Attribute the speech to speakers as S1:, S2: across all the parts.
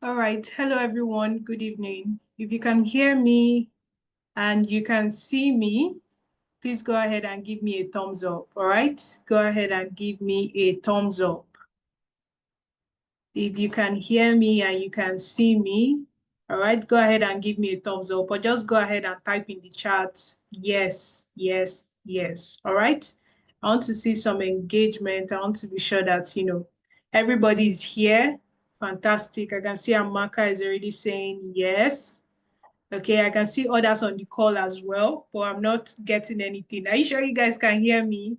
S1: All right. Hello, everyone. Good evening. If you can hear me and you can see me, please go ahead and give me a thumbs up. All right. Go ahead and give me a thumbs up. If you can hear me and you can see me, all right, go ahead and give me a thumbs up, or just go ahead and type in the chat, yes, yes, yes. All right. I want to see some engagement. I want to be sure that, everybody's here. Fantastic. I can see Amaka is already saying yes. Okay, I can see others on the call as well, but I'm not getting anything. Are you sure you guys can hear me?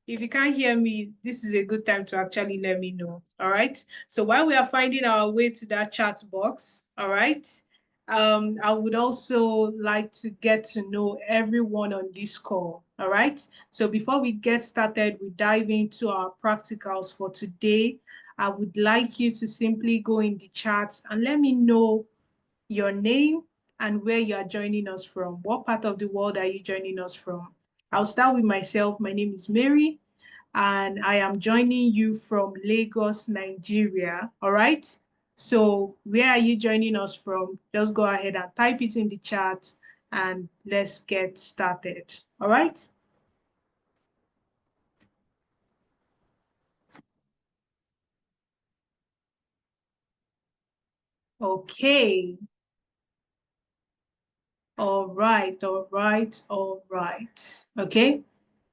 S1: If you can't hear me, this is a good time to actually let me know. All right. So while we are finding our way to that chat box, all right, I would also like to get to know everyone on this call. All right. So before we get started, we dive into our practicals for today. I would like you to simply go in the chat and let me know your name and where you are joining us from. What part of the world are you joining us from? I'll start with myself. My name is Mary, and I am joining you from Lagos, Nigeria. All right. So, where are you joining us from? Just go ahead and type it in the chat and let's get started. All right. Okay. All right. All right. All right. Okay.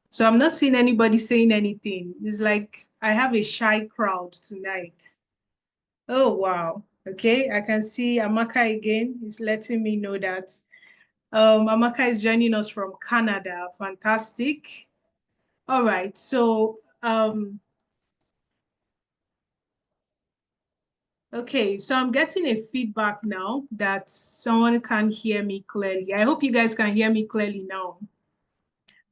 S1: So I'm not seeing anybody saying anything. It's like I have a shy crowd tonight. Oh, wow. Okay, I can see Amaka again. Is letting me know that Amaka is joining us from Canada. Fantastic. All right. So, okay, so I'm getting a feedback now that someone can hear me clearly. I hope you guys can hear me clearly now.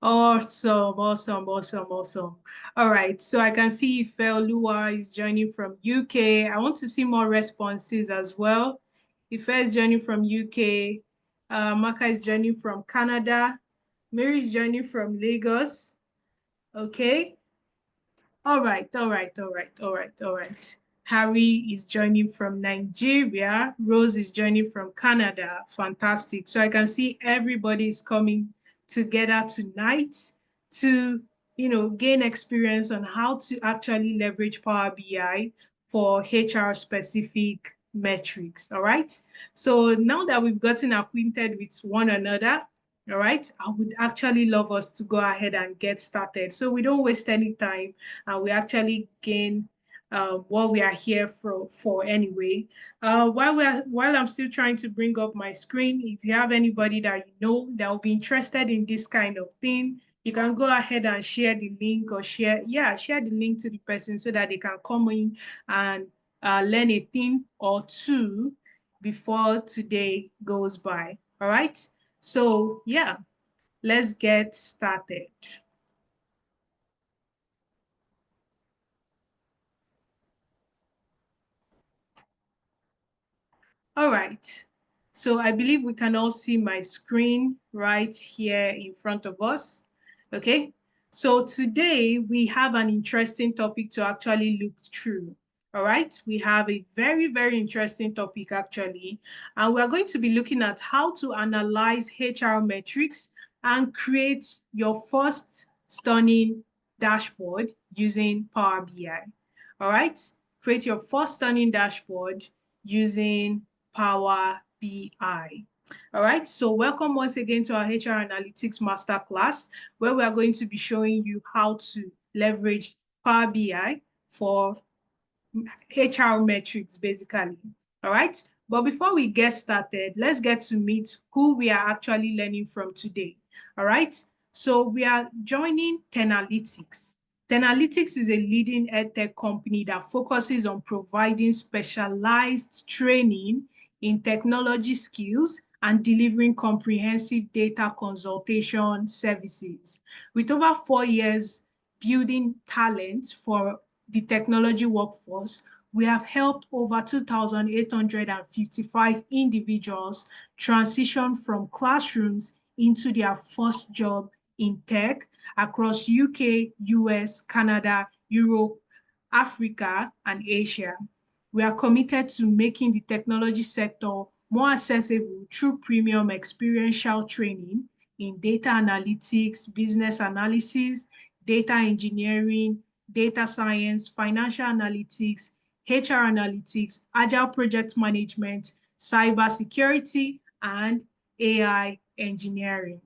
S1: Awesome, awesome, awesome, awesome. All right, so I can see Ifeoluwa is joining from UK. I want to see more responses as well. Ife is joining from UK. Maka is joining from Canada. Mary is joining from Lagos. Okay. All right, all right, all right, all right, all right. Harry is joining from Nigeria. Rose is joining from Canada. Fantastic. So I can see everybody is coming together tonight to, gain experience on how to actually leverage Power BI for HR specific metrics. All right. So now that we've gotten acquainted with one another, all right, I would actually love us to go ahead and get started so we don't waste any time and we actually gain what we are here for anyway. While I'm still trying to bring up my screen, if you have anybody that you know that will be interested in this kind of thing, you can go ahead and share the link or share the link to the person so that they can come in and learn a thing or two before today goes by. All right. So yeah, let's get started. All right. So I believe we can all see my screen right here in front of us. Okay. So today we have an interesting topic to actually look through. All right. We have a very, very interesting topic actually. And we're going to be looking at how to analyze HR metrics and create your first stunning dashboard using Power BI. All right. Create your first stunning dashboard using Power BI. All right, so welcome once again to our HR Analytics Masterclass, where we are going to be showing you how to leverage Power BI for HR metrics, basically. All right, but before we get started, let's get to meet who we are actually learning from today. All right, so we are joining Tenalytics. Tenalytics is a leading edtech company that focuses on providing specialized training in technology skills and delivering comprehensive data consultation services. With over 4 years building talent for the technology workforce, we have helped over 2,855 individuals transition from classrooms into their first job in tech across UK, US, Canada, Europe, Africa, and Asia. We are committed to making the technology sector more accessible through premium experiential training in data analytics, business analysis, data engineering, data science, financial analytics, HR analytics, agile project management, cybersecurity, and AI engineering.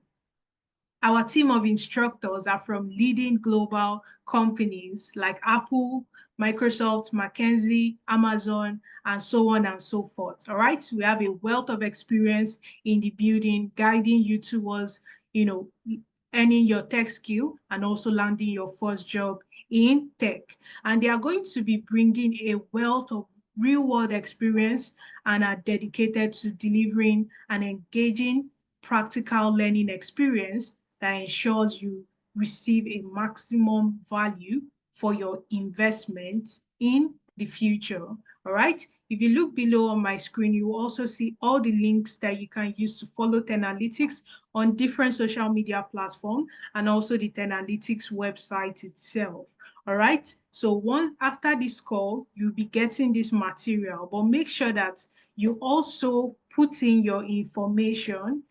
S1: Our team of instructors are from leading global companies like Apple, Microsoft, McKinsey, Amazon, and so on and so forth. All right. We have a wealth of experience in the building, guiding you towards, earning your tech skill and also landing your first job in tech. And they are going to be bringing a wealth of real world experience and are dedicated to delivering an engaging practical learning experience that ensures you receive a maximum value for your investment in the future. All right. If you look below on my screen, you will also see all the links that you can use to follow Tenalytics on different social media platforms and also the Tenalytics website itself. All right. So once after this call, you'll be getting this material, but make sure that you also put in your information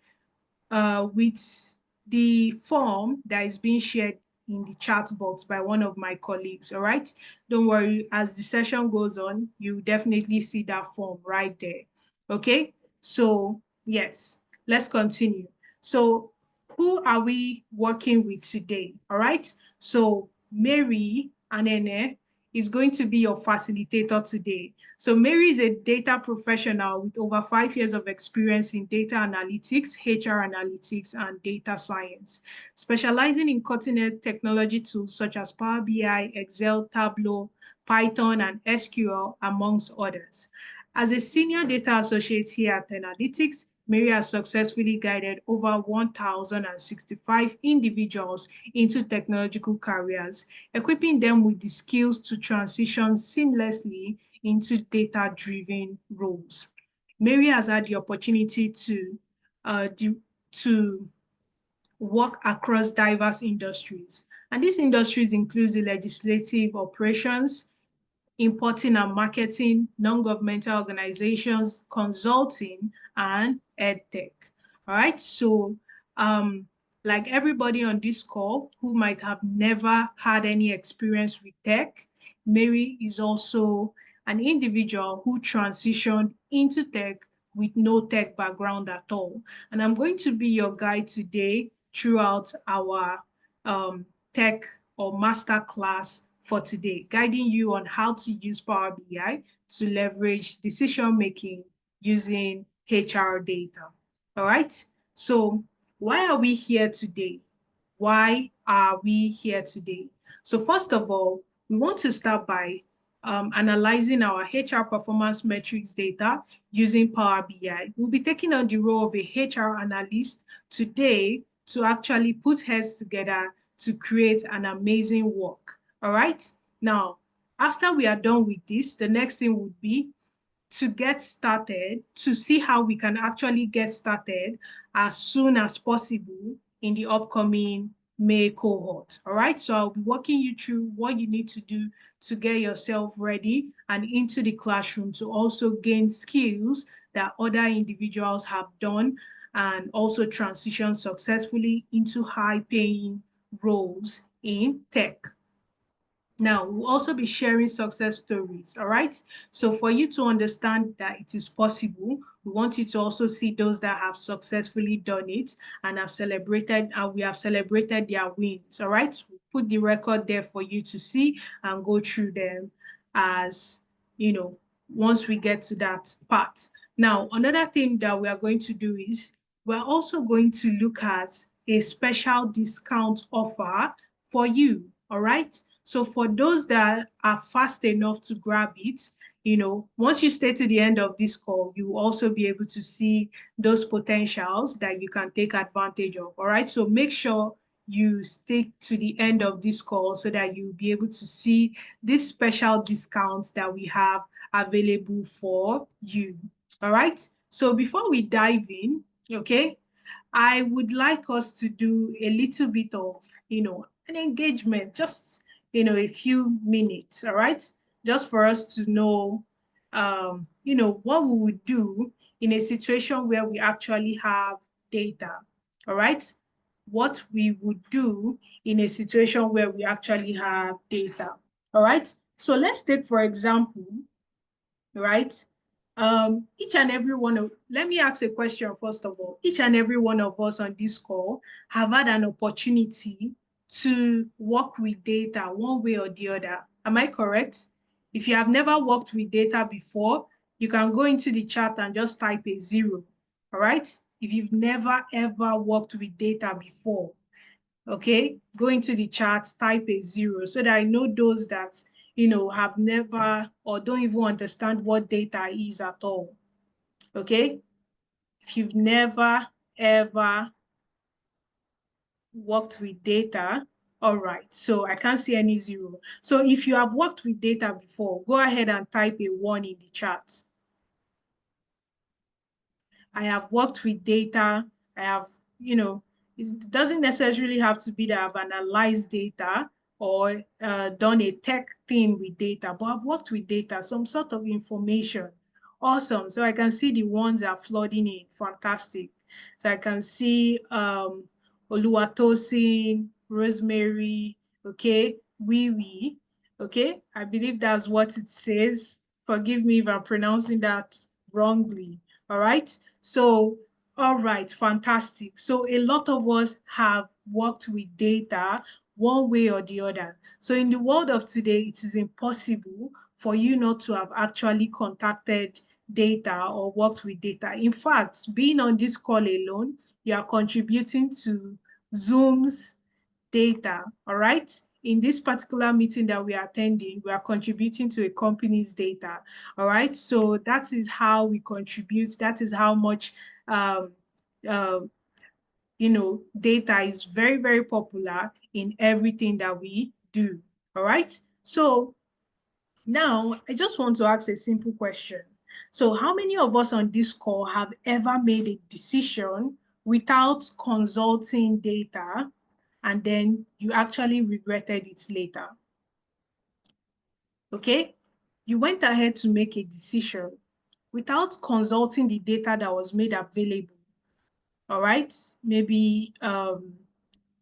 S1: with the form that is being shared in the chat box by one of my colleagues. All right. Don't worry, as the session goes on, you definitely see that form right there. Okay. So yes, let's continue. So who are we working with today? All right. So Mary Anene is going to be your facilitator today. So Mary is a data professional with over 5 years of experience in data analytics, HR analytics, and data science, specializing in cutting-edge technology tools such as Power BI, Excel, Tableau, Python, and SQL, amongst others. As a senior data associate here at Tenalytics, Mary has successfully guided over 1,065 individuals into technological careers, equipping them with the skills to transition seamlessly into data-driven roles. Mary has had the opportunity to work across diverse industries. And these industries include the legislative operations, importing and marketing, non-governmental organizations, consulting, and edtech. All right, so like everybody on this call who might have never had any experience with tech, Mary is also an individual who transitioned into tech with no tech background at all. And I'm going to be your guide today throughout our tech or master class for today, guiding you on how to use Power BI to leverage decision-making using HR data. All right, so why are we here today? Why are we here today? So first of all, we want to start by analyzing our HR performance metrics data using Power BI. We'll be taking on the role of a HR analyst today to actually put heads together to create an amazing work. All right. Now, after we are done with this, the next thing would be to get started, to see how we can actually get started as soon as possible in the upcoming May cohort. All right. So I'll be walking you through what you need to do to get yourself ready and into the classroom to also gain skills that other individuals have done and also transition successfully into high-paying roles in tech. Now, we'll also be sharing success stories, all right? So for you to understand that it is possible, we want you to also see those that have successfully done it and have celebrated, and we have celebrated their wins, all right? We'll put the record there for you to see and go through them as, once we get to that part. Now, another thing that we are going to do is we're also going to look at a special discount offer for you, all right? So for those that are fast enough to grab it, once you stay to the end of this call, you will also be able to see those potentials that you can take advantage of. All right. So make sure you stick to the end of this call so that you'll be able to see these special discounts that we have available for you. All right. So before we dive in, okay, I would like us to do a little bit of, an engagement, just, a few minutes, all right? Just for us to know what we would do in a situation where we actually have data. All right. What we would do in a situation where we actually have data. All right. So let's take, for example, right? Each and every one of, let me ask a question first of all. Each and every one of us on this call have had an opportunity to work with data one way or the other. Am I correct? If you have never worked with data before, you can go into the chat and just type a 0. All right? If you've never ever worked with data before, okay, go into the chat, type a 0 so that I know those that have never or don't even understand what data is at all. Okay, if you've never ever worked with data, all right, so I can't see any 0. So if you have worked with data before, go ahead and type a 1 in the chat. I have worked with data. I have, it doesn't necessarily have to be that I've analyzed data or done a tech thing with data, but I've worked with data, some sort of information. Awesome. So I can see the ones that are flooding in. Fantastic. So I can see Oluwatosin, Rosemary, okay, Wiwi, okay. I believe that's what it says. Forgive me if I'm pronouncing that wrongly. All right. So, all right, fantastic. So a lot of us have worked with data one way or the other. So in the world of today, it is impossible for you not to have actually contacted data or worked with data. In fact, being on this call alone, you are contributing to Zoom's data, all right? In this particular meeting that we are attending, we are contributing to a company's data, all right? So that is how we contribute. That is how much, um, uh, data is very, very popular in everything that we do, all right? So now I just want to ask a simple question. So how many of us on this call have ever made a decision without consulting data and then you actually regretted it later? Okay? You went ahead to make a decision without consulting the data that was made available. All right? Maybe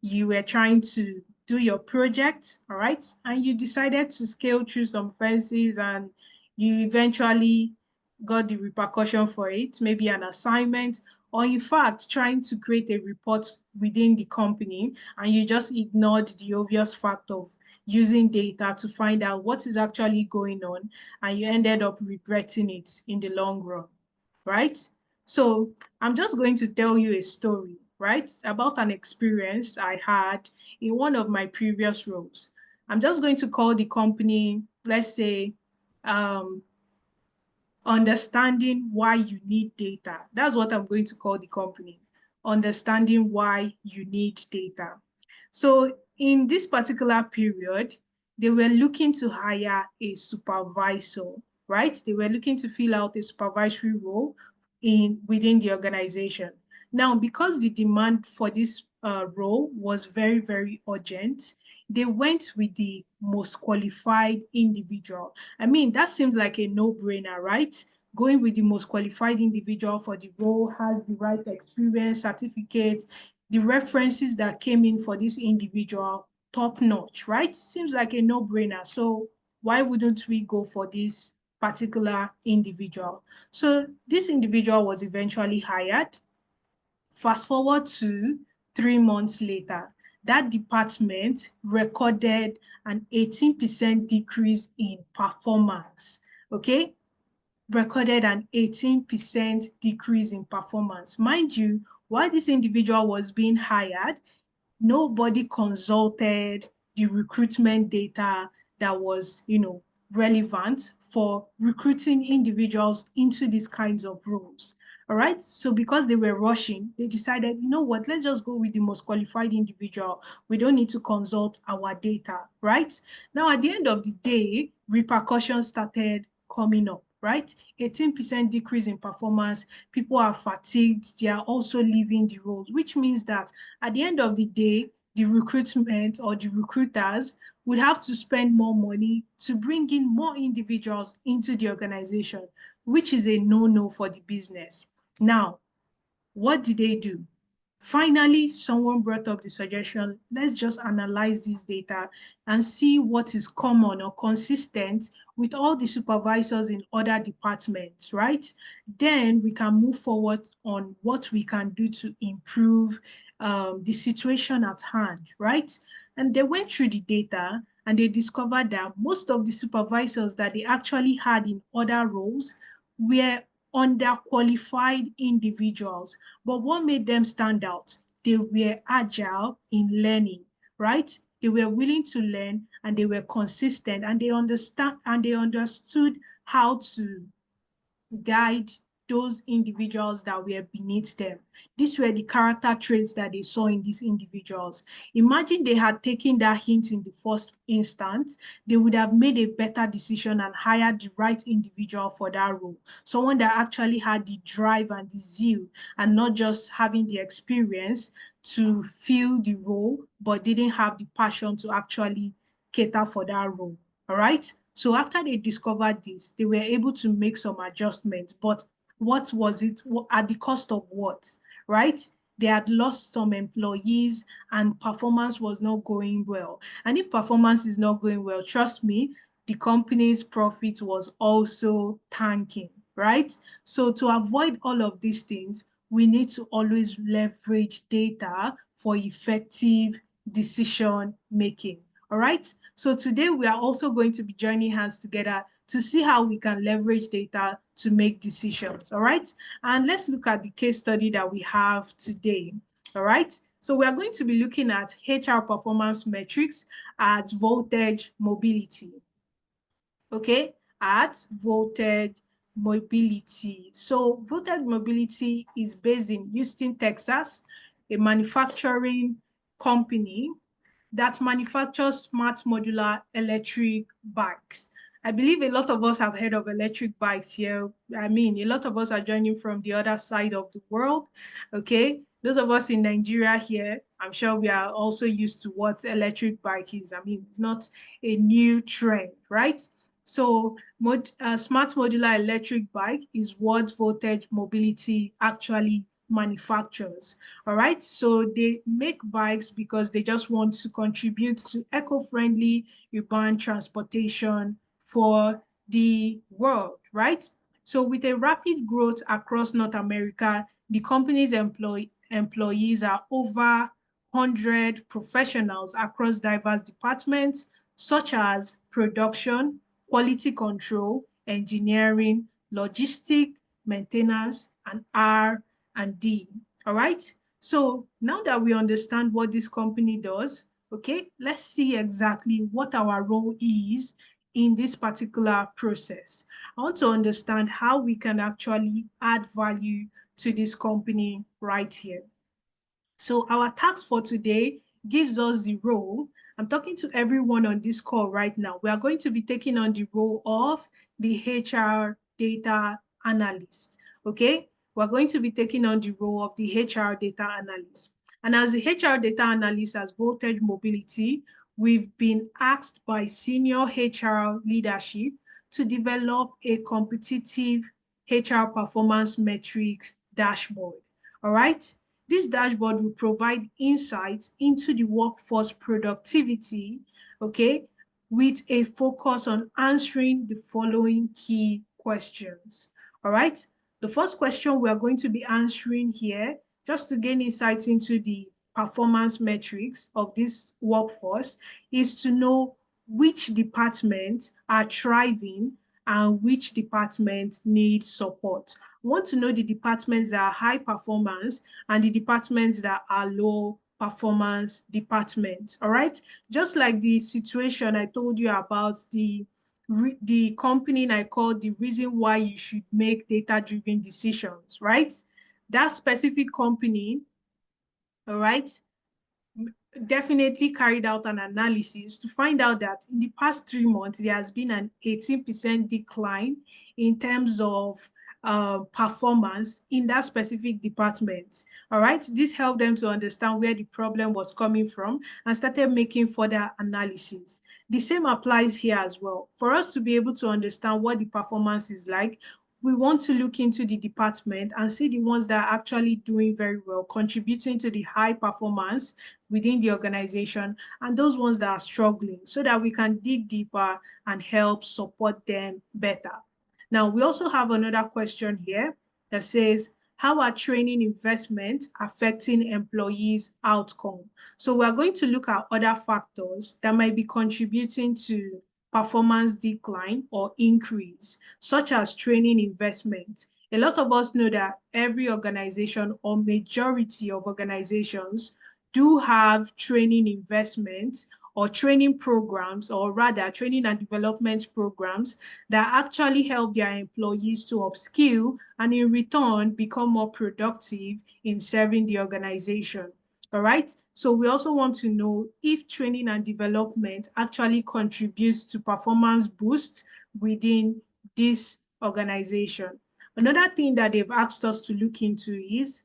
S1: you were trying to do your project, all right? And you decided to scale through some fences and you eventually got the repercussion for it, maybe an assignment, or in fact, trying to create a report within the company and you just ignored the obvious fact of using data to find out what is actually going on and you ended up regretting it in the long run, right? So I'm just going to tell you a story, right, about an experience I had in one of my previous roles. I'm just going to call the company, let's say, um, understanding why you need data. That's what I'm going to call the company, understanding why you need data. So in this particular period, they were looking to hire a supervisor, right? They were looking to fill out a supervisory role within the organization. Now, because the demand for this role was very, very urgent, they went with the most qualified individual. I mean, that seems like a no-brainer, right? Going with the most qualified individual for the role, has the right experience, certificates, the references that came in for this individual, top notch, right? Seems like a no-brainer. So why wouldn't we go for this particular individual? So this individual was eventually hired. Fast forward to 3 months later, that department recorded an 18% decrease in performance, okay? Recorded an 18% decrease in performance. Mind you, while this individual was being hired, nobody consulted the recruitment data that was, relevant for recruiting individuals into these kinds of roles. All right. So because they were rushing, they decided, you know what, let's just go with the most qualified individual. We don't need to consult our data, right? Now, at the end of the day, repercussions started coming up, right? 18% decrease in performance. People are fatigued. They are also leaving the roles, which means that at the end of the day, the recruitment or the recruiters would have to spend more money to bring in more individuals into the organization, which is a no-no for the business. Now, what did they do? Finally, someone brought up the suggestion, let's just analyze this data and see what is common or consistent with all the supervisors in other departments, right? Then we can move forward on what we can do to improve the situation at hand, right? And they went through the data and they discovered that most of the supervisors that they actually had in other roles were underqualified individuals. But what made them stand out? They were agile in learning, right? They were willing to learn and they were consistent and they understood how to guide those individuals that were beneath them. These were the character traits that they saw in these individuals. Imagine they had taken that hint in the first instance, they would have made a better decision and hired the right individual for that role. Someone that actually had the drive and the zeal and not just having the experience to fill the role, but didn't have the passion to actually cater for that role. All right. So after they discovered this, they were able to make some adjustments. But what was it at the cost of what? Right? They had lost some employees and performance was not going well. And if performance is not going well, trust me, the company's profit was also tanking, right? So to avoid all of these things, we need to always leverage data for effective decision making. All right. So today we are also going to be joining hands together to see how we can leverage data to make decisions. All right. And let's look at the case study that we have today. All right. So we are going to be looking at HR performance metrics at Voltage Mobility. Okay. At Voltage Mobility. So Voltage Mobility is based in Houston, Texas, a manufacturing company that manufactures smart modular electric bikes. I believe a lot of us have heard of electric bikes here. I mean, a lot of us are joining from the other side of the world, okay? Those of us in Nigeria here, I'm sure we are also used to what electric bike is. I mean, it's not a new trend, right? So smart modular electric bike is what Voltage Mobility actually manufacturers. All right, so they make bikes because they just want to contribute to eco-friendly urban transportation for the world, right? So with a rapid growth across North America, the company's employees are over 100 professionals across diverse departments such as production, quality control, engineering, logistics, maintenance, and R&D. All right. So now that we understand what this company does, okay, let's see exactly what our role is in this particular process. I want to understand how we can actually add value to this company right here. So our task for today gives us the role. I'm talking to everyone on this call right now. We are going to be taking on the role of the HR data analyst, okay? We're going to be taking on the role of the HR data analyst. And as the HR data analyst as Voltage Mobility, we've been asked by senior HR leadership to develop a competitive HR performance metrics dashboard, all right? This dashboard will provide insights into the workforce productivity, okay, with a focus on answering the following key questions. All right. The first question we are going to be answering here, just to gain insights into the performance metrics of this workforce, is to know which departments are thriving and which departments need support. We want to know the departments that are high performance and the departments that are low performance departments. All right. Just like the situation I told you about the company I called the reason why you should make data-driven decisions, right? That specific company, all right, definitely carried out an analysis to find out that in the past 3 months, there has been an 18% decline in terms of performance in that specific department. All right, this helped them to understand where the problem was coming from and started making further analysis. The same applies here as well. For us to be able to understand what the performance is like, we want to look into the department and see the ones that are actually doing very well, contributing to the high performance within the organization, and those ones that are struggling, so that we can dig deeper and help support them better. Now, we also have another question here that says, how are training investments affecting employees' outcome? So we're going to look at other factors that might be contributing to performance decline or increase, such as training investment. A lot of us know that every organization or majority of organizations do have training investments or training programs, or rather training and development programs that actually help their employees to upskill and in return become more productive in serving the organization. All right. So we also want to know if training and development actually contributes to performance boost within this organization. Another thing that they've asked us to look into is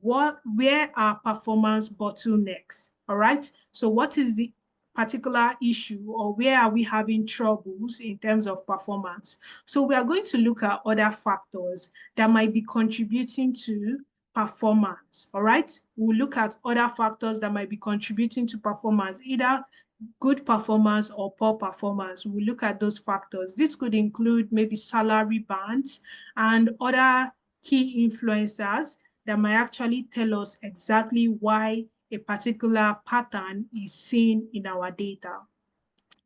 S1: where are performance bottlenecks? All right. So what is the particular issue, or where are we having troubles in terms of performance? So we are going to look at other factors that might be contributing to performance. All right. We'll look at other factors that might be contributing to performance, either good performance or poor performance. We'll look at those factors. This could include maybe salary bands and other key influencers that might actually tell us exactly why a particular pattern is seen in our data.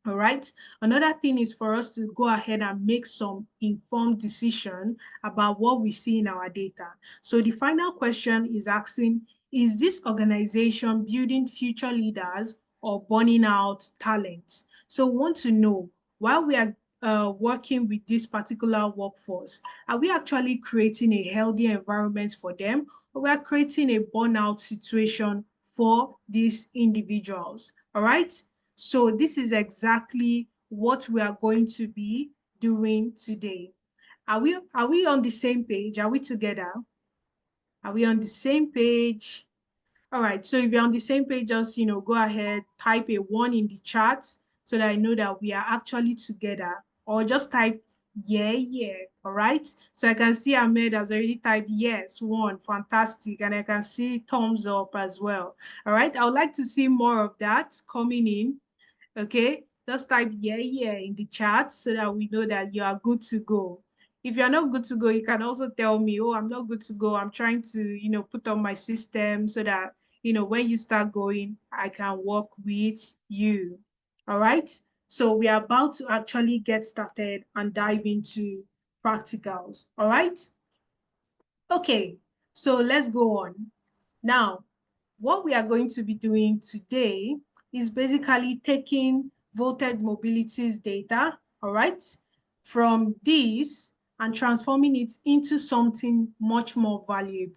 S1: All right. Another thing is for us to go ahead and make some informed decision about what we see in our data. So the final question is asking, is this organization building future leaders or burning out talent? So we want to know, while we are working with this particular workforce, are we actually creating a healthy environment for them, or we are creating a burnout situation for these individuals? All right. So this is exactly what we are going to be doing today. Are we on the same page? Are we together? Are we on the same page? All right. So if you're on the same page, just go ahead, type a 1 in the chat so that I know that we are actually together. Or just type yeah, yeah. All right. So I can see Ahmed has already typed yes, 1, fantastic. And I can see thumbs up as well. All right. I would like to see more of that coming in. Okay, just type yeah, yeah in the chat so that we know that you are good to go. If you're not good to go, you can also tell me, oh, I'm not good to go. I'm trying to, put on my system so that, when you start going, I can work with you. All right. So we are about to actually get started and dive into practicals. All right. Okay. So let's go on. Now, what we are going to be doing today is basically taking Voltage Mobility's data, all right, from this and transforming it into something much more valuable.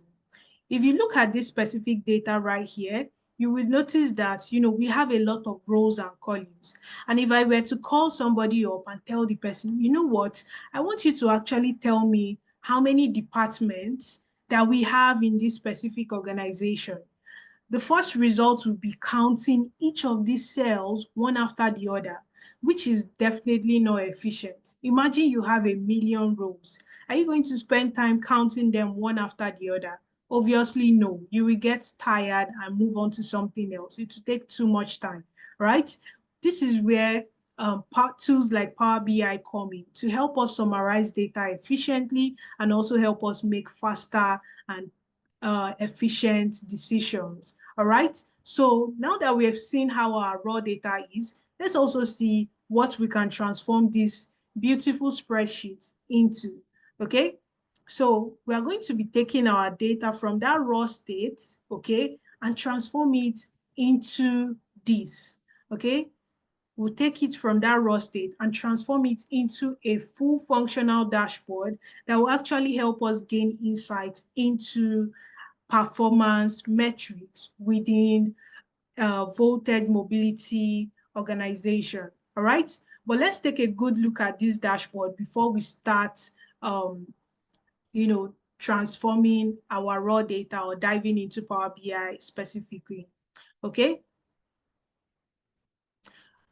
S1: If you look at this specific data right here, you will notice that, we have a lot of rows and columns. And if I were to call somebody up and tell the person, you know what, I want you to actually tell me how many departments that we have in this specific organization, the first result will be counting each of these cells one after the other, which is definitely not efficient. Imagine you have 1,000,000 rows. Are you going to spend time counting them one after the other? Obviously, no. You will get tired and move on to something else. It will take too much time, right? This is where tools like Power BI come in to help us summarize data efficiently and also help us make faster and efficient decisions. All right. So now that we have seen how our raw data is, let's also see what we can transform this beautiful spreadsheet into. Okay. So we are going to be taking our data from that raw state, okay, and transform it into this. Okay. We'll take it from that raw state and transform it into a full functional dashboard that will actually help us gain insights into performance metrics within Voltage Mobility organization. All right. But let's take a good look at this dashboard before we start transforming our raw data or diving into Power BI specifically. Okay.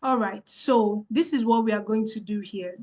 S1: All right. So this is what we are going to do here.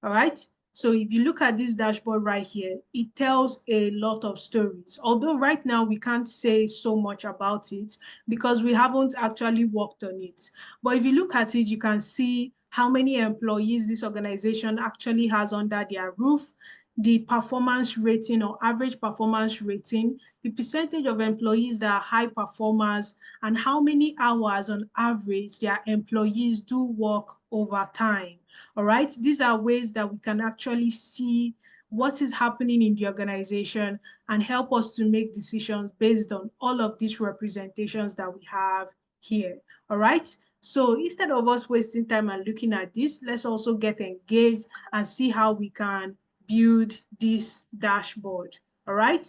S1: All right. So if you look at this dashboard right here, it tells a lot of stories. Although right now we can't say so much about it because we haven't actually worked on it. But if you look at it, you can see how many employees this organization actually has under their roof, the performance rating or average performance rating, the percentage of employees that are high performers, and how many hours on average their employees do work over time. All right, these are ways that we can actually see what is happening in the organization and help us to make decisions based on all of these representations that we have here. All right, so instead of us wasting time and looking at this, let's also get engaged and see how we can build this dashboard. All right.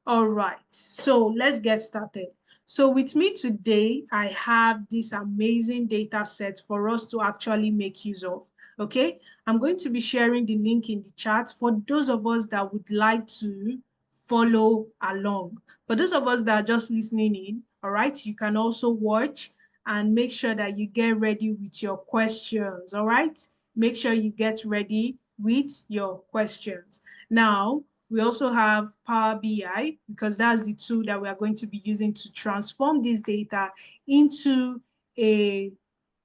S1: All right, so let's get started. So with me today, I have this amazing data set for us to actually make use of. Okay, I'm going to be sharing the link in the chat for those of us that would like to follow along. For those of us that are just listening in, all right, you can also watch and make sure that you get ready with your questions. All right, make sure you get ready with your questions. Now, we also have Power BI because that's the tool that we are going to be using to transform this data into a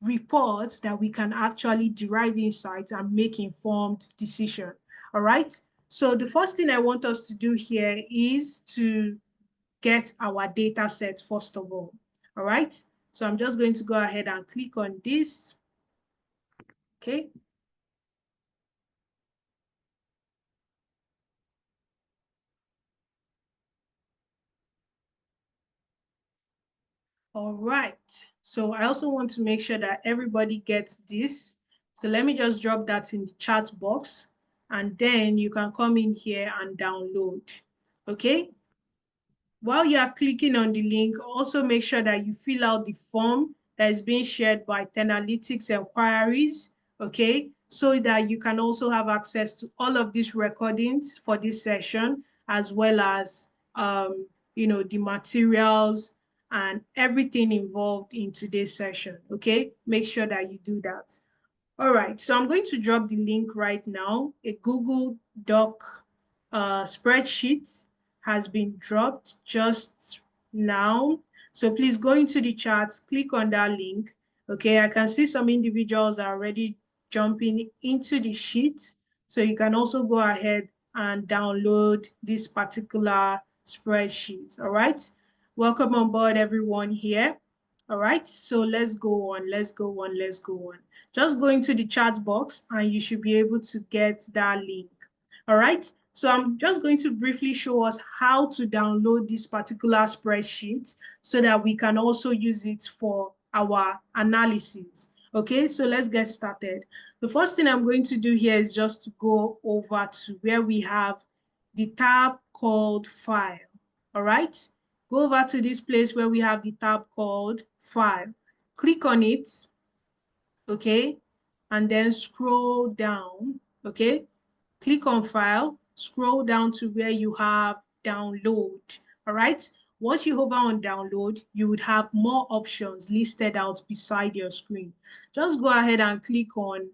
S1: report that we can actually derive insights and make informed decision. All right. So the first thing I want us to do here is to get our data set first of all. All right. So I'm just going to go ahead and click on this. Okay. All right. So I also want to make sure that everybody gets this. So let me just drop that in the chat box and then you can come in here and download. Okay. While you are clicking on the link, also make sure that you fill out the form that is being shared by Tenalytics Enquiries, okay, so that you can also have access to all of these recordings for this session, as well as, the materials and everything involved in today's session, okay? Make sure that you do that. All right, so I'm going to drop the link right now. A Google Doc spreadsheet has been dropped just now. So please go into the chat, click on that link. Okay, I can see some individuals are already jumping into the sheet. So you can also go ahead and download this particular spreadsheet. All right, welcome on board everyone here. All right, so let's go on, let's go on, let's go on. Just go into the chat box and you should be able to get that link. All right, so I'm just going to briefly show us how to download this particular spreadsheet so that we can also use it for our analysis. Okay, so let's get started. The first thing I'm going to do here is just to go over to where we have the tab called File. All right, go over to this place where we have the tab called File. Click on it, okay, and then scroll down, okay. Click on File, scroll down to where you have Download, all right. Once you hover on Download, you would have more options listed out beside your screen. Just go ahead and click on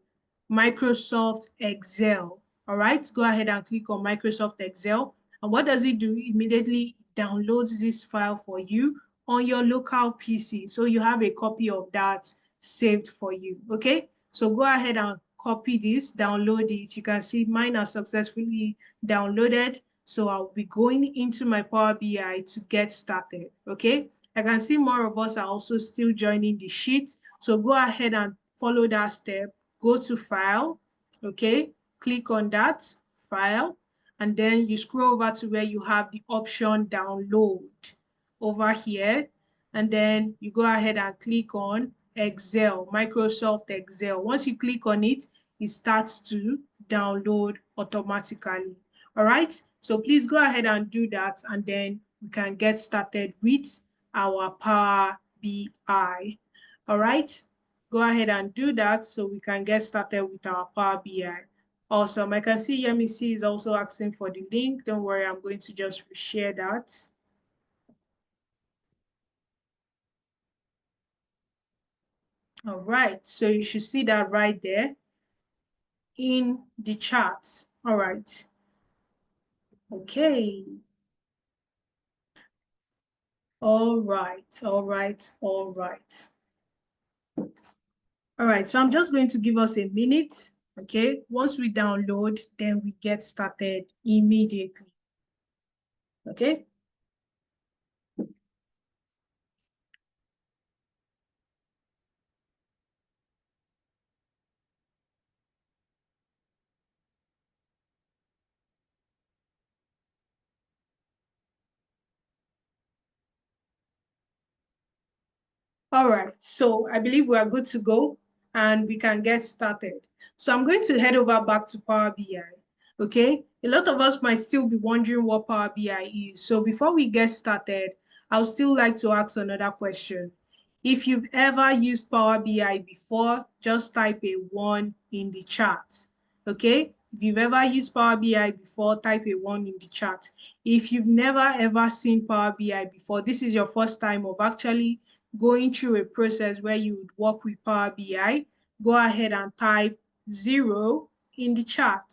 S1: Microsoft Excel, all right. Go ahead and click on Microsoft Excel. And what does it do? Immediately downloads this file for you on your local PC. So you have a copy of that saved for you, okay? So go ahead and copy this, download it. You can see mine are successfully downloaded. So I'll be going into my Power BI to get started, okay? I can see more of us are also still joining the sheet. So go ahead and follow that step. Go to File, okay? Click on that, File, and then you scroll over to where you have the option Download over here, and then you go ahead and click on Excel, Microsoft Excel. Once you click on it, it starts to download automatically. All right, so please go ahead and do that, and then we can get started with our Power BI. All right, go ahead and do that so we can get started with our Power BI. Awesome. I can see Yemisi is also asking for the link. Don't worry, I'm going to just share that. All right, so you should see that right there in the chat. All right. Okay. All right. All right. All right. All right. So I'm just going to give us a minute. Okay. Once we download, then we get started immediately. Okay. All right, so I believe we are good to go and we can get started. So I'm going to head over back to Power BI. Okay, a lot of us might still be wondering what Power BI is. So before we get started, I'll still like to ask another question. If you've ever used Power BI before, just type a 1 in the chat. Okay, if you've ever used Power BI before, type a 1 in the chat. If you've never ever seen Power BI before, this is your first time of actually going through a process where you would work with Power BI, go ahead and type 0 in the chat.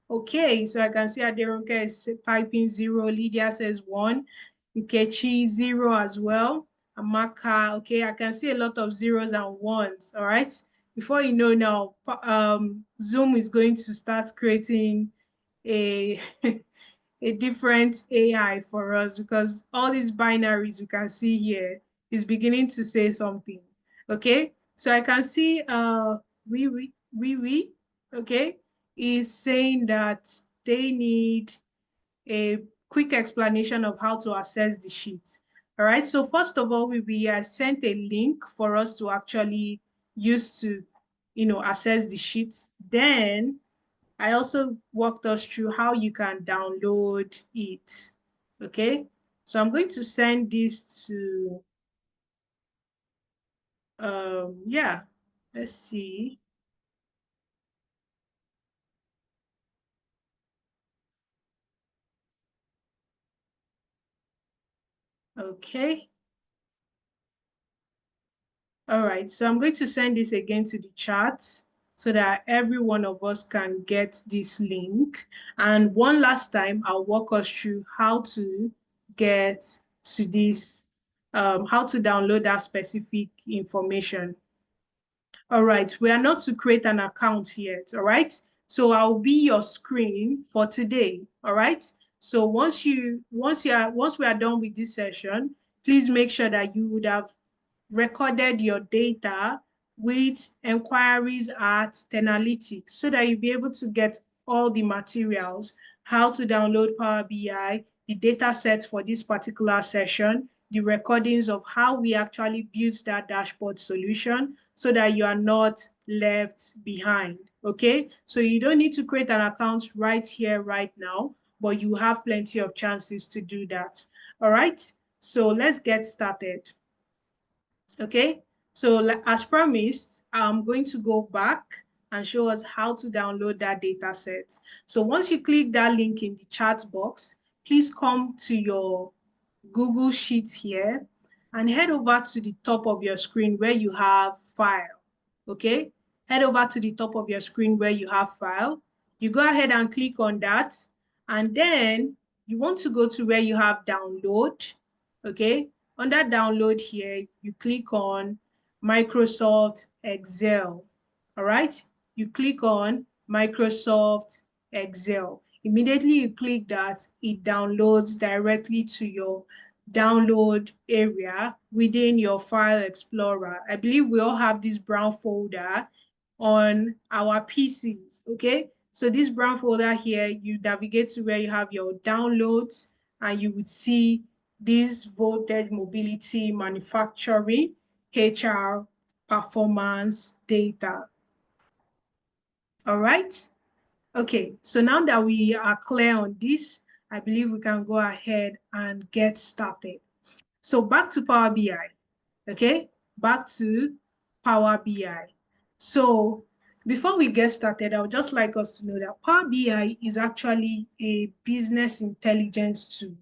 S1: Okay, so I can see Aderonke is typing 0. Lydia says 1. Nkechi 0 as well. Amaka, okay, I can see a lot of zeros and ones, all right? Before you know now, Zoom is going to start creating a a different AI for us because all these binaries we can see here is beginning to say something. Okay, so I can see we okay is saying that they need a quick explanation of how to access the sheet. All right, so first of all, we sent a link for us to actually use to, access the sheets. Then I also walked us through how you can download it. Okay, so I'm going to send this to, yeah, let's see. Okay, all right, so I'm going to send this again to the chat so that every one of us can get this link. And one last time, I'll walk us through how to get to this, how to download that specific information. All right, we are not to create an account yet, all right? So I'll be your screen for today, all right? So once we are done with this session, please make sure that you would have recorded your data with enquiries at Tenalytics so that you'll be able to get all the materials, how to download Power BI, the data sets for this particular session, the recordings of how we actually built that dashboard solution so that you are not left behind, okay? So you don't need to create an account right here, right now, but you have plenty of chances to do that, all right? So let's get started. Okay, so as promised, I'm going to go back and show us how to download that data set. So once you click that link in the chat box, please come to your Google Sheets here and head over to the top of your screen where you have file. Okay, head over to the top of your screen where you have file. You go ahead and click on that, and then you want to go to where you have download. Okay, under download here, you click on Microsoft Excel. All right, you click on Microsoft Excel. Immediately you click that, it downloads directly to your download area within your file explorer. I believe we all have this brown folder on our PCs, okay? So this brown folder here, you navigate to where you have your downloads and you would see this voltage mobility manufacturing HR performance data. All right. Okay, so now that we are clear on this, I believe we can go ahead and get started. So back to Power BI, okay? Back to Power BI. So Before we get started, I would just like us to know that Power BI is actually a business intelligence tool,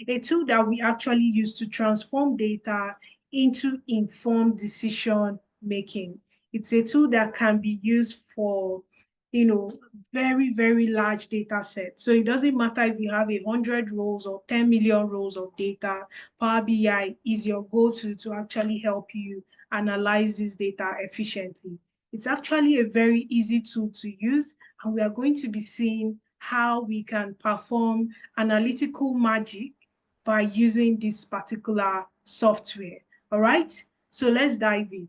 S1: a tool that we actually use to transform data into informed decision making. It's a tool that can be used for, very, very large data sets. So it doesn't matter if you have 100 rows or 10 million rows of data, Power BI is your go-to to actually help you analyze this data efficiently. It's actually a very easy tool to use, and we are going to be seeing how we can perform analytical magic by using this particular software. All right, so let's dive in.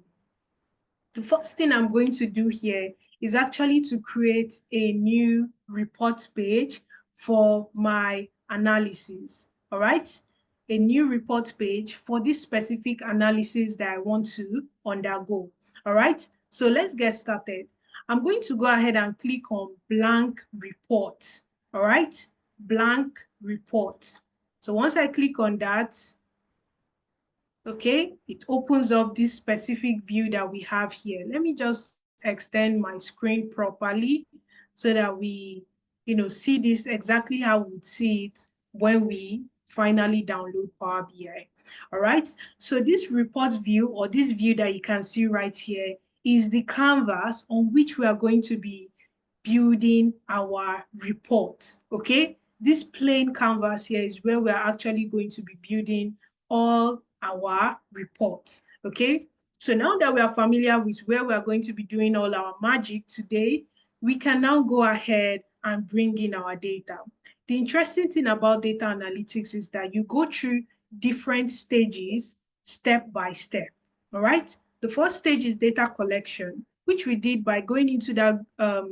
S1: The first thing I'm going to do here is actually to create a new report page for my analysis. All right, a new report page for this specific analysis that I want to undergo. All right, so let's get started. I'm going to go ahead and click on blank report. All right, blank report. So once I click on that, okay, it opens up this specific view that we have here. Let me just extend my screen properly so that we, see this exactly how we would see it when we finally download Power BI. All right, so this report view, or this view that you can see right here, is the canvas on which we are going to be building our report. Okay, this plain canvas here is where we're actually going to be building all our reports. Okay, so now that we are familiar with where we are going to be doing all our magic today, we can now go ahead and bring in our data. The interesting thing about data analytics is that you go through different stages step by step. All right, the first stage is data collection, which we did by going into that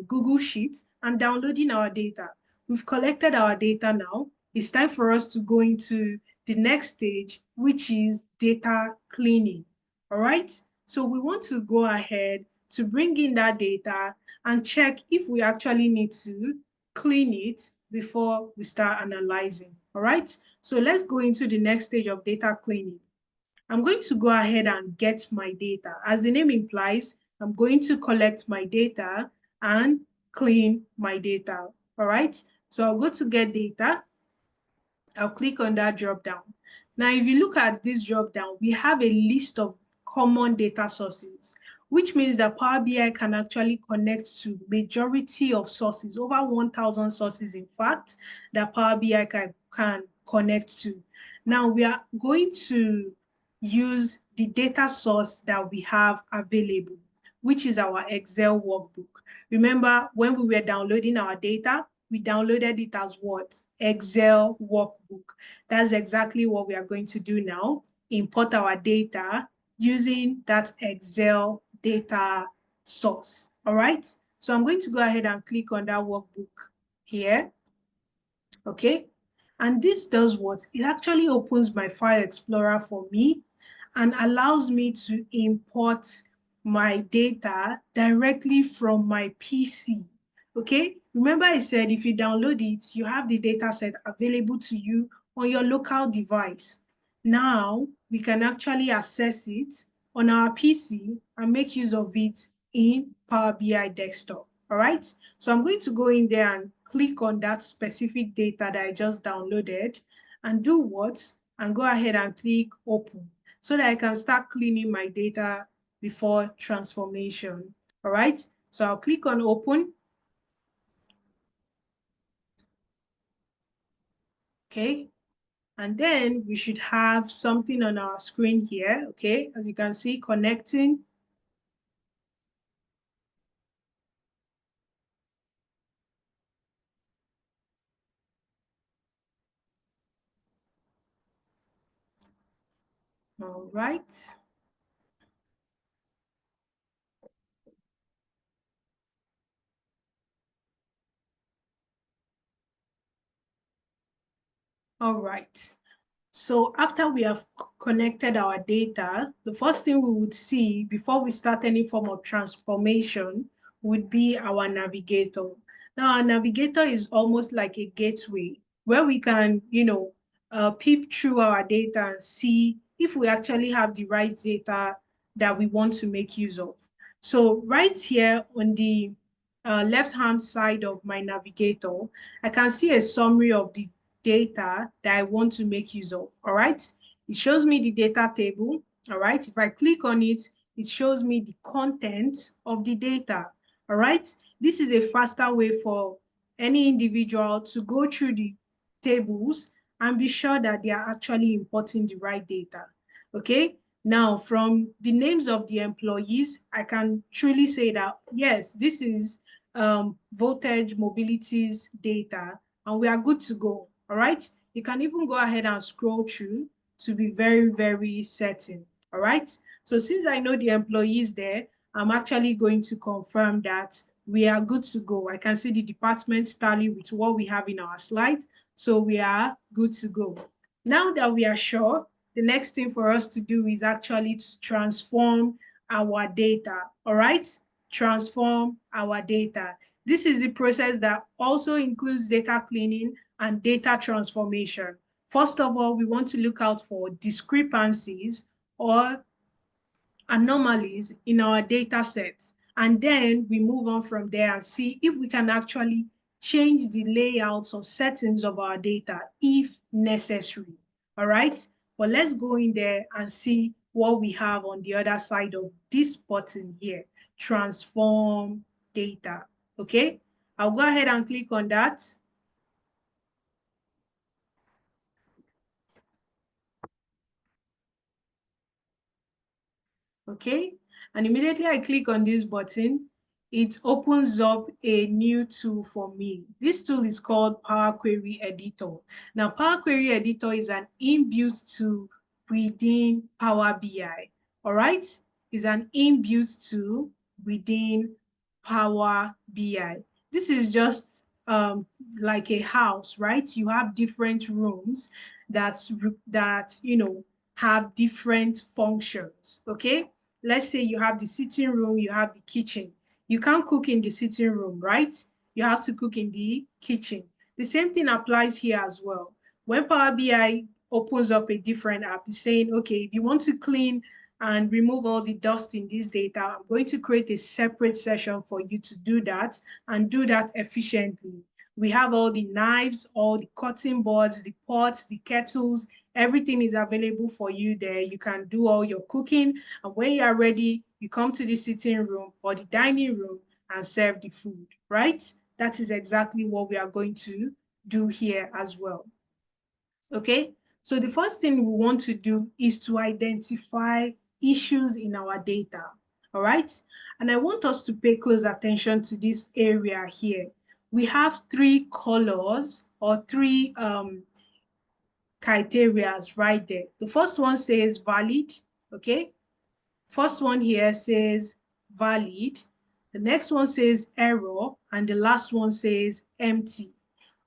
S1: Google Sheet and downloading our data. We've collected our data now. It's time for us to go into the next stage, which is data cleaning. All right, so we want to go ahead to bring in that data and check if we actually need to clean it before we start analyzing. All right, so let's go into the next stage of data cleaning. I'm going to go ahead and get my data. As the name implies, I'm going to collect my data and clean my data. All right, so I'll go to get data. I'll click on that drop down. Now, if you look at this drop down, we have a list of common data sources, which means that Power BI can actually connect to majority of sources, over 1,000 sources, in fact, that Power BI can connect to. Now, we are going to use the data source that we have available, which is our Excel workbook. Remember, when we were downloading our data, we downloaded it as what? Excel workbook. That's exactly what we are going to do now. Import our data using that Excel data source. All right. So I'm going to go ahead and click on that workbook here. Okay. And this does what? It actually opens my file explorer for me and allows me to import my data directly from my PC. Okay, remember I said if you download it, you have the data set available to you on your local device. Now we can actually access it on our PC and make use of it in Power BI desktop. All right, so I'm going to go in there and click on that specific data that I just downloaded and do what? And go ahead and click open so that I can start cleaning my data before transformation. All right, so I'll click on open. Okay, and then we should have something on our screen here. Okay, as you can see, connecting. All right. All right. So after we have connected our data, the first thing we would see before we start any form of transformation would be our navigator. Now, our navigator is almost like a gateway where we can, peep through our data and see if we actually have the right data that we want to make use of. So right here on the left-hand side of my navigator, I can see a summary of the data that I want to make use of, all right? It shows me the data table, all right? If I click on it, it shows me the content of the data, all right? This is a faster way for any individual to go through the tables and be sure that they are actually importing the right data, okay? Now, from the names of the employees, I can truly say that, yes, this is Voltage Mobility's data, and we are good to go, all right? You can even go ahead and scroll through to be very, very certain, all right? So since I know the employees there, I'm actually going to confirm that we are good to go. I can see the department tally with what we have in our slide, so we are good to go. Now that we are sure, the next thing for us to do is actually to transform our data, all right? Transform our data. This is the process that also includes data cleaning and data transformation. First of all, we want to look out for discrepancies or anomalies in our data sets. And then we move on from there and see if we can actually change the layouts or settings of our data if necessary. All right. But let's go in there and see what we have on the other side of this button here, transform data. Okay. I'll go ahead and click on that. Okay, and immediately I click on this button, it opens up a new tool for me. This tool is called Power Query Editor. Now, Power Query Editor is an inbuilt tool within Power BI. All right, it's an inbuilt tool within Power BI. This is just like a house, right? You have different rooms that have different functions. Okay, let's say you have the sitting room, you have the kitchen. You can't cook in the sitting room, right? You have to cook in the kitchen. The same thing applies here as well. When Power BI opens up a different app, it's saying, okay, if you want to clean and remove all the dust in this data, I'm going to create a separate session for you to do that and do that efficiently. We have all the knives, all the cutting boards, the pots, the kettles, everything is available for you there. You can do all your cooking, and when you are ready, you come to the sitting room or the dining room and serve the food, right? That is exactly what we are going to do here as well. Okay, so the first thing we want to do is to identify issues in our data, all right? And I want us to pay close attention to this area here. We have three colors or three criteria right there. The first one says valid, okay? First one here says valid. The next one says error, and the last one says empty,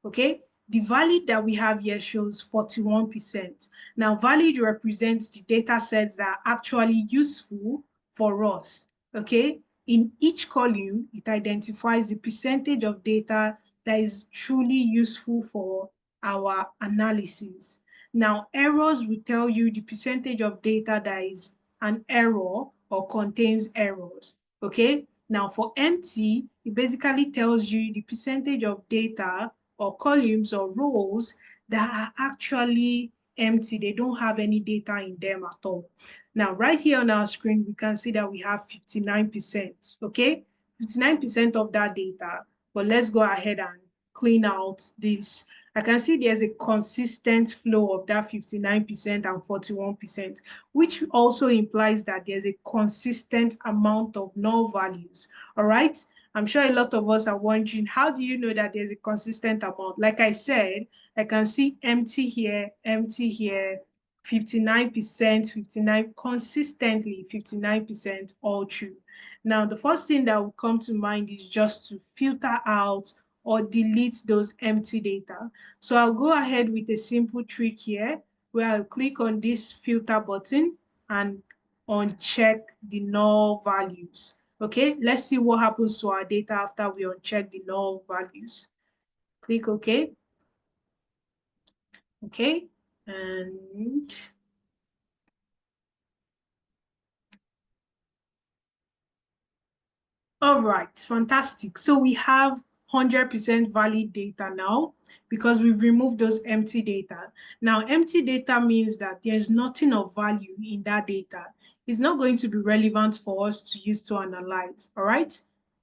S1: okay? The valid that we have here shows 41%. Now, valid represents the data sets that are actually useful for us, okay? In each column, it identifies the percentage of data that is truly useful for our analysis. Now, errors will tell you the percentage of data that is an error or contains errors, okay? Now, for empty, it basically tells you the percentage of data or columns or rows that are actually empty. They don't have any data in them at all. Now, right here on our screen, we can see that we have 59%, okay? 59% of that data. But let's go ahead and clean out this. I can see there's a consistent flow of that 59% and 41%, which also implies that there's a consistent amount of null values, all right? I'm sure a lot of us are wondering, how do you know that there's a consistent amount? Like I said, I can see empty here, 59%, 59, consistently 59% all true. Now, the first thing that will come to mind is just to filter out or delete those empty data. So I'll go ahead with a simple trick here where I'll click on this filter button and uncheck the null values. Okay, let's see what happens to our data after we uncheck the null values. Click OK. Okay, and All right, fantastic. So we have 100% valid data now because we've removed those empty data. Now, empty data means that there's nothing of value in that data. It's not going to be relevant for us to use to analyze, all right?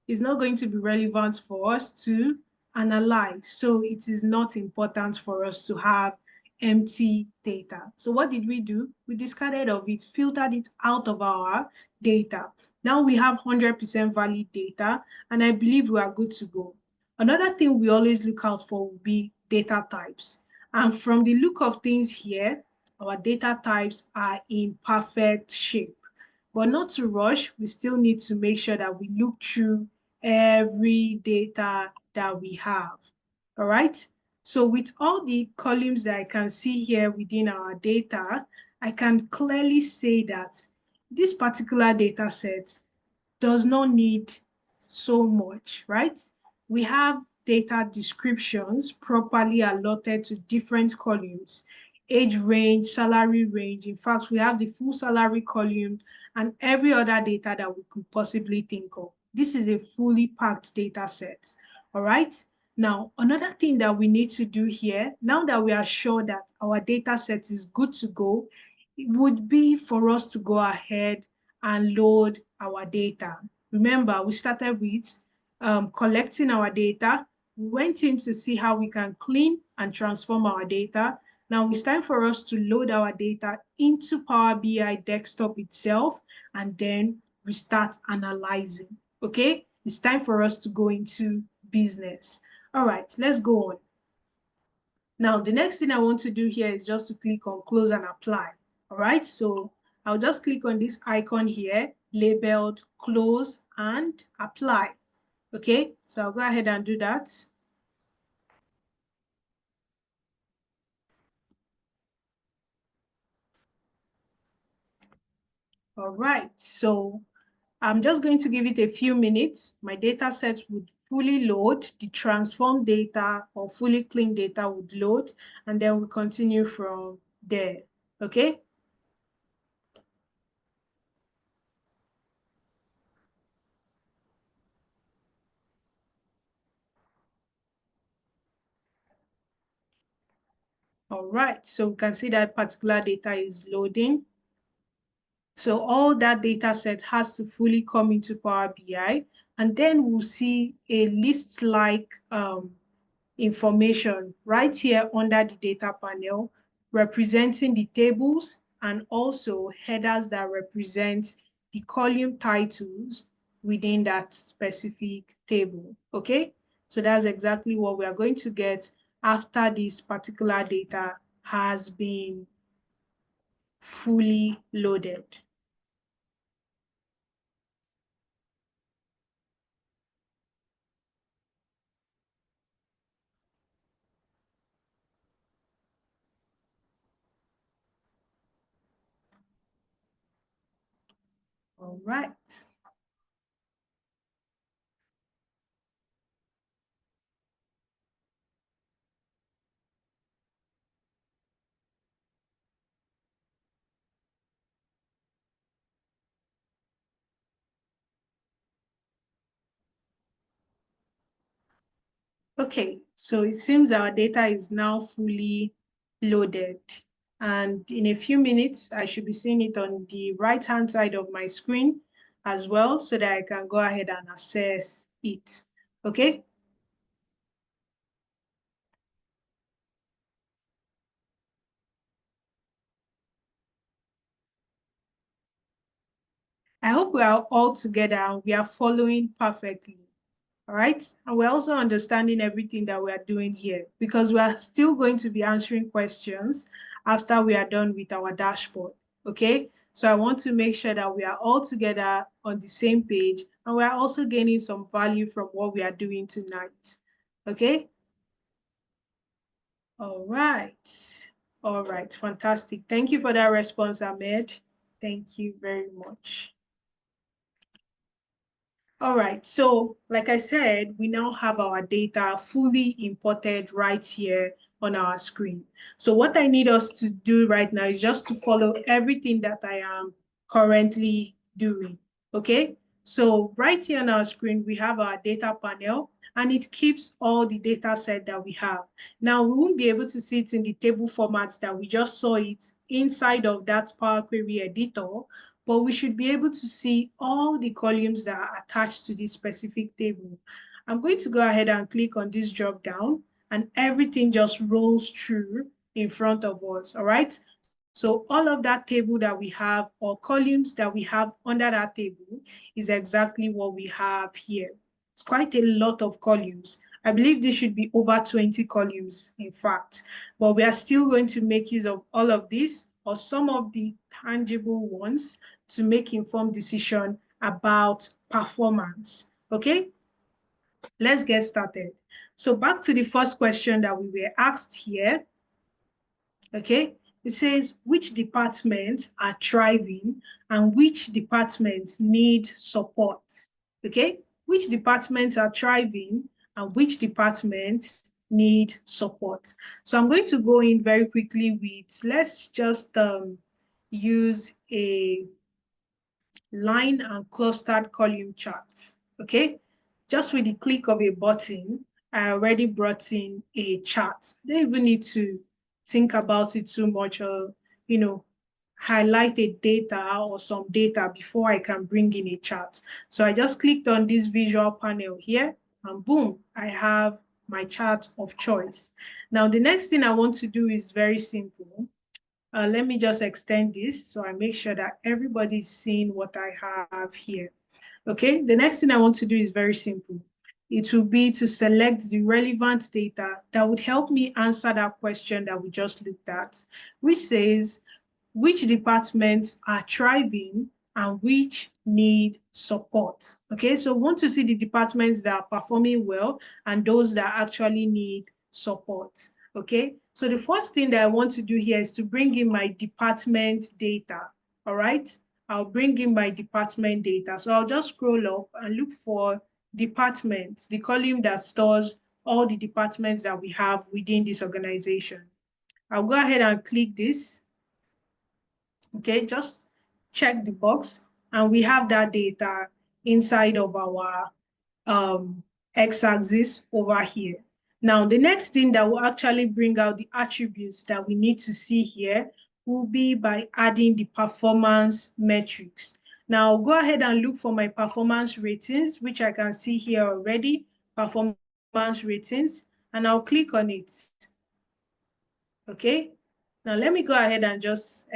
S1: It's not going to be relevant for us to analyze. So it is not important for us to have empty data. So what did we do? We discarded of it, filtered it out of our data. Now we have 100% valid data, and I believe we are good to go. Another thing we always look out for will be data types. And from the look of things here, our data types are in perfect shape. But not to rush, we still need to make sure that we look through every data that we have. All right? So with all the columns that I can see here within our data, I can clearly say that this particular data set does not need so much, right? We have data descriptions properly allotted to different columns, age range, salary range. In fact, we have the full salary column and every other data that we could possibly think of. This is a fully packed data set, all right? Now, another thing that we need to do here, now that we are sure that our data set is good to go, it would be for us to go ahead and load our data. Remember, we started with collecting our data. We went in to see how we can clean and transform our data. Now it's time for us to load our data into Power BI desktop itself, and then we start analyzing, okay? It's time for us to go into business. All right, let's go on. Now, the next thing I want to do here is just to click on close and apply. All right, so I'll just click on this icon here labeled close and apply. Okay, so I'll go ahead and do that. All right, so I'm just going to give it a few minutes. My data set would fully load, the transformed data or fully clean data would load, and then we continue from there. Okay. All right, so we can see that particular data is loading. So all that data set has to fully come into Power BI, and then we'll see a list-like information right here under the data panel, representing the tables and also headers that represent the column titles within that specific table, okay? So that's exactly what we are going to get after this particular data has been fully loaded. All right. Okay, so it seems our data is now fully loaded. And in a few minutes, I should be seeing it on the right-hand side of my screen as well, so that I can go ahead and access it. Okay? I hope we are all together and we are following perfectly. All right. And we're also understanding everything that we are doing here because we are still going to be answering questions after we are done with our dashboard. Okay. So I want to make sure that we are all together on the same page and we are also gaining some value from what we are doing tonight. Okay. All right. All right. Fantastic. Thank you for that response, Ahmed. Thank you very much. All right, so like I said, we now have our data fully imported right here on our screen. So what I need us to do right now is just to follow everything that I am currently doing, okay? So right here on our screen, we have our data panel, and it keeps all the data set that we have. Now, we won't be able to see it in the table formats that we just saw it inside of that Power Query editor, but we should be able to see all the columns that are attached to this specific table. I'm going to go ahead and click on this drop down, and everything just rolls through in front of us, all right? So all of that table that we have, or columns that we have under that table, is exactly what we have here. It's quite a lot of columns. I believe this should be over 20 columns, in fact. But we are still going to make use of all of this, or some of the tangible ones, to make informed decision about performance. Okay, let's get started. So back to the first question that we were asked here. Okay, it says which departments are thriving and which departments need support. Okay, which departments are thriving and which departments need support. So I'm going to go in very quickly with, let's just use a line and clustered column chart. Okay, just with the click of a button, I already brought in a chart. I don't even need to think about it too much, or highlight a data or some data before I can bring in a chart. So I just clicked on this visual panel here, and boom, I have my chart of choice. Now, the next thing I want to do is very simple. Let me just extend this so I make sure that everybody's seeing what I have here. Okay, the next thing I want to do is very simple. It will be to select the relevant data that would help me answer that question that we just looked at, which says, which departments are thriving and which need support? Okay, so we want to see the departments that are performing well and those that actually need support. Okay, so the first thing that I want to do here is to bring in my department data. All right, I'll bring in my department data. So I'll just scroll up and look for departments, the column that stores all the departments that we have within this organization. I'll go ahead and click this. Okay, just check the box, and we have that data inside of our x-axis over here. Now, the next thing that will actually bring out the attributes that we need to see here will be by adding the performance metrics. Now, I'll go ahead and look for my performance ratings, which I can see here already, performance ratings, and I'll click on it. Okay, now let me go ahead and just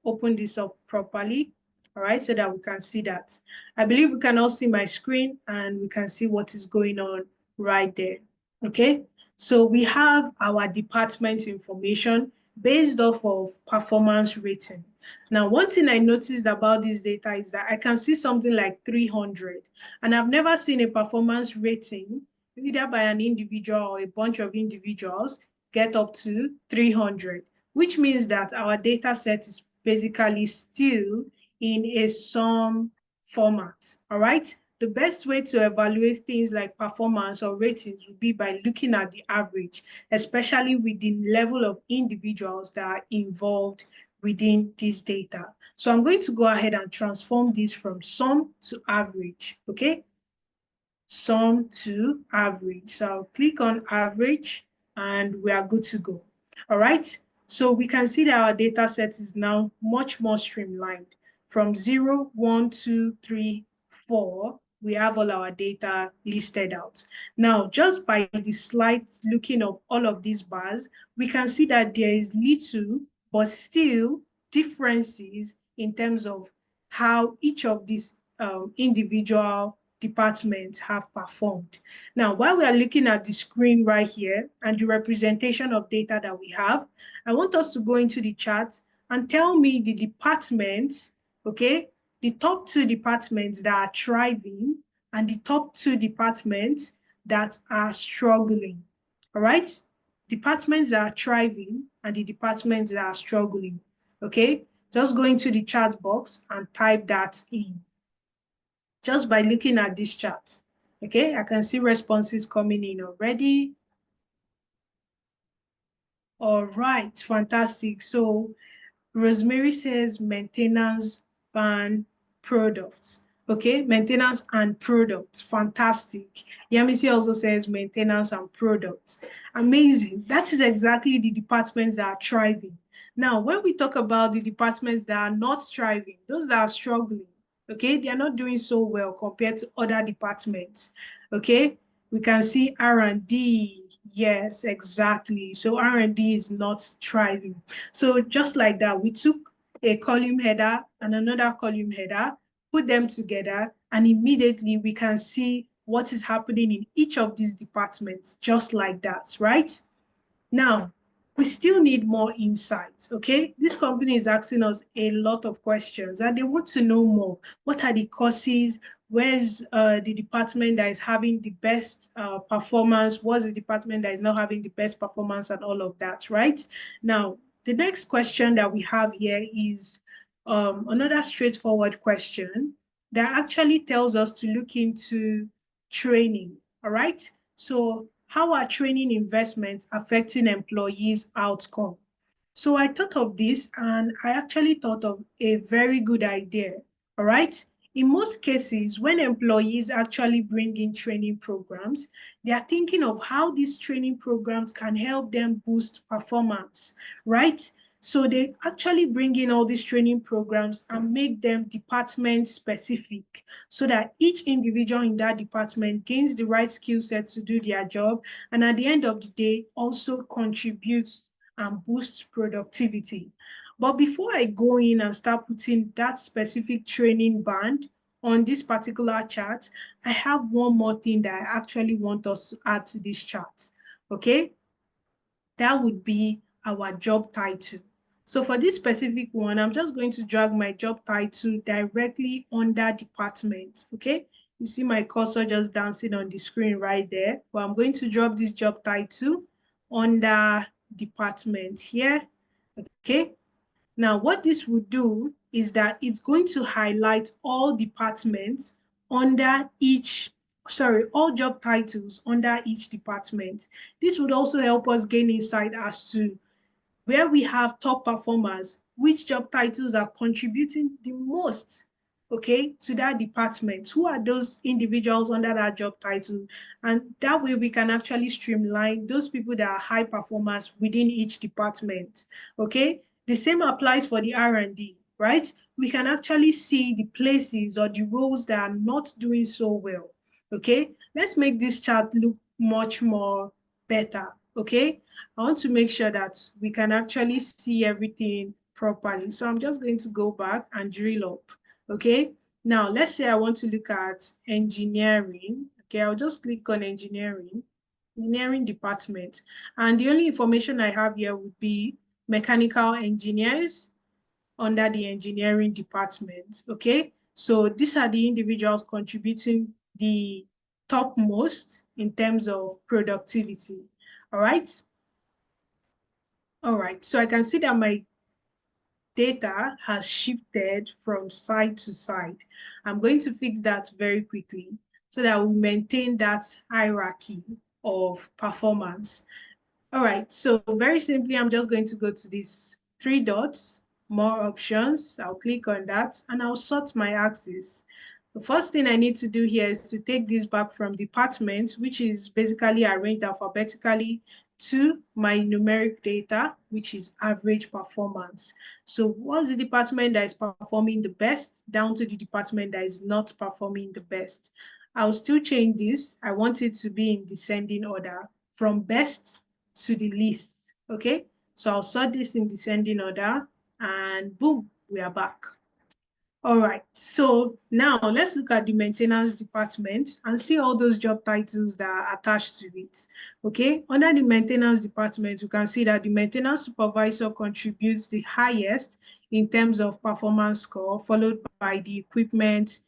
S1: open this up properly, all right, so that we can see that. I believe we can all see my screen and we can see what is going on right there. Okay, so we have our department information based off of performance rating. Now, one thing I noticed about this data is that I can see something like 300, and I've never seen a performance rating either by an individual or a bunch of individuals get up to 300, which means that our data set is basically still in a sum format, all right? The best way to evaluate things like performance or ratings would be by looking at the average, especially with the level of individuals that are involved within this data. So I'm going to go ahead and transform this from sum to average, okay? Sum to average. So I'll click on average, and we are good to go. All right, so we can see that our data set is now much more streamlined. From 0, 1, 2, 3, 4, we have all our data listed out. Now, just by the slight looking of all of these bars, we can see that there is little but still differences in terms of how each of these individual departments have performed. Now, while we are looking at the screen right here and the representation of data that we have, I want us to go into the chart and tell me the departments, okay, the top 2 departments that are thriving and the top 2 departments that are struggling. All right, departments that are thriving and the departments that are struggling. Okay, just go into the chat box and type that in just by looking at this chart. Okay, I can see responses coming in already. All right, fantastic. So Rosemary says maintenance ban products. Okay, maintenance and products. Fantastic. Yamisi also says maintenance and products. Amazing. That is exactly the departments that are thriving. Now, when we talk about the departments that are not thriving, those that are struggling, okay, they are not doing so well compared to other departments. Okay, we can see R&D. Yes, exactly. So R&D is not thriving. So just like that, we took a column header and another column header, put them together, and immediately we can see what is happening in each of these departments, just like that, right? Now, we still need more insights, okay? This company is asking us a lot of questions and they want to know more. What are the courses? Where's the department that is having the best performance? What's the department that is not having the best performance and all of that, right? Now, the next question that we have here is another straightforward question that actually tells us to look into training, all right? So how are training investments affecting employees' outcome? So I thought of this and I actually thought of a very good idea, all right? In most cases, when employees actually bring in training programs, they are thinking of how these training programs can help them boost performance, right? So they actually bring in all these training programs and make them department specific so that each individual in that department gains the right skill set to do their job and at the end of the day also contributes and boosts productivity. But before I go in and start putting that specific training band on this particular chart, I have one more thing that I actually want us to add to this chart. Okay, that would be our job title. So for this specific one, I'm just going to drag my job title directly under department, okay? You see my cursor just dancing on the screen right there. But I'm going to drop this job title under department here, okay? Now, what this would do is that it's going to highlight all departments under each, sorry, all job titles under each department. This would also help us gain insight as to where we have top performers, which job titles are contributing the most, okay, to that department. Who are those individuals under that job title? And that way we can actually streamline those people that are high performers within each department, okay? The same applies for the R&D, right? We can actually see the places or the roles that are not doing so well, okay? Let's make this chart look much more better, okay? I want to make sure that we can actually see everything properly. So I'm just going to go back and drill up, okay? Now, let's say I want to look at engineering. Okay, I'll just click on engineering department. And the only information I have here would be mechanical engineers under the engineering department, okay? So these are the individuals contributing the topmost in terms of productivity, all right? All right, so I can see that my data has shifted from side to side. I'm going to fix that very quickly so that we maintain that hierarchy of performance. All right, so very simply, I'm just going to go to these three dots, more options. I'll click on that and I'll sort my axis. The first thing I need to do here is to take this back from department, which is basically arranged alphabetically, to my numeric data, which is average performance. So what's the department that is performing the best down to the department that is not performing the best? I'll still change this. I want it to be in descending order from best to the least, okay? So I'll sort this in descending order and boom, we are back. All right, so now let's look at the maintenance department and see all those job titles that are attached to it. Okay, under the maintenance department, you can see that the maintenance supervisor contributes the highest in terms of performance score, followed by the equipment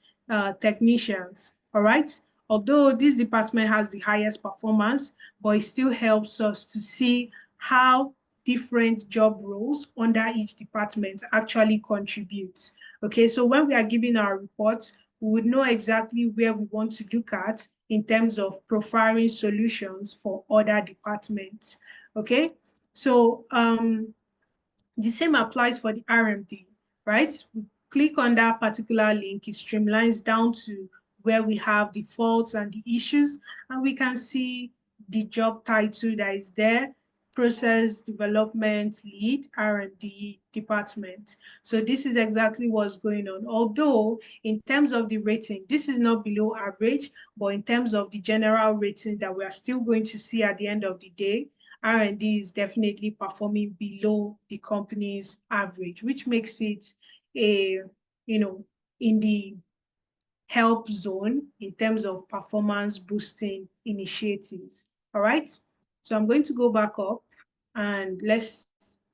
S1: technicians. All right, although this department has the highest performance, but it still helps us to see how different job roles under each department actually contribute. Okay, so when we are giving our reports, we would know exactly where we want to look at in terms of profiling solutions for other departments. Okay, so the same applies for the RMD, right? We click on that particular link, it streamlines down to where we have the faults and the issues, and we can see the job title that is there, Process Development Lead, R&D Department. So this is exactly what's going on. Although in terms of the rating, this is not below average, but in terms of the general rating that we are still going to see at the end of the day, R&D is definitely performing below the company's average, which makes it a, in the help zone in terms of performance boosting initiatives. All right. So I'm going to go back up and let's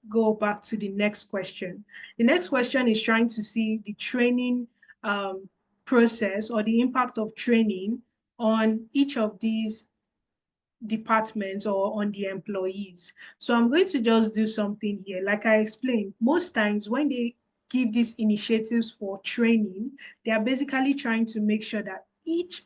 S1: go back to the next question. The next question is trying to see the training process or the impact of training on each of these departments or on the employees. So I'm going to just do something here. Like I explained, most times when they give these initiatives for training, they are basically trying to make sure that each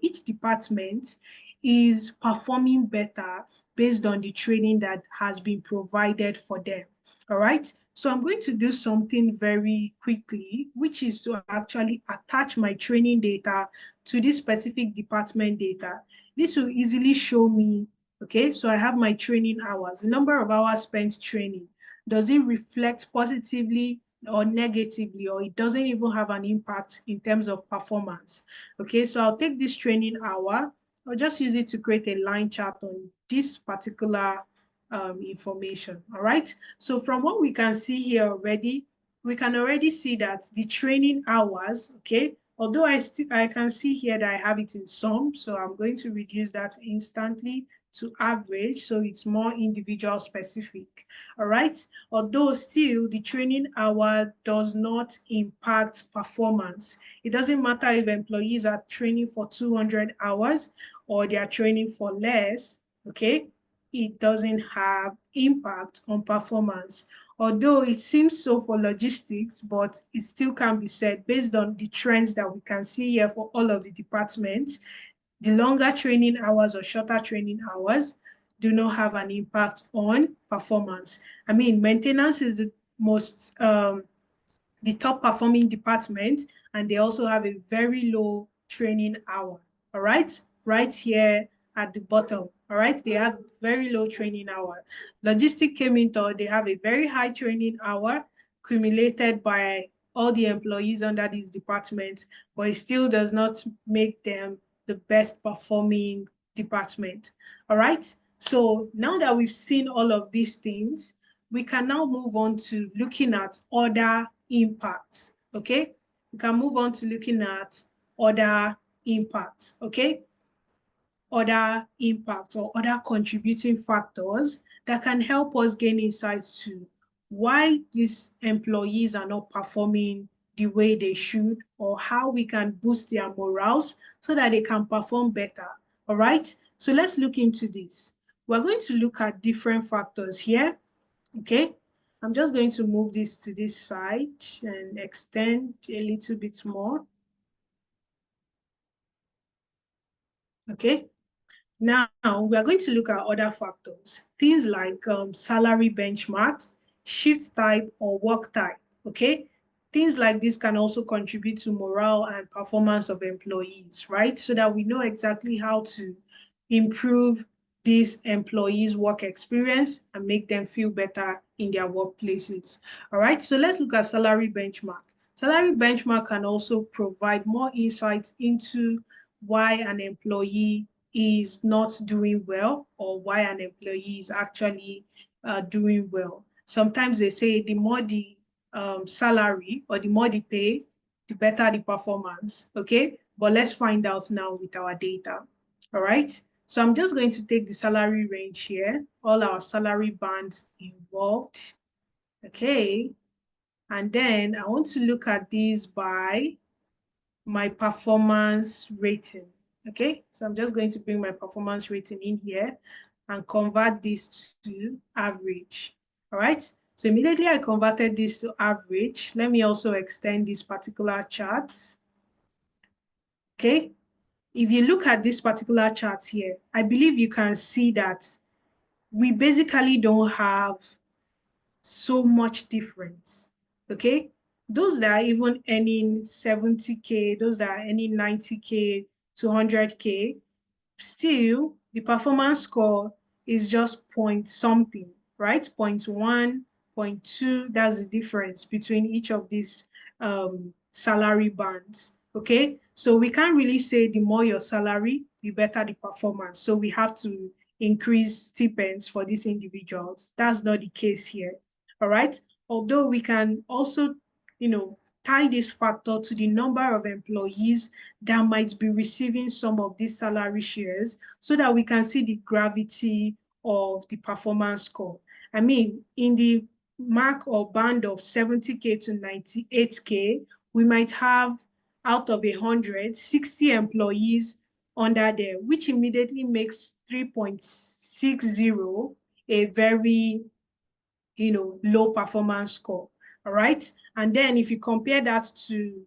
S1: each department is performing better based on the training that has been provided for them. All right. So I'm going to do something very quickly, which is to actually attach my training data to this specific department data. This will easily show me, okay, so I have my training hours, the number of hours spent training. Does it reflect positively or negatively, or it doesn't even have an impact in terms of performance? Okay, so I'll take this training hour, I'll just use it to create a line chart on this particular information. All right, so from what we can see here already, we can already see that the training hours, okay, although I can see here that I have it in sum, so I'm going to reduce that instantly to average, so it's more individual specific. All right, although still the training hour does not impact performance. It doesn't matter if employees are training for 200 hours or they are training for less, okay? It doesn't have impact on performance. Although it seems so for logistics, but it still can be said based on the trends that we can see here for all of the departments, the longer training hours or shorter training hours do not have an impact on performance. I mean, maintenance is the most, the top performing department, and they also have a very low training hour, all right here at the bottom. All right, they have very low training hour. Logistic came into, they have a very high training hour accumulated by all the employees under this department, but it still does not make them the best performing department. All right, so now that we've seen all of these things, we can now move on to looking at other impacts. Okay, we can move on to looking at other impacts. Okay, other impacts or other contributing factors that can help us gain insights to why these employees are not performing the way they should, or how we can boost their morals so that they can perform better. All right, so let's look into this. We're going to look at different factors here. Okay, I'm just going to move this to this side and extend a little bit more. Okay, now we are going to look at other factors, things like salary benchmarks, shift type, or work type. Okay, things like this can also contribute to morale and performance of employees, right? So that we know exactly how to improve these employees' work experience and make them feel better in their workplaces. All right, so let's look at salary benchmark. Salary benchmark can also provide more insights into why an employee is not doing well or why an employee is actually doing well. Sometimes they say the more the salary or the more the pay, the better the performance, okay? But let's find out now with our data, all right? So I'm just going to take the salary range here, all our salary bands involved, okay? And then I want to look at these by my performance rating, okay? So I'm just going to bring my performance rating in here and convert this to average, all right? So immediately I converted this to average. Let me also extend this particular chart, okay? If you look at this particular chart here, I believe you can see that we basically don't have so much difference, okay? those that are even earning 70K, those that are earning 90K to 100K, still the performance score is just point something, right? 0.1, 0.2, that's the difference between each of these salary bands, okay? So we can't really say the more your salary, the better the performance. So we have to increase stipends for these individuals. That's not the case here, all right? Although we can also, tie this factor to the number of employees that might be receiving some of these salary shares so that we can see the gravity of the performance score. I mean, in the mark or band of 70K to 98K, we might have out of 100, 60 employees under there, which immediately makes 3.60 a very, low performance score. All right. And then if you compare that to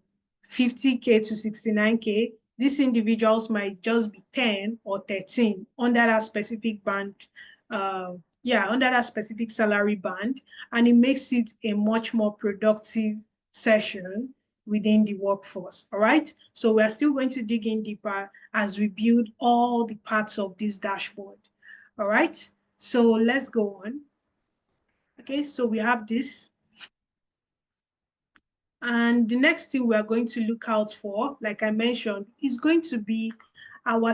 S1: 50K to 69K, these individuals might just be 10 or 13 under that specific band. Under that specific salary band. And it makes it a much more productive session within the workforce. All right. So we're still going to dig in deeper as we build all the parts of this dashboard. All right. So let's go on. Okay, so we have this. And the next thing we are going to look out for, like I mentioned, is going to be our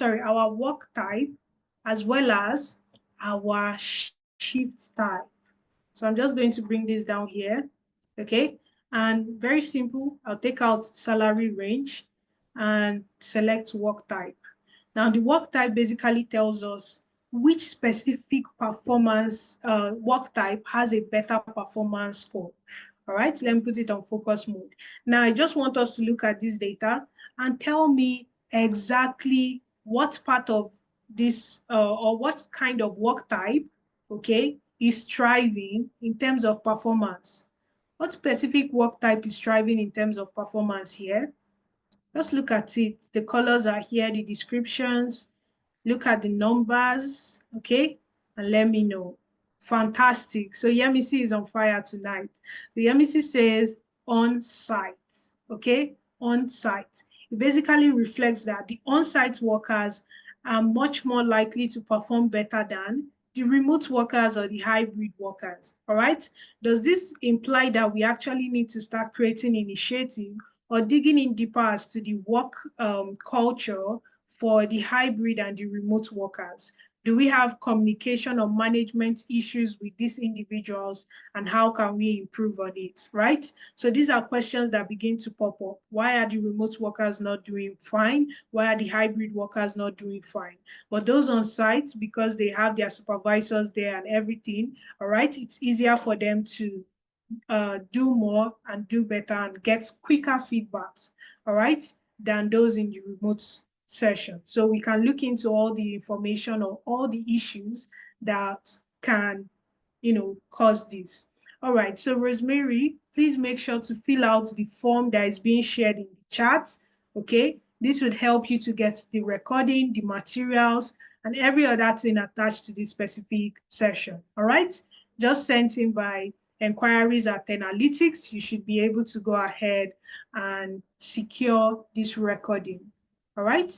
S1: our work type, as well as our shift type. So I'm just going to bring this down here, okay? And very simple, I'll take out salary range and select work type. Now, the work type basically tells us which specific performance work type has a better performance score. All right, let me put it on focus mode. Now, I just want us to look at this data and tell me exactly what part of this or what kind of work type, okay, is thriving in terms of performance. What specific work type is thriving in terms of performance here? Let's look at it. The colors are here, the descriptions. Look at the numbers, okay? And let me know. Fantastic. So Yemisi is on fire tonight. The Yemisi says on site, okay? On site. It basically reflects that the on-site workers are much more likely to perform better than the remote workers or the hybrid workers, all right? Does this imply that we actually need to start creating initiative or digging in deeper as to the work culture for the hybrid and the remote workers? Do we have communication or management issues with these individuals, and how can we improve on it, right? So these are questions that begin to pop up. Why are the remote workers not doing fine? Why are the hybrid workers not doing fine? But those on site, because they have their supervisors there and everything, all right, it's easier for them to do more and do better and get quicker feedbacks, all right, than those in the remote session. So we can look into all the information or all the issues that can, cause this. All right, so Rosemary, please make sure to fill out the form that is being shared in the chat, okay? This would help you to get the recording, the materials, and every other thing attached to this specific session, all right? Just sent in by enquiries@Analytics. You should be able to go ahead and secure this recording, all right?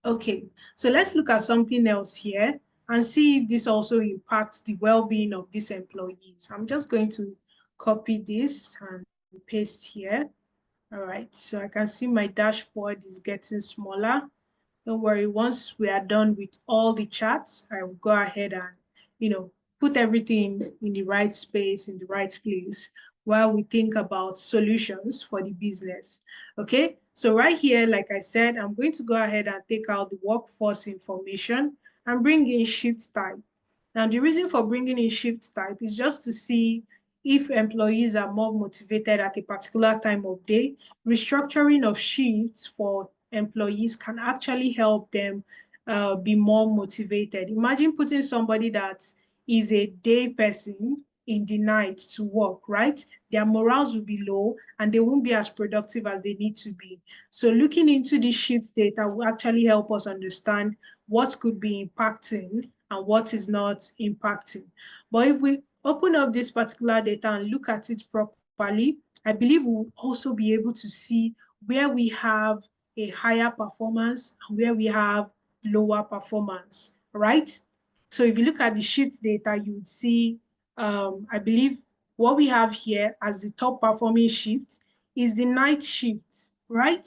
S1: Okay, so let's look at something else here and see if this also impacts the well-being of these employees. I'm just going to copy this and paste here. All right, so I can see my dashboard is getting smaller. Don't worry, once we are done with all the charts, I will go ahead and, put everything in the right space, in the right place, while we think about solutions for the business. Okay, so right here, like I said, I'm going to go ahead and take out the workforce information and bring in shift type. Now, the reason for bringing in shift type is just to see if employees are more motivated at a particular time of day. Restructuring of shifts for employees can actually help them be more motivated. Imagine putting somebody that is a day person in the night to work, right? Their morals will be low and they won't be as productive as they need to be. So looking into the shift data will actually help us understand what could be impacting and what is not impacting. But if we open up this particular data and look at it properly, I believe we'll also be able to see where we have a higher performance and where we have lower performance, right? So if you look at the shift data, you would see, I believe what we have here as the top performing shift is the night shift, right?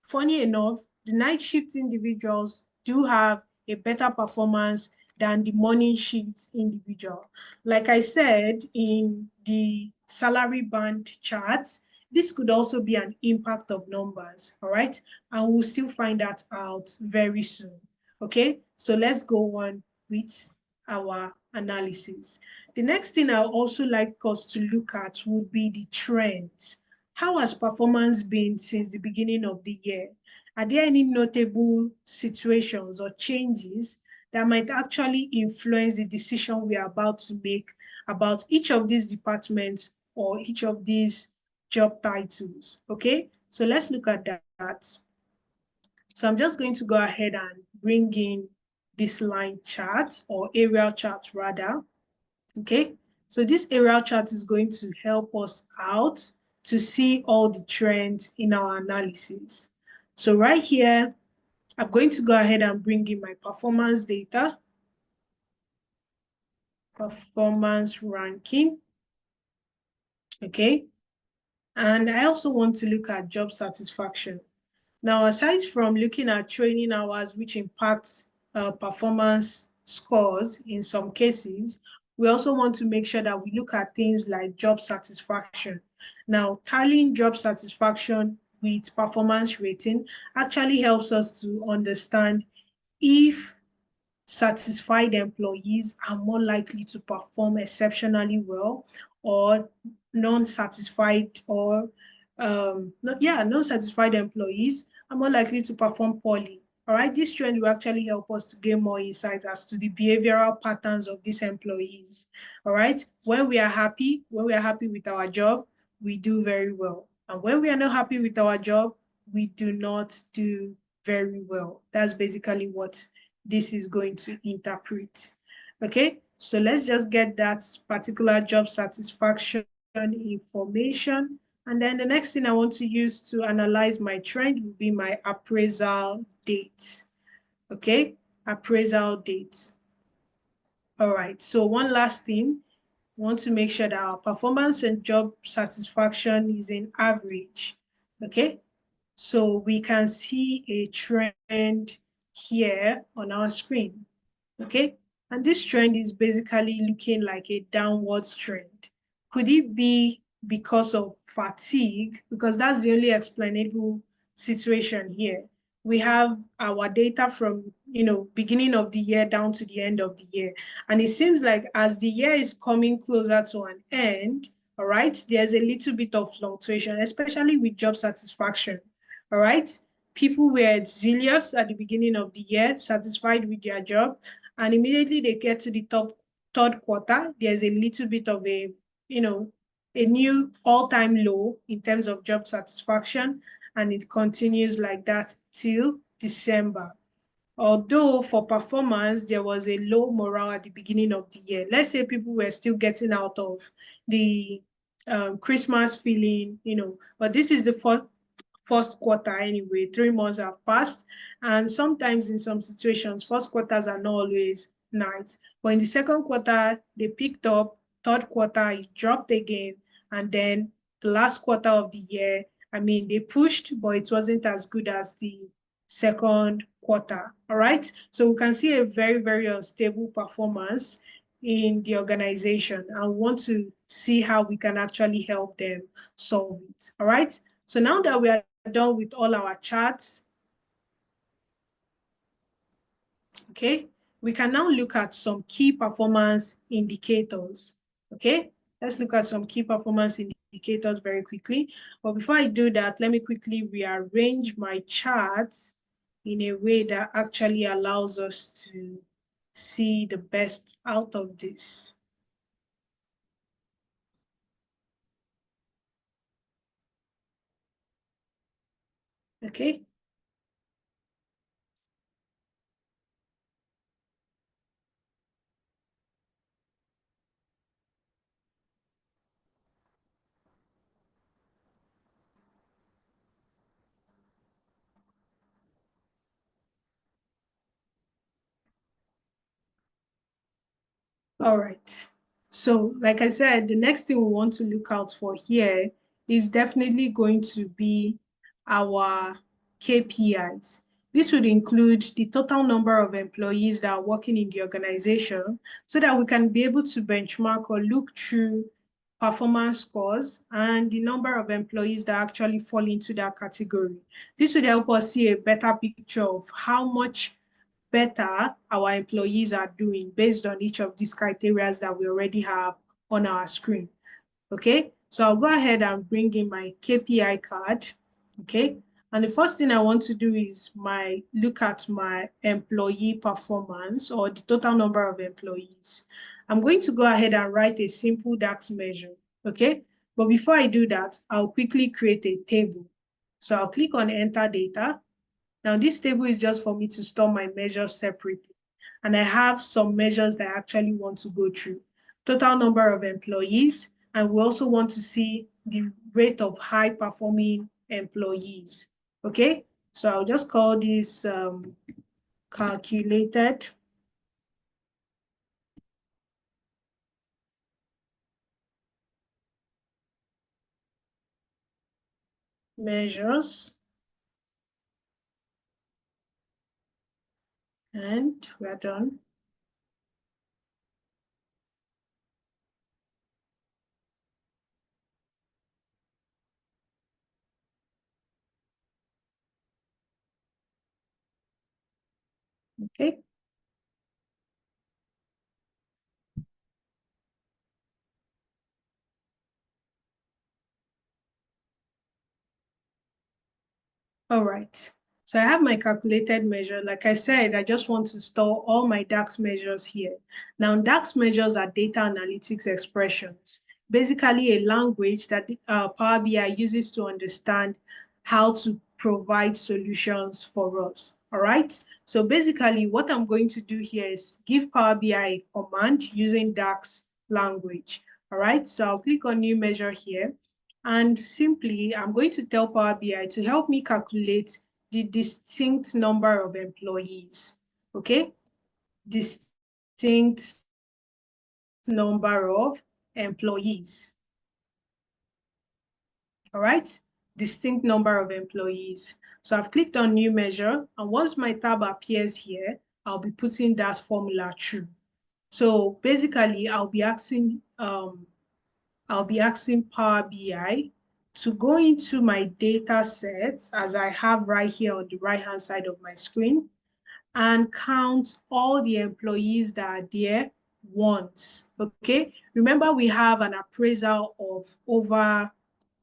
S1: Funny enough, the night shift individuals do have a better performance than the morning shift individual. Like I said in the salary band chart, this could also be an impact of numbers, all right? And we'll still find that out very soon, okay? So let's go on with our analysis. The next thing I also like us to look at would be the trends. How has performance been since the beginning of the year? Are there any notable situations or changes that might actually influence the decision we are about to make about each of these departments or each of these job titles? Okay, so let's look at that. So I'm just going to go ahead and bring in this line chart or aerial chart rather. Okay, so this aerial chart is going to help us out to see all the trends in our analysis. So right here, I'm going to go ahead and bring in my performance data, performance ranking, okay? And I also want to look at job satisfaction. Now, aside from looking at training hours, which impacts performance scores in some cases, we also want to make sure that we look at things like job satisfaction. Now, tallying job satisfaction with performance rating actually helps us to understand if satisfied employees are more likely to perform exceptionally well or non-satisfied or non-satisfied employees are more likely to perform poorly. All right, this trend will actually help us to gain more insight as to the behavioral patterns of these employees. All right, when we are happy with our job, we do very well. And when we are not happy with our job, we do not do very well. That's basically what this is going to interpret. Okay, so let's just get that particular job satisfaction information. And then the next thing I want to use to analyze my trend will be my appraisal date. Okay, appraisal date. All right, so one last thing, we want to make sure that our performance and job satisfaction is in average. Okay, so we can see a trend here on our screen, okay? And this trend is basically looking like a downwards trend. Could it be because of fatigue? Because that's the only explainable situation here. We have our data from, beginning of the year down to the end of the year. And it seems like as the year is coming closer to an end, all right, there's a little bit of fluctuation, especially with job satisfaction. All right. People were zealous at the beginning of the year, satisfied with their job, and immediately they get to the third quarter, there's a little bit of a new all-time low in terms of job satisfaction, and it continues like that till December. Although for performance, there was a low morale at the beginning of the year. Let's say people were still getting out of the Christmas feeling, but this is the first quarter anyway. 3 months have passed, and sometimes in some situations, first quarters are not always nice. But in the second quarter, they picked up. Third quarter, it dropped again, and then the last quarter of the year, I mean, they pushed, but it wasn't as good as the second quarter. All right, so we can see a very, very unstable performance in the organization, and we want to see how we can actually help them solve it. All right, so now that we are done with all our charts, okay, we can now look at some key performance indicators. Okay, let's look at some key performance indicators very quickly. But before I do that, let me quickly rearrange my charts in a way that actually allows us to see the best out of this. Okay. All right. So like I said, the next thing we want to look out for here is definitely going to be our KPIs. This would include the total number of employees that are working in the organization so that we can be able to benchmark or look through performance scores and the number of employees that actually fall into that category. This would help us see a better picture of how much better our employees are doing based on each of these criteria that we already have on our screen. Okay, so I'll go ahead and bring in my KPI card. Okay, and the first thing I want to do is look at my employee performance or the total number of employees. I'm going to go ahead and write a simple DAX measure. Okay, but before I do that, I'll quickly create a table. So I'll click on enter data. Now this table is just for me to store my measures separately. And I have some measures that I actually want to go through. Total number of employees, and we also want to see the rate of high performing employees. Okay, so I'll just call this calculated measures. And we're done. Okay. All right. So I have my calculated measure. Like I said, I just want to store all my DAX measures here. Now, DAX measures are data analytics expressions, basically a language that Power BI uses to understand how to provide solutions for us. All right. So basically, what I'm going to do here is give Power BI a command using DAX language. All right. So I'll click on new measure here. And simply, I'm going to tell Power BI to help me calculate the distinct number of employees. Okay? Distinct number of employees. All right? Distinct number of employees. So I've clicked on new measure. And once my tab appears here, I'll be putting that formula through. So basically, I'll be asking Power BI to go into my data sets as I have right here on the right-hand side of my screen and count all the employees that are there once, okay? Remember, we have an appraisal of over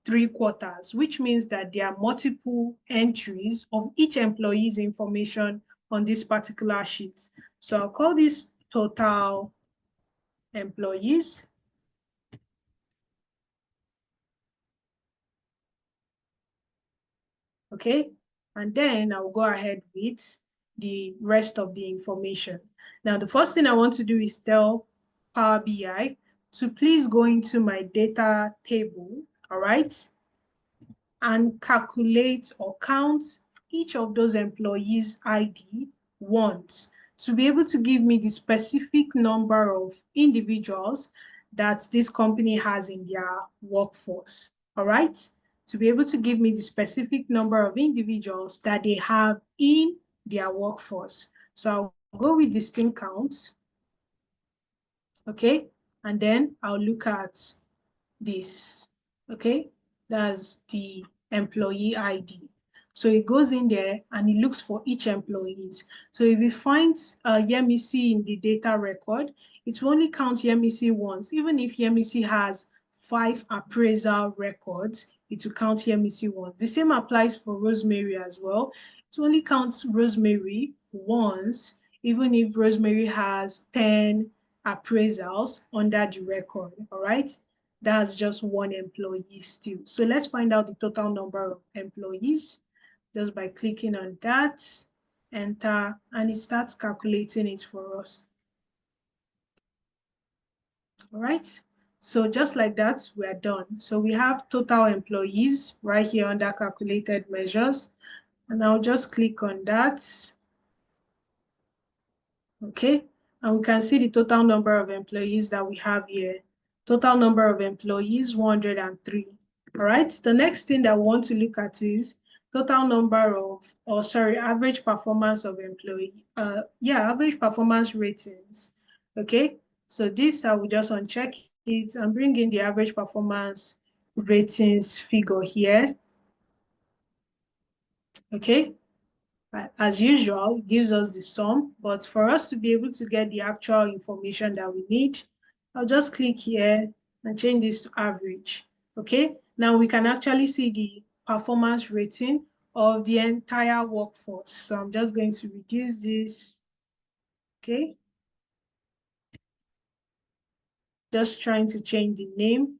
S1: 3/4, which means that there are multiple entries of each employee's information on this particular sheet. So I'll call this total employees. Okay, and then I'll go ahead with the rest of the information. Now, the first thing I want to do is tell Power BI to please go into my data table, all right, and calculate or count each of those employees' ID once to be able to give me the specific number of individuals that this company has in their workforce, all right? To be able to give me the specific number of individuals that they have in their workforce. So I'll go with distinct counts, okay? And then I'll look at this, okay? That's the employee ID. So it goes in there and it looks for each employees. So if it finds Yemisi in the data record, it will only count Yemisi once. Even if Yemisi has 5 appraisal records, it will count Yemisi once. The same applies for Rosemary as well. It only counts Rosemary once, even if Rosemary has 10 appraisals under the record, all right? That's just one employee still. So let's find out the total number of employees just by clicking on that, enter, and it starts calculating it for us. All right. So just like that, we're done. So we have total employees right here under calculated measures. And I'll just click on that. Okay. And we can see the total number of employees that we have here. Total number of employees, 103. All right, the next thing that we want to look at is total number of, or sorry, average performance of employee, average performance ratings. Okay, so this I will just uncheck it and bring in the average performance ratings figure here. Okay, as usual, it gives us the sum, but for us to be able to get the actual information that we need, I'll just click here and change this to average. Okay, now we can actually see the performance rating of the entire workforce. So I'm just going to reduce this. Okay, just trying to change the name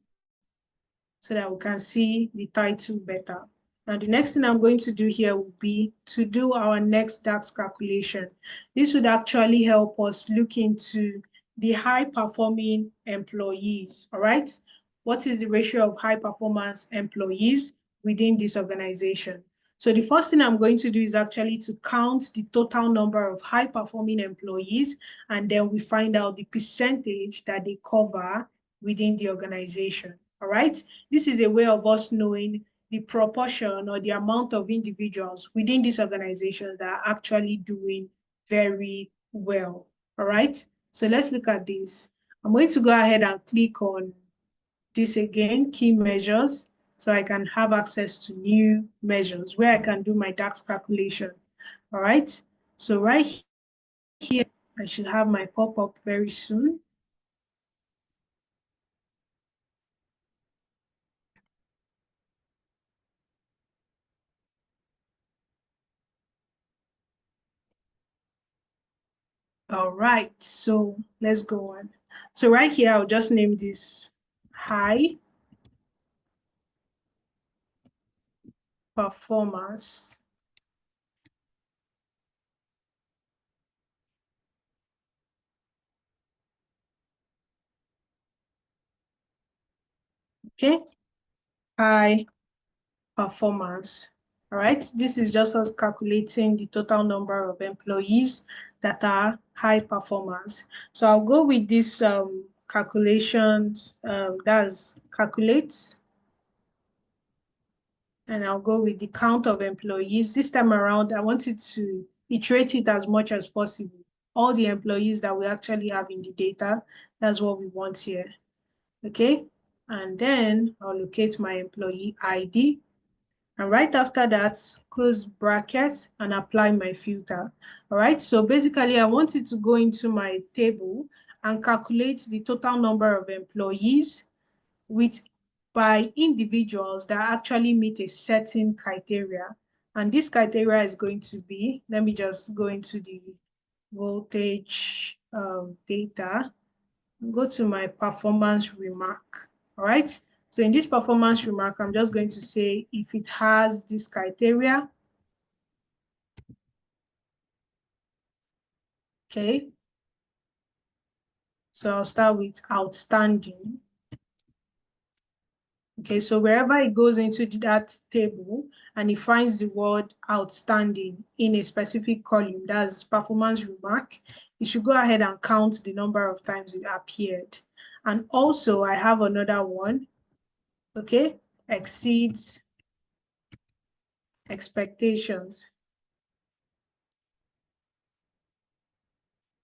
S1: so that we can see the title better. Now, the next thing I'm going to do here will be to do our next DAX calculation. This would actually help us look into the high-performing employees, all right? What is the ratio of high-performance employees within this organization? So the first thing I'm going to do is actually to count the total number of high-performing employees, and then we find out the percentage that they cover within the organization, all right? This is a way of us knowing the proportion or the amount of individuals within this organization that are actually doing very well. All right, so let's look at this. I'm going to go ahead and click on this again, key measures, so I can have access to new measures where I can do my DAX calculation. All right, so right here, I should have my pop-up very soon. All right, so let's go on. So right here, I'll just name this high performance. Okay, high performance. All right, this is just us calculating the total number of employees that are high performance. So I'll go with this calculations, that's calculates, and I'll go with the count of employees. This time around, I wanted to iterate it as much as possible. All the employees that we actually have in the data, that's what we want here. Okay, and then I'll locate my employee ID. And right after that, close brackets and apply my filter. All right, so basically I wanted to go into my table and calculate the total number of employees with by individuals that actually meet a certain criteria. And this criteria is going to be, let me just go into the voltage data, go to my performance remark, all right? So in this performance remark, I'm just going to say if it has this criteria, okay? So I'll start with outstanding. Okay, so wherever it goes into that table and it finds the word outstanding in a specific column, that's performance remark, it should go ahead and count the number of times it appeared. And also I have another one, okay, exceeds expectations.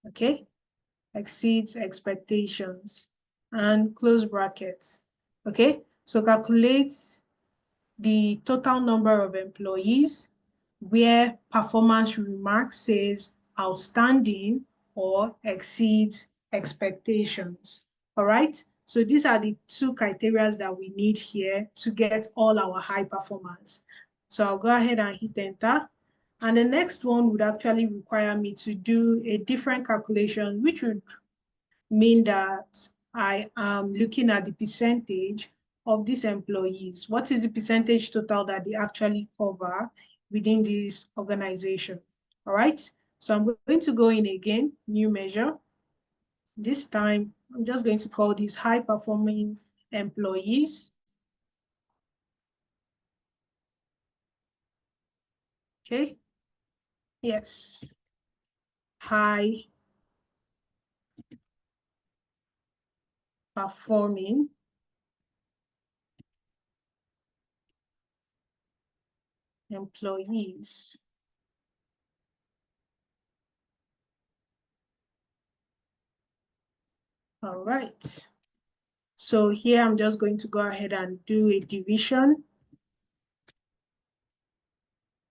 S1: Okay, exceeds expectations, and close brackets. Okay, so calculate the total number of employees where performance remark says outstanding or exceeds expectations. All right, so these are the two criteria that we need here to get all our high performance. So I'll go ahead and hit enter. And the next one would actually require me to do a different calculation, which would mean that I am looking at the percentage of these employees. What is the percentage total that they actually cover within this organization? All right, so I'm going to go in again, new measure. This time, I'm just going to call these high performing employees. Okay, yes, high performing employees. All right. So here I'm just going to go ahead and do a division.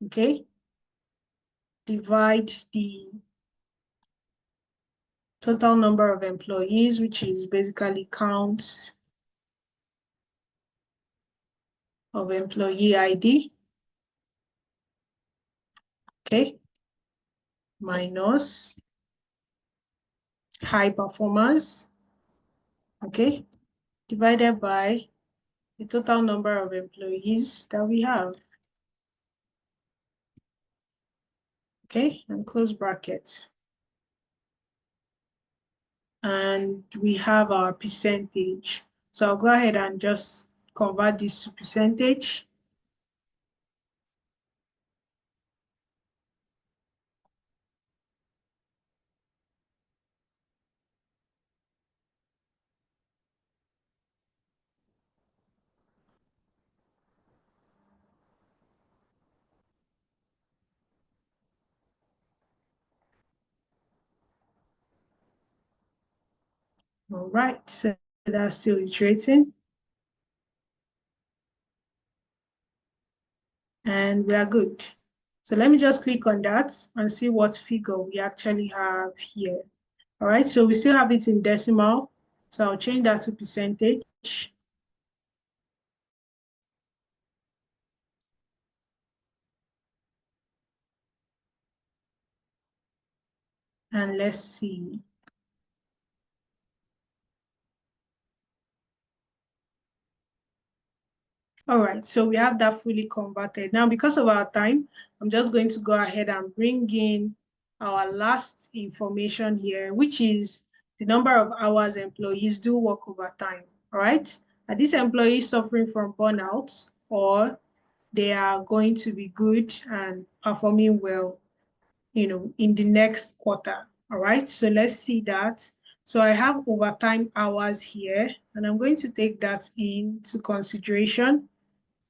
S1: Okay. Divide the total number of employees, which is basically counts of employee ID. Okay. Minus high performers. Okay. Divided by the total number of employees that we have. Okay, and close brackets. And we have our percentage. So I'll go ahead and just convert this to percentage. All right, so that's still iterating. And we are good. So let me just click on that and see what figure we actually have here. All right, so we still have it in decimal. So I'll change that to percentage. And let's see. All right, so we have that fully converted. Now, because of our time, I'm just going to go ahead and bring in our last information here, which is the number of hours employees do work overtime. All right, are these employees suffering from burnout, or they are going to be good and performing well, in the next quarter? All right, so let's see that. So I have overtime hours here, and I'm going to take that into consideration.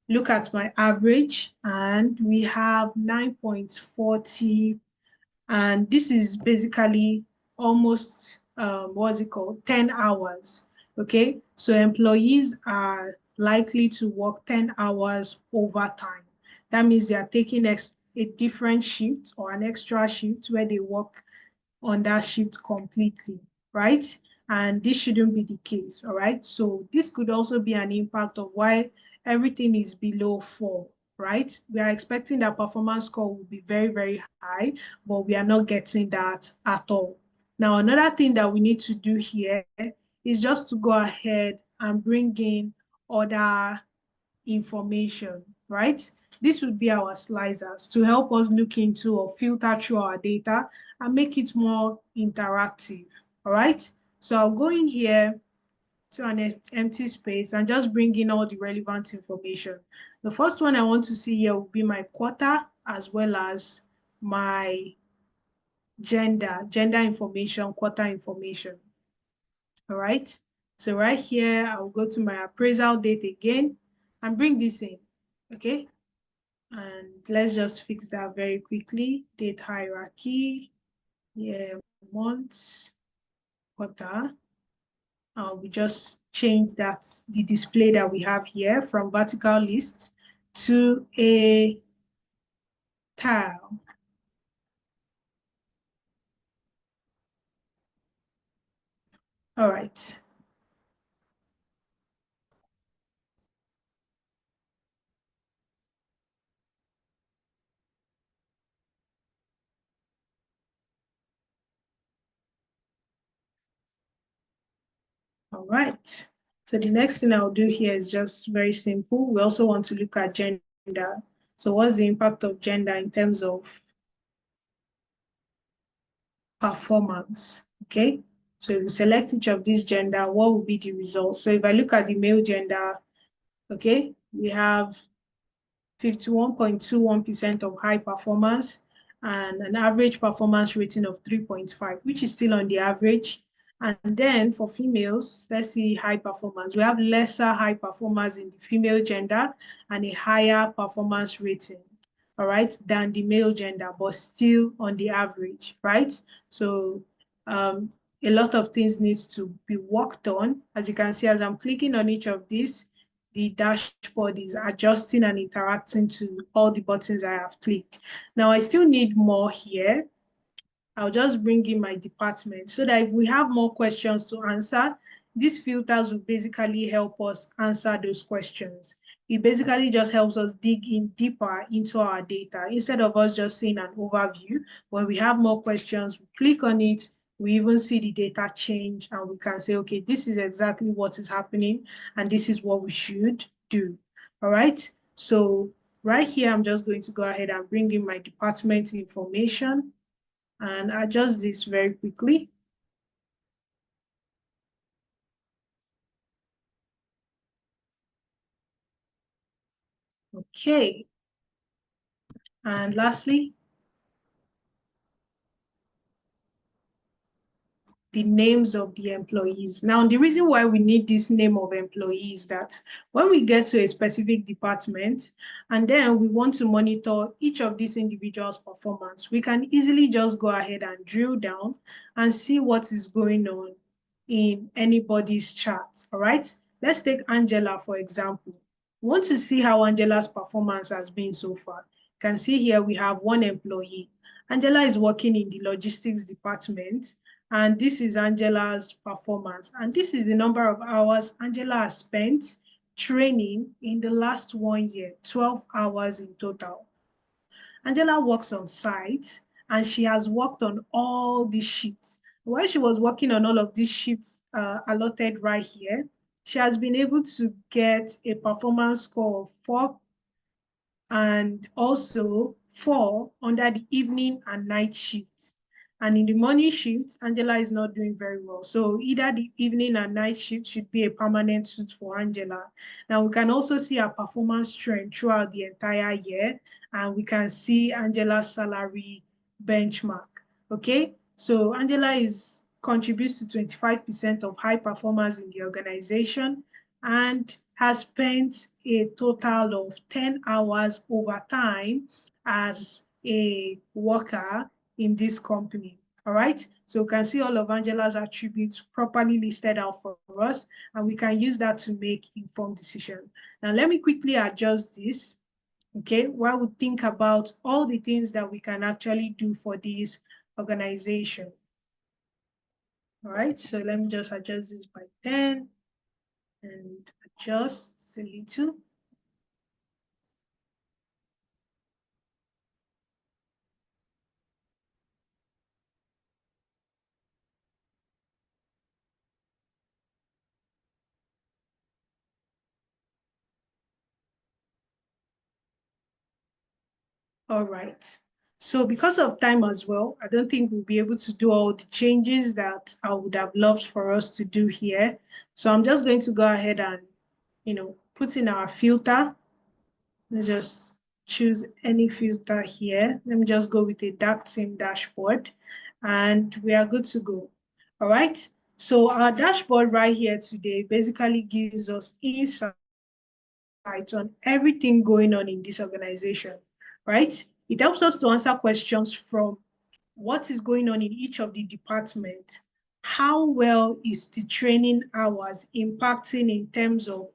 S1: Look at my average, and we have 9.40, and this is basically almost what's it called, 10 hours. Okay, so employees are likely to work 10 hours overtime. That means they are taking a different shift or an extra shift where they work on that shift completely, right? And this shouldn't be the case, all right? So this could also be an impact of why everything is below 4, right? We are expecting that performance score will be very, very high, but we are not getting that at all. Now, another thing that we need to do here is just to go ahead and bring in other information, right? This would be our slicers to help us look into or filter through our data and make it more interactive, all right? So I'll go in here to an empty space and just bring in all the relevant information. The first one I want to see here will be my quarter as well as my gender information, quarter information, all right? So right here, I'll go to my appraisal date again and bring this in, okay? And let's just fix that very quickly. Date hierarchy, yeah, months, quarter. We just change that, the display that we have here from vertical list to a tile. All right. All right. So the next thing I'll do here is just very simple. We also want to look at gender. So what's the impact of gender in terms of performance? Okay. So if we select each of these gender, what will be the result? So if I look at the male gender, okay, we have 51.21% of high performance and an average performance rating of 3.5, which is still on the average. And then for females, let's see high performance. We have lesser high performers in the female gender and a higher performance rating, all right, than the male gender, but still on the average, right? So a lot of things needs to be worked on. As you can see, as I'm clicking on each of these, the dashboard is adjusting and interacting to all the buttons I have clicked. Now I still need more here. I'll just bring in my department so that if we have more questions to answer, these filters will basically help us answer those questions. It basically just helps us dig in deeper into our data instead of us just seeing an overview. When we have more questions, we click on it, we even see the data change and we can say, okay, this is exactly what is happening and this is what we should do. All right. So right here, I'm just going to go ahead and bring in my department information and adjust this very quickly. Okay. And lastly, the names of the employees. Now, the reason why we need this name of employee is that when we get to a specific department and then we want to monitor each of these individuals' performance, we can easily just go ahead and drill down and see what is going on in anybody's chart, all right? Let's take Angela, for example. We want to see how Angela's performance has been so far. You can see here we have one employee. Angela is working in the logistics department, and this is Angela's performance. And this is the number of hours Angela has spent training in the last 1 year, 12 hours in total. Angela works on site and she has worked on all these shifts. While she was working on all of these shifts allotted right here, she has been able to get a performance score of 4 and also 4 under the evening and night shifts. And in the morning shift, Angela is not doing very well. So either the evening and night shift should be a permanent suit for Angela. Now we can also see her performance trend throughout the entire year, and we can see Angela's salary benchmark. Okay, so Angela contributes to 25% of high performers in the organization and has spent a total of 10 hours overtime as a worker in this company. All right, so we can see all of Angela's attributes properly listed out for us, and we can use that to make informed decision. Now, let me quickly adjust this, okay, while we think about all the things that we can actually do for this organization. All right, so let me just adjust this by 10 and adjust a little. All right. So because of time as well, I don't think we'll be able to do all the changes that I would have loved for us to do here. So I'm just going to go ahead and, put in our filter. Let's just choose any filter here. Let me just go with a dark theme dashboard and we are good to go. All right. So our dashboard right here today basically gives us insight on everything going on in this organization, right? It helps us to answer questions from what is going on in each of the departments. How well is the training hours impacting in terms of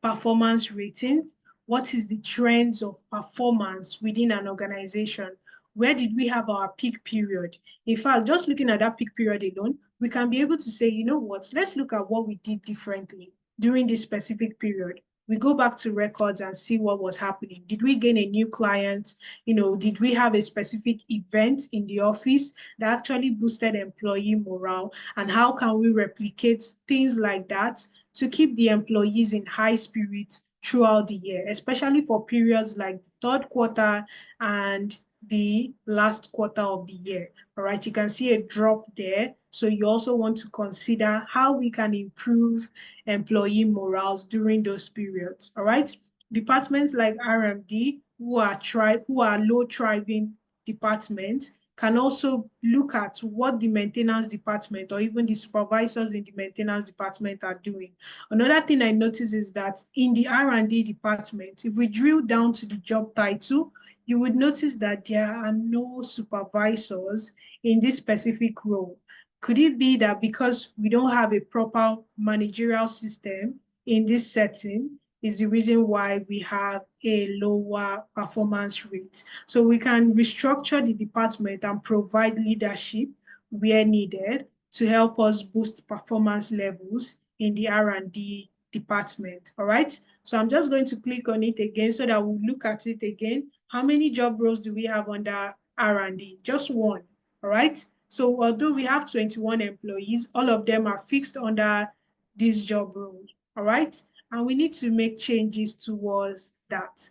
S1: performance ratings? What is the trends of performance within an organization? Where did we have our peak period? In fact, just looking at that peak period alone, we can be able to say, you know what, let's look at what we did differently during this specific period. We go back to records and see what was happening. Did we gain a new client? Did we have a specific event in the office that actually boosted employee morale? And how can we replicate things like that to keep the employees in high spirits throughout the year, especially for periods like the third quarter and the last quarter of the year? All right, you can see a drop there. So you also want to consider how we can improve employee morals during those periods. All right, departments like RMD who are low thriving departments can also look at what the maintenance department or even the supervisors in the maintenance department are doing. Another thing I noticed is that in the R&D department, if we drill down to the job title, you would notice that there are no supervisors in this specific role. Could it be that because we don't have a proper managerial system in this setting is the reason why we have a lower performance rate? So we can restructure the department and provide leadership where needed to help us boost performance levels in the R&D department. All right. So I'm just going to click on it again so that we'll look at it again. How many job roles do we have under R&D? Just one. All right. So although we have 21 employees, all of them are fixed under this job role. All right. And we need to make changes towards that.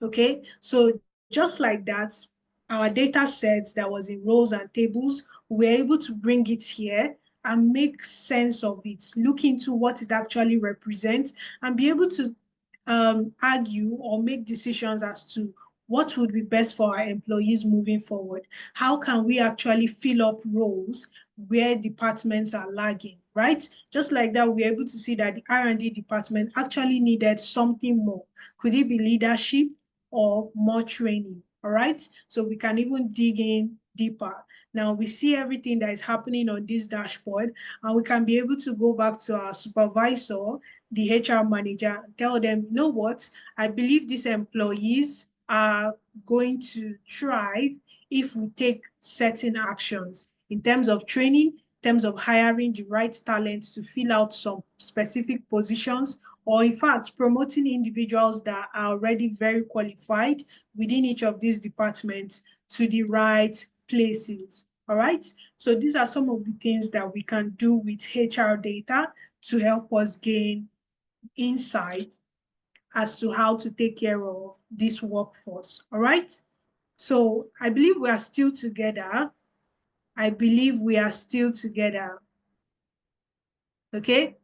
S1: Okay. So just like that, our data sets that was in rows and tables, we're able to bring it here and make sense of it, look into what it actually represents, and be able to argue or make decisions as to what would be best for our employees moving forward. How can we actually fill up roles where departments are lagging, right? Just like that, we're able to see that the R&D department actually needed something more. Could it be leadership or more training? All right, so we can even dig in deeper. Now we see everything that is happening on this dashboard, and we can be able to go back to our supervisor, the HR manager, and tell them, you know what, I believe these employees are going to thrive if we take certain actions in terms of training, in terms of hiring the right talent to fill out some specific positions, or in fact, promoting individuals that are already very qualified within each of these departments to the right places. All right. So these are some of the things that we can do with HR data to help us gain insight as to how to take care of this workforce. All right. So I believe we are still together. I believe we are still together. Okay.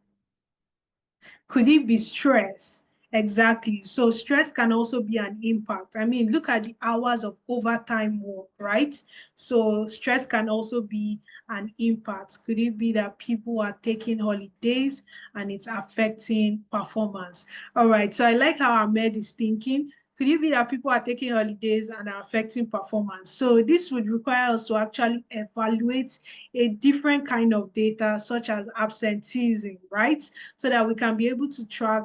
S1: Could it be stress? Exactly. So stress can also be an impact. I mean, look at the hours of overtime work, right? So stress can also be an impact. Could it be that people are taking holidays and it's affecting performance? All right. So I like how Ahmed is thinking. Could it be that people are taking holidays and are affecting performance? So this would require us to actually evaluate a different kind of data, such as absenteeism, right? So that we can be able to track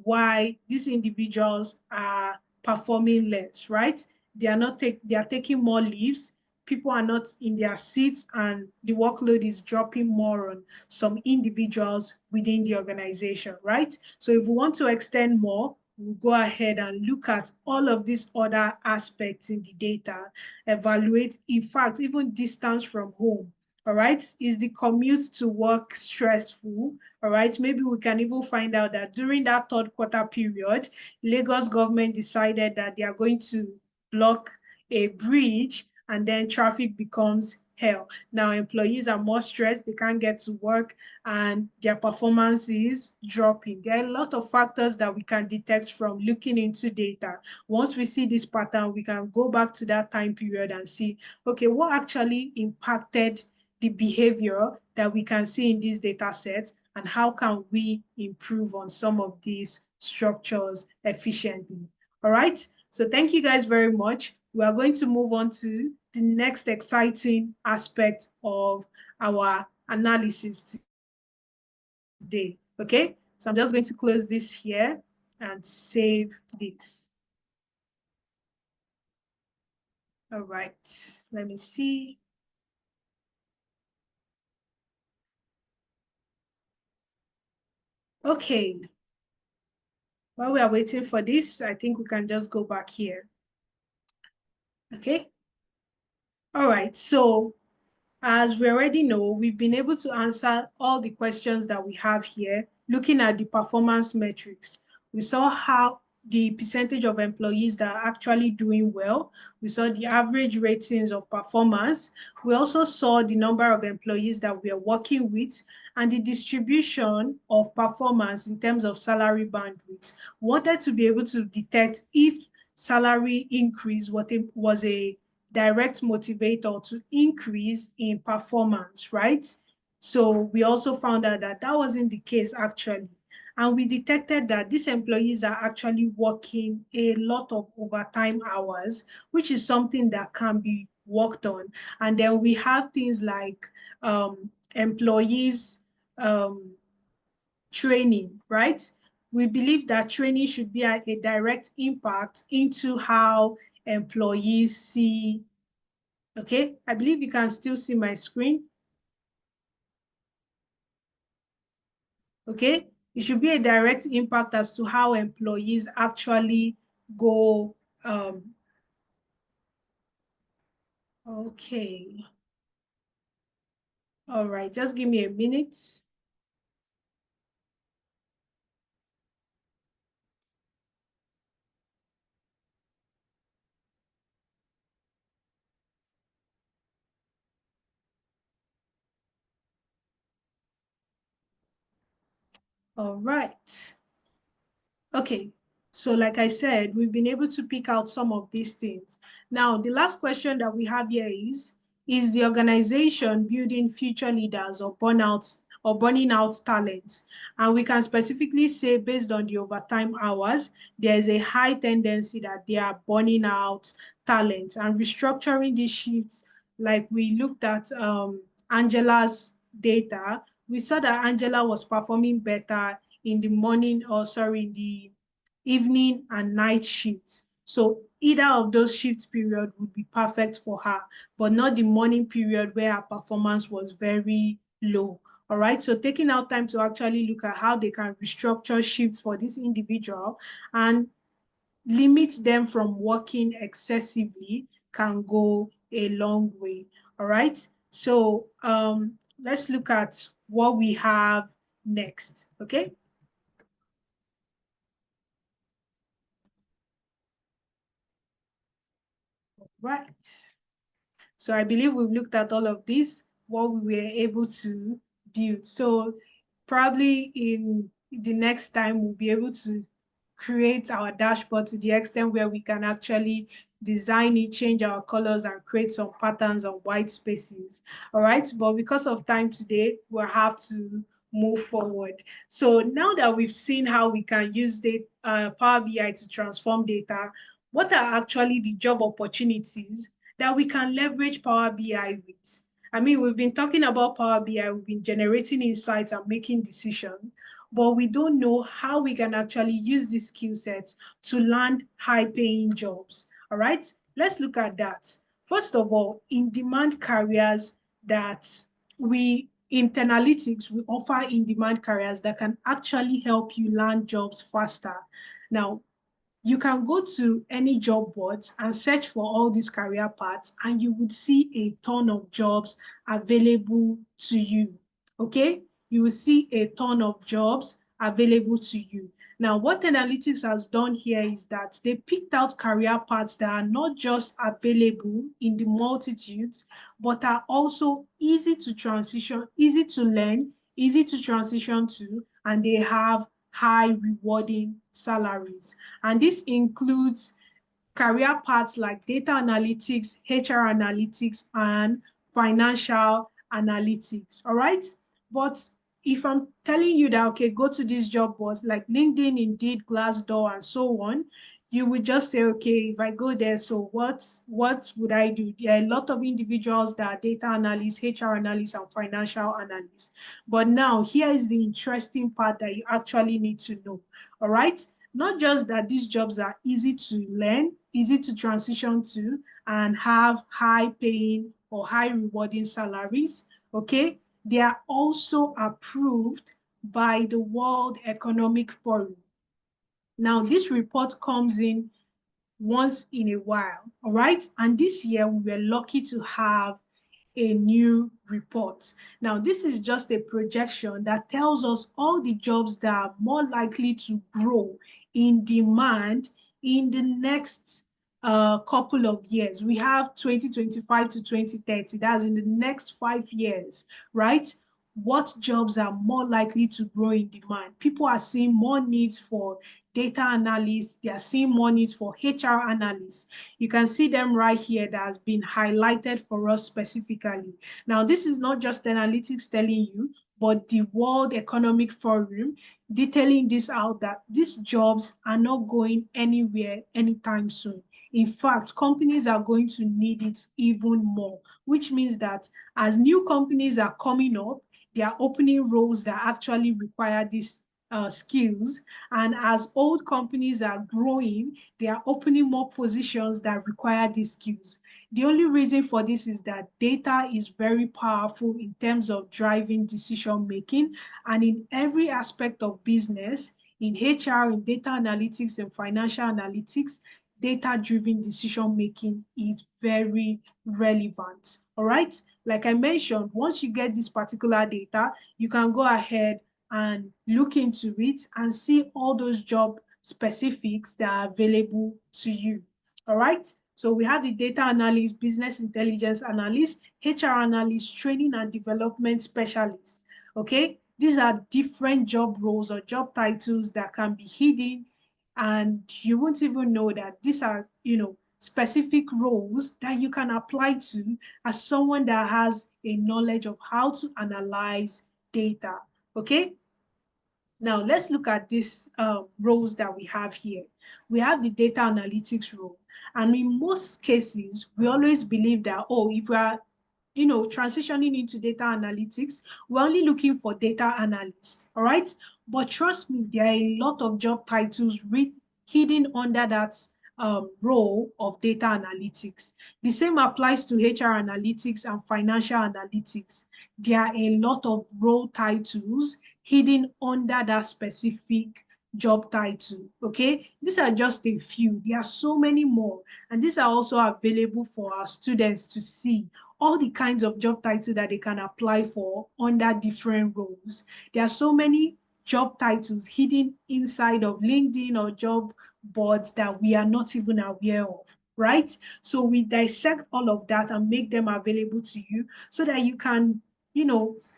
S1: why these individuals are performing less, right? They are taking more leaves, people are not in their seats, and the workload is dropping more on some individuals within the organization, right? So if we want to extend more, we'll go ahead and look at all of these other aspects in the data, evaluate, in fact, even distance from home. All right, is the commute to work stressful? All right, maybe we can even find out that during that third quarter period, Lagos government decided that they are going to block a bridge, and then traffic becomes hell. Now employees are more stressed, they can't get to work, and their performance is dropping. There are a lot of factors that we can detect from looking into data. Once we see this pattern, we can go back to that time period and see, okay, what actually impacted the behavior that we can see in these data sets, and how can we improve on some of these structures efficiently. All right, so thank you guys very much. We are going to move on to the next exciting aspect of our analysis today. Okay, so I'm just going to close this here and save this. All right, let me see. Okay, while we are waiting for this, I think we can just go back here. Okay. All right. So as we already know, we've been able to answer all the questions that we have here, looking at the performance metrics. We saw how the percentage of employees that are actually doing well. We saw the average ratings of performance. We also saw the number of employees that we are working with and the distribution of performance in terms of salary bandwidth. We wanted to be able to detect if salary increase was a direct motivator to increase in performance, right? So we also found out that that wasn't the case actually. And we detected that these employees are actually working a lot of overtime hours, which is something that can be worked on. And then we have things like employees training, right? We believe that training should be a direct impact into how employees see. Okay, I believe you can still see my screen. Okay, it should be a direct impact as to how employees actually go. Okay, all right, just give me a minute. All right. Okay, so like I said, we've been able to pick out some of these things. Now, the last question that we have here is the organization building future leaders or burnouts or burning out talents? And we can specifically say based on the overtime hours, there is a high tendency that they are burning out talents and restructuring these shifts. Like we looked at Angela's data, we saw that Angela was performing better in the morning, or sorry, in the evening and night shifts. So either of those shift period would be perfect for her, but not the morning period where her performance was very low. All right, so taking out time to actually look at how they can restructure shifts for this individual and limit them from working excessively can go a long way. All right, so let's look at what we have next. Okay. Right. So I believe we've looked at all of this, what we were able to build. So probably in the next time, we'll be able to create our dashboard to the extent where we can actually design it, change our colors, and create some patterns on white spaces. All right. But because of time today, we'll have to move forward. So now that we've seen how we can use Power BI to transform data, what are actually the job opportunities that we can leverage Power BI with? I mean, we've been talking about Power BI, we've been generating insights and making decisions, but we don't know how we can actually use these skill sets to land high-paying jobs. All right, let's look at that. First of all, in-demand careers that we Internalytics, we offer in-demand careers that can actually help you land jobs faster. Now, you can go to any job boards and search for all these career paths, and you would see a ton of jobs available to you. Okay? You will see a ton of jobs available to you. Now, what Analytics has done here is that they picked out career paths that are not just available in the multitudes, but are also easy to transition, easy to learn, easy to transition to, and they have high rewarding salaries. And this includes career paths like data analytics, HR analytics, and financial analytics. All right. But if I'm telling you that, okay, go to these job boards like LinkedIn, Indeed, Glassdoor, and so on, you would just say, okay, if I go there, so what would I do? There are a lot of individuals that are data analysts, HR analysts, and financial analysts. But now here is the interesting part that you actually need to know. All right. Not just that these jobs are easy to learn, easy to transition to, and have high paying or high rewarding salaries, okay? They are also approved by the World Economic Forum. Now, this report comes in once in a while, all right? And this year, we were lucky to have a new report. Now, this is just a projection that tells us all the jobs that are more likely to grow in demand in the next couple of years. We have 2025 to 2030, that's in the next 5 years, right? what jobs are more likely to grow in demand. People are seeing more needs for data analysts. They are seeing more needs for HR analysts. You can see them right here that has been highlighted for us specifically. Now, this is not just analytics telling you, but the World Economic Forum detailing this out, that these jobs are not going anywhere anytime soon. In fact, companies are going to need it even more, which means that as new companies are coming up, they are opening roles that actually require these skills. And as old companies are growing, they are opening more positions that require these skills. The only reason for this is that data is very powerful in terms of driving decision making, and in every aspect of business, in HR, in data analytics, and financial analytics, data-driven decision making is very relevant. All right. Like I mentioned, once you get this particular data, you can go ahead and look into it and see all those job specifics that are available to you. All right. So we have the data analyst, business intelligence analyst, HR analyst, training and development specialist. Okay. These are different job roles or job titles that can be hidden, and you won't even know that these are, specific roles that you can apply to as someone that has a knowledge of how to analyze data. Okay. Now let's look at these roles that we have here. We have the data analytics role. And in most cases, we always believe that, oh, if we are transitioning into data analytics, we're only looking for data analysts, all right? But trust me, there are a lot of job titles hidden under that role of data analytics. The same applies to HR analytics and financial analytics. There are a lot of role titles hidden under that specific job title, okay? These are just a few. There are so many more, and these are also available for our students to see all the kinds of job titles that they can apply for under different roles. There are so many job titles hidden inside of LinkedIn or job boards that we are not even aware of, right? So we dissect all of that and make them available to you so that you can,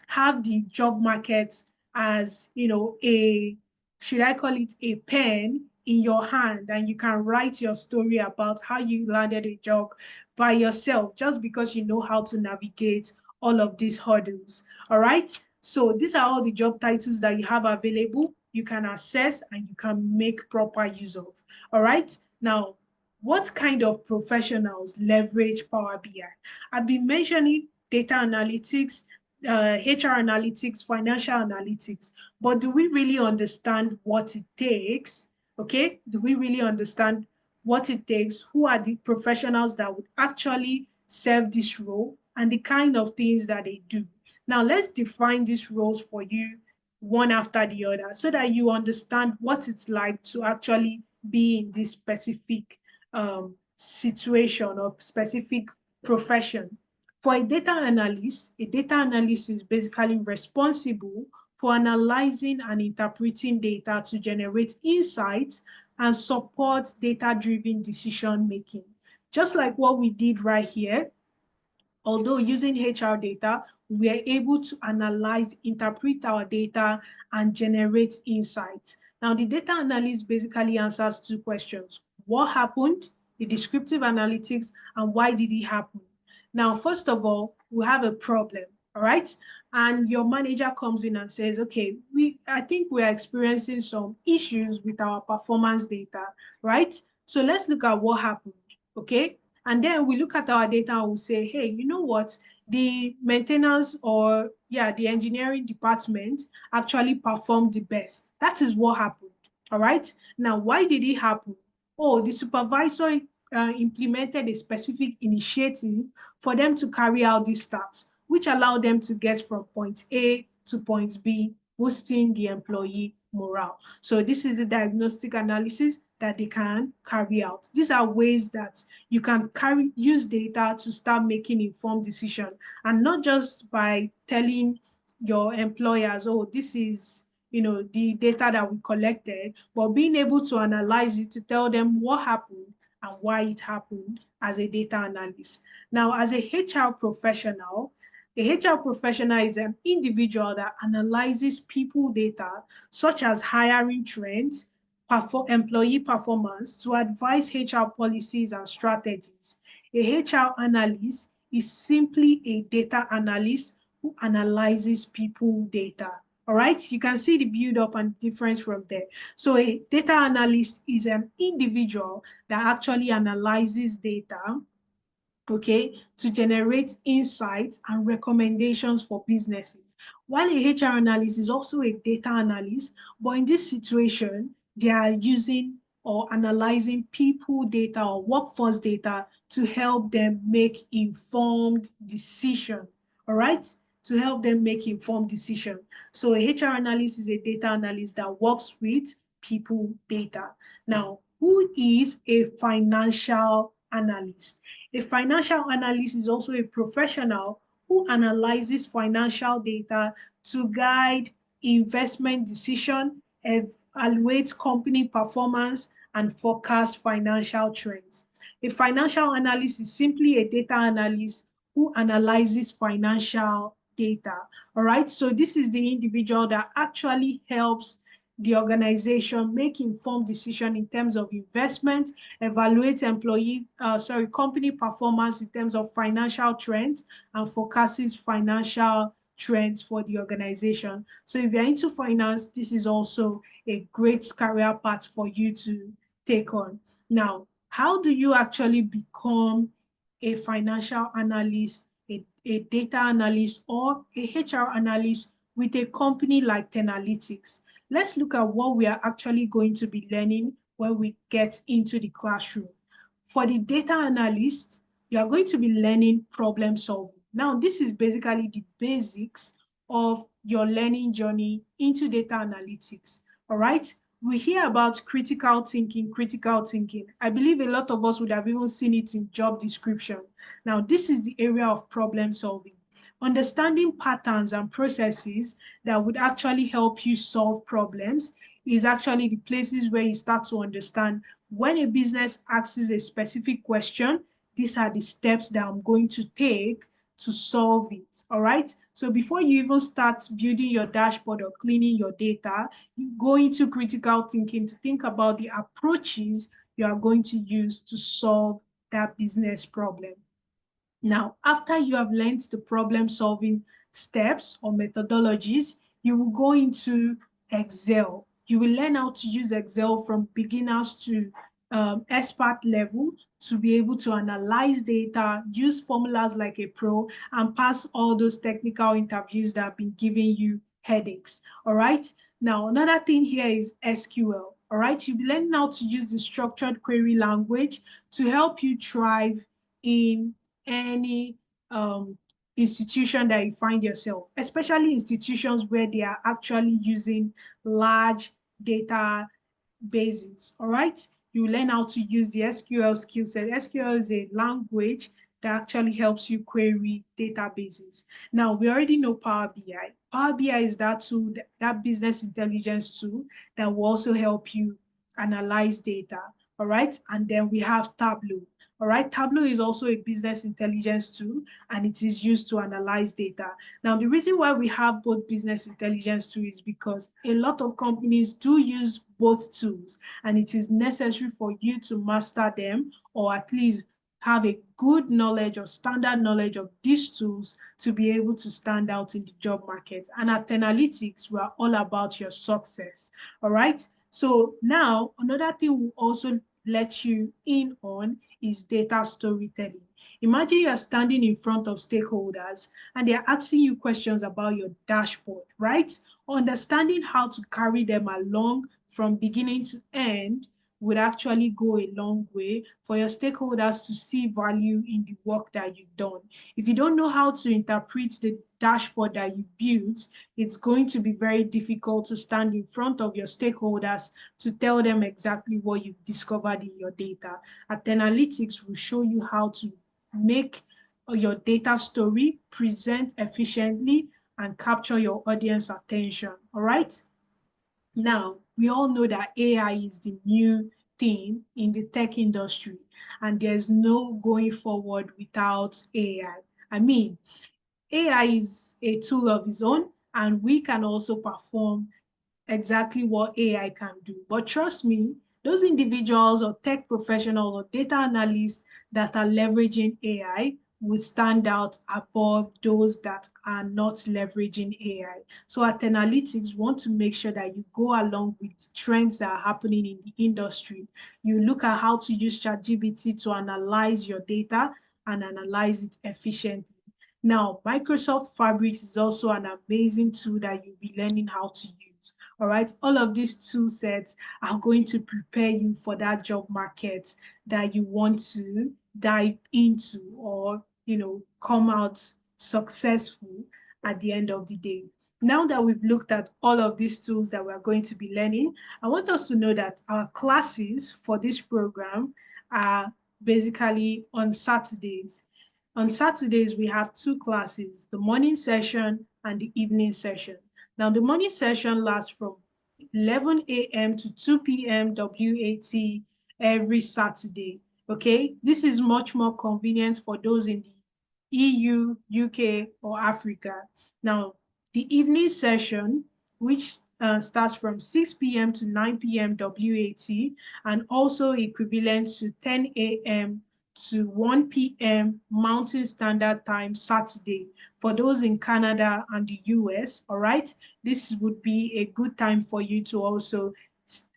S1: have the job market as, should I call it a pen in your hand, and you can write your story about how you landed a job by yourself just because you know how to navigate all of these hurdles. All right. So these are all the job titles that you have available. You can access and you can make proper use of. All right. Now, what kind of professionals leverage Power BI? I've been mentioning data analytics, HR analytics, financial analytics, but do we really understand what it takes? Okay, do we really understand what it takes? Who are the professionals that would actually serve this role and the kind of things that they do? Now, let's define these roles for you one after the other so that you understand what it's like to actually be in this specific situation or specific profession. For a data analyst is basically responsible for analyzing and interpreting data to generate insights and support data-driven decision making. Just like what we did right here, although using HR data, we are able to analyze, interpret our data, and generate insights. Now, the data analyst basically answers two questions. What happened, the descriptive analytics, and why did it happen? Now, first of all, we have a problem, all right? And your manager comes in and says, okay, I think we're experiencing some issues with our performance data, right? So let's look at what happened, okay? And then we look at our data and we say, hey, you know what? The maintenance or, the engineering department actually performed the best. That is what happened, all right? Now, why did it happen? Oh, the supervisor implemented a specific initiative for them to carry out these tasks, which allowed them to get from point A to point B, boosting the employee morale. So this is the diagnostic analysis that they can carry out. These are ways that you can use data to start making informed decisions, and not just by telling your employers, oh, this is the data that we collected, but being able to analyze it to tell them what happened and why it happened as a data analyst. Now, as a HR professional, A HR professional is an individual that analyzes people data, such as hiring trends, employee performance, to advise HR policies and strategies. A HR analyst is simply a data analyst who analyzes people data. All right, you can see the build up and difference from there. So a data analyst is an individual that actually analyzes data, okay, to generate insights and recommendations for businesses. While a HR analyst is also a data analyst, but in this situation, they are using or analyzing people data or workforce data to help them make informed decision. All right? To help them make informed decision. So a HR analyst is a data analyst that works with people data. Now, who is a financial analyst? A financial analyst is also a professional who analyzes financial data to guide investment decision, evaluate company performance, and forecast financial trends. A financial analyst is simply a data analyst who analyzes financial data. All right, so this is the individual that actually helps the organization make informed decision in terms of investment, evaluate company performance in terms of financial trends, and forecasts financial trends for the organization. So if you're into finance, this is also a great career path for you to take on. Now, how do you actually become a financial analyst, a data analyst, or a HR analyst with a company like Tenalytics? Let's look at what we are actually going to be learning when we get into the classroom. For the data analyst, you are going to be learning problem solving. Now, this is basically the basics of your learning journey into data analytics. All right. We hear about critical thinking, critical thinking. I believe a lot of us would have even seen it in job description. Now, this is the area of problem solving. Understanding patterns and processes that would actually help you solve problems is actually the places where you start to understand when a business asks a specific question, these are the steps that I'm going to take to solve it. All right. So before you even start building your dashboard or cleaning your data, you go into critical thinking to think about the approaches you are going to use to solve that business problem. Now, after you have learned the problem solving steps or methodologies, you will go into Excel. You will learn how to use Excel from beginners to expert level to be able to analyze data, use formulas like a pro, and pass all those technical interviews that have been giving you headaches. All right. Now, another thing here is SQL. All right. You'll be learning how to use the structured query language to help you thrive in any institution that you find yourself, especially institutions where they are actually using large data bases. All right, you learn how to use the SQL skill set. SQL is a language that actually helps you query databases. Now, we already know Power BI. Power BI is that tool, that business intelligence tool that will also help you analyze data. All right, and then we have Tableau. All right, Tableau is also a business intelligence tool, and it is used to analyze data. Now, the reason why we have both business intelligence tools is because a lot of companies do use both tools, and it is necessary for you to master them, or at least have a good knowledge or standard knowledge of these tools to be able to stand out in the job market. And at Tenalytics, we are all about your success. All right. So now another thing we also let you in on is data storytelling. Imagine you're standing in front of stakeholders and they're asking you questions about your dashboard, right? Understanding how to carry them along from beginning to end would actually go a long way for your stakeholders to see value in the work that you've done. If you don't know how to interpret the dashboard that you built, it's going to be very difficult to stand in front of your stakeholders to tell them exactly what you've discovered in your data. At Tenalytics will show you how to make your data story present efficiently and capture your audience attention. All right. Now, we all know that AI is the new thing in the tech industry, and there's no going forward without AI. I mean, AI is a tool of its own, and we can also perform exactly what AI can do. But trust me, those individuals or tech professionals or data analysts that are leveraging AI will stand out above those that are not leveraging AI. So at Analytics, want to make sure that you go along with trends that are happening in the industry. You look at how to use ChatGPT to analyze your data and analyze it efficiently. Now, Microsoft Fabric is also an amazing tool that you'll be learning how to use. All right, all of these tool sets are going to prepare you for that job market that you want to dive into, or come out successful at the end of the day. Now that we've looked at all of these tools that we're going to be learning, I want us to know that our classes for this program are basically on Saturdays. On Saturdays, we have two classes, the morning session and the evening session. Now, the morning session lasts from 11 a.m. to 2 p.m. WAT every Saturday. Okay, this is much more convenient for those in the EU, UK, or Africa. Now, the evening session, which starts from 6 p.m. to 9 p.m. WAT, and also equivalent to 10 a.m. to 1 p.m. Mountain Standard Time Saturday for those in Canada and the US. All right, this would be a good time for you to also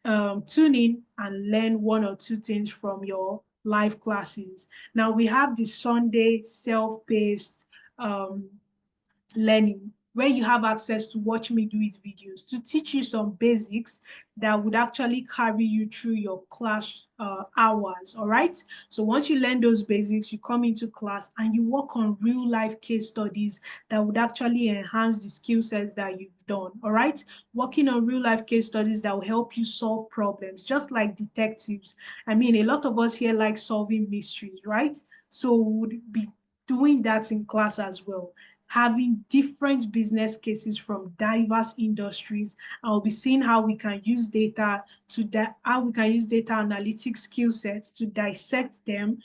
S1: tune in and learn one or two things from your live classes. Now we have the Sunday self-paced learning, where you have access to watch me do it videos to teach you some basics that would actually carry you through your class hours. All right, so once you learn those basics, you come into class and you work on real life case studies that would actually enhance the skill sets that you've done. All right, working on real life case studies that will help you solve problems, just like detectives. I mean, a lot of us here like solving mysteries, right? So we would be doing that in class as well, having different business cases from diverse industries. And we'll be seeing how we can use data how we can use data analytics skill sets to dissect them,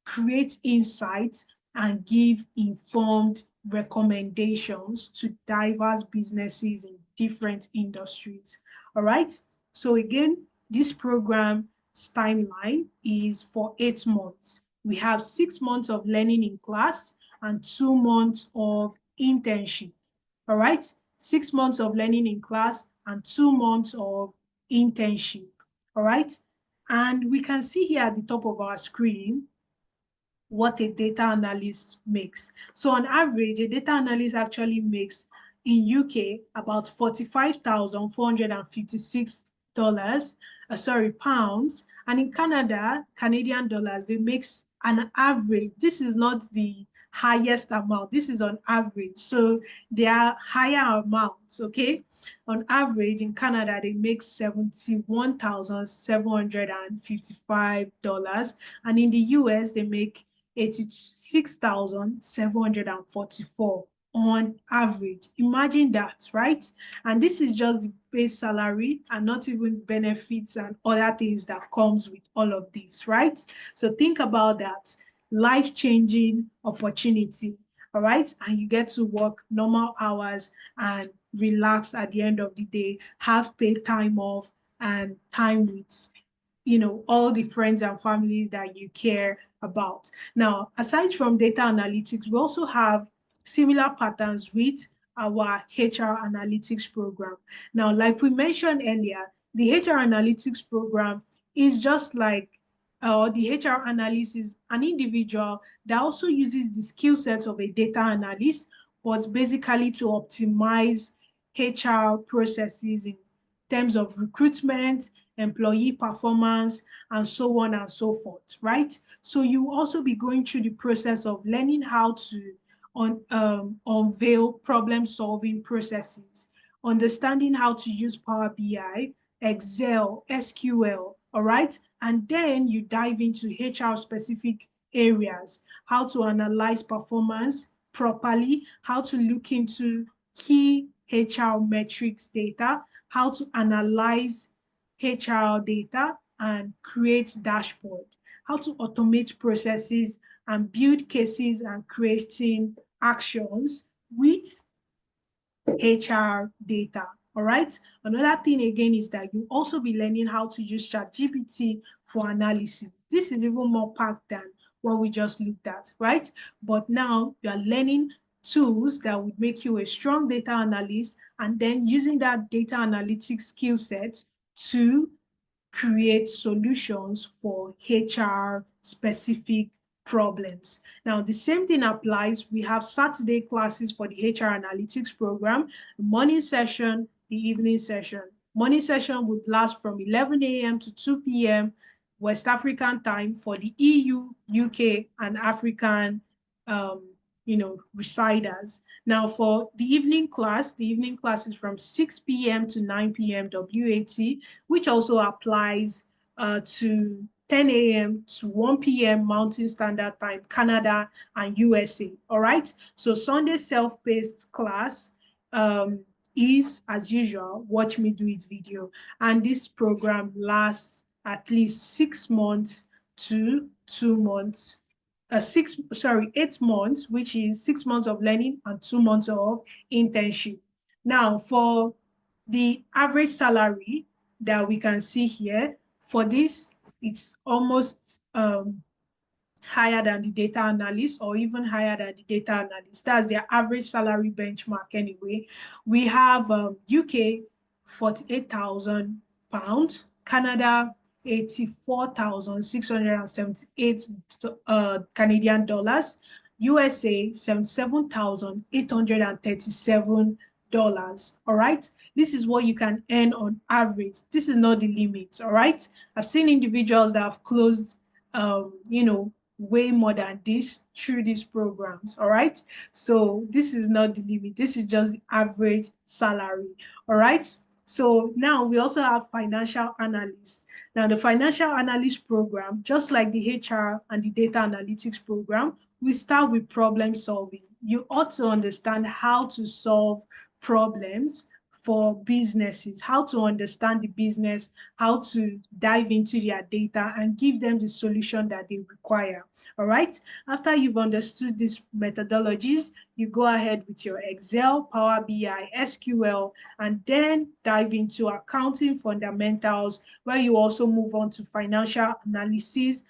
S1: create insights, and give informed recommendations to diverse businesses in different industries. All right. So again, this program's timeline is for 8 months. We have 6 months of learning in class and 2 months of internship. All right, 6 months of learning in class and 2 months of internship. All right, and we can see here at the top of our screen what a data analyst makes. So on average, a data analyst actually makes in UK about $45,456, pounds, and in Canada, Canadian dollars, they make an average. This is not the highest amount. This is on average. So there are higher amounts, okay? On average, in Canada, they make $71,755, and in the US, they make 86,744 on average. Imagine that, right? And this is just the base salary and not even benefits and other things that comes with all of this, right? So think about that life-changing opportunity, all right? And you get to work normal hours and relax at the end of the day, have paid time off and time with all the friends and families that you care about. Now, aside from data analytics, we also have similar patterns with our HR analytics program. Now, like we mentioned earlier, the HR analytics program is just like the HR analyst is an individual that also uses the skill sets of a data analyst, but basically to optimize HR processes in terms of recruitment, employee performance, and so on and so forth, right? So you will also be going through the process of learning how to unveil problem-solving processes, understanding how to use Power BI, Excel, SQL, all right? And then you dive into HR-specific areas, how to analyze performance properly, how to look into key HR metrics data, how to analyze HR data and create dashboard, how to automate processes and build cases and creating actions with HR data. All right. Another thing again is that you also be learning how to use ChatGPT for analysis. This is even more packed than what we just looked at, right? But now you are learning tools that would make you a strong data analyst, and then using that data analytics skill set to create solutions for HR specific problems. Now, the same thing applies. We have Saturday classes for the HR analytics program, the morning session, the evening session. Morning session would last from 11 a.m. to 2 p.m. West African time for the EU, UK, and African residers. Now for the evening class is from 6 p.m. to 9 p.m. WAT, which also applies to 10 a.m. to 1 p.m. Mountain Standard Time, Canada and USA. All right. So Sunday self-paced class is, as usual, watch me do it video. And this program lasts at least 6 months to 2 months. 8 months, which is 6 months of learning and 2 months of internship. Now, for the average salary that we can see here, for this, it's almost higher than the data analyst, or even higher than the data analyst. That's their average salary benchmark anyway. We have UK, £48,000, Canada, 84,678 Canadian dollars, USA, $77,837. All right. This is what you can earn on average. This is not the limit. All right. I've seen individuals that have closed, way more than this through these programs. All right. So this is not the limit. This is just the average salary. All right. So now we also have financial analysts. Now the financial analyst program, just like the HR and the data analytics program, we start with problem solving. You ought to understand how to solve problems for businesses, how to understand the business, how to dive into their data and give them the solution that they require. All right. After you've understood these methodologies, you go ahead with your Excel, Power BI, SQL, and then dive into accounting fundamentals, where you also move on to financial analysis,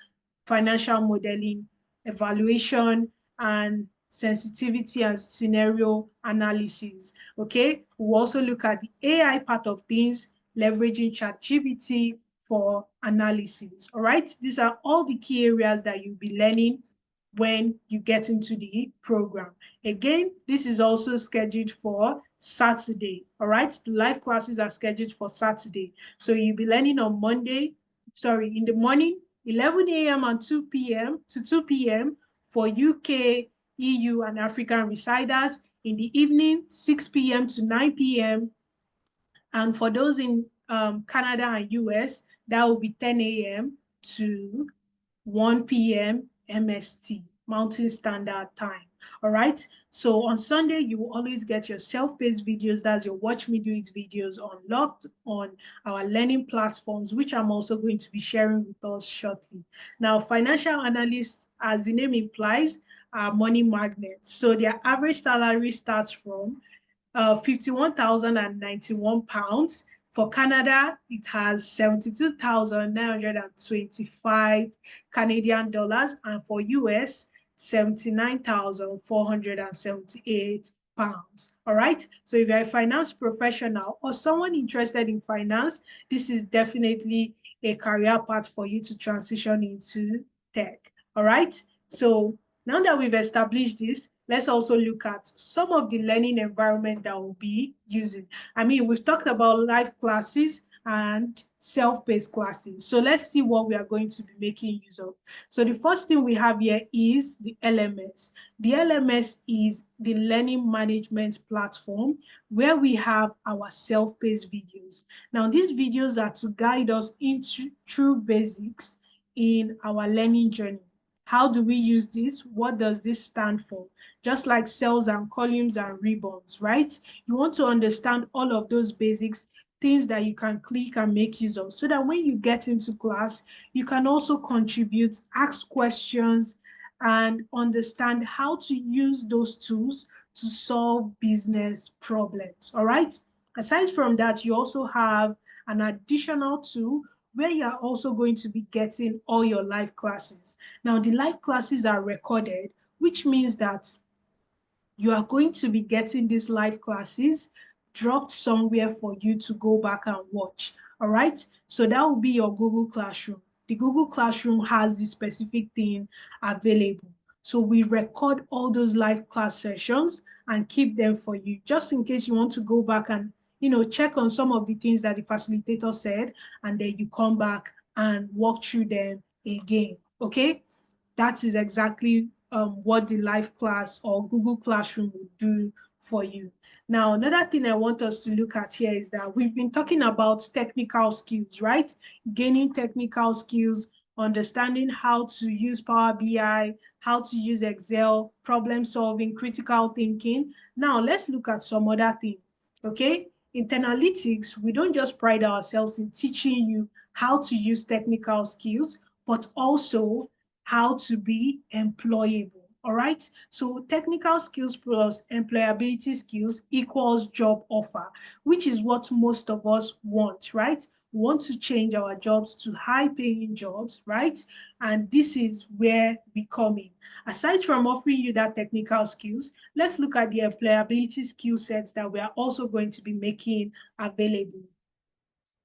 S1: financial modeling, evaluation, and sensitivity and scenario analysis. Okay, we'll also look at the AI part of things, leveraging ChatGPT for analysis. All right, these are all the key areas that you'll be learning when you get into the program. Again, this is also scheduled for Saturday. All right, the live classes are scheduled for Saturday. So you'll be learning on Monday, in the morning, 11 a.m. and 2 p.m. to 2 p.m. for UK, EU, and African residers. In the evening, 6 p.m. to 9 p.m. And for those in Canada and US, that will be 10 a.m. to 1 p.m. MST, Mountain Standard Time. All right. So on Sunday, you will always get your self-paced videos. That's your Watch Me Do It videos unlocked on our learning platforms, which I'm also going to be sharing with us shortly. Now, financial analysts, as the name implies, are money magnets. So their average salary starts from £51,091. For Canada, it has 72,925 Canadian dollars, and for US, 79,478 pounds. All right. So if you're a finance professional or someone interested in finance, this is definitely a career path for you to transition into tech. All right. So now that we've established this, let's also look at some of the learning environment that we'll be using. I mean, we've talked about live classes and self-paced classes. So let's see what we are going to be making use of. So the first thing we have here is the LMS. The LMS is the learning management platform where we have our self-paced videos. Now, these videos are to guide us into true basics in our learning journey. How do we use this? What does this stand for? Just like cells and columns and ribbons, right? You want to understand all of those basics, things that you can click and make use of, so that when you get into class, you can also contribute, ask questions, and understand how to use those tools to solve business problems. All right. Aside from that, you also have an additional tool where you are also going to be getting all your live classes. Now, the live classes are recorded, which means that you are going to be getting these live classes dropped somewhere for you to go back and watch. All right. So that will be your Google Classroom. The Google Classroom has this specific thing available. So we record all those live class sessions and keep them for you, just in case you want to go back and check on some of the things that the facilitator said, and then you come back and walk through them again. Okay. That is exactly what the live class or Google Classroom will do for you. Now, another thing I want us to look at here is that we've been talking about technical skills, right? Gaining technical skills, understanding how to use Power BI, how to use Excel, problem solving, critical thinking. Now, let's look at some other things, okay? In Tenalytics, we don't just pride ourselves in teaching you how to use technical skills, but also how to be employable. All right. So technical skills plus employability skills equals job offer, which is what most of us want, right? We want to change our jobs to high paying jobs, right? And this is where we come in. Aside from offering you that technical skills, let's look at the employability skill sets that we are also going to be making available.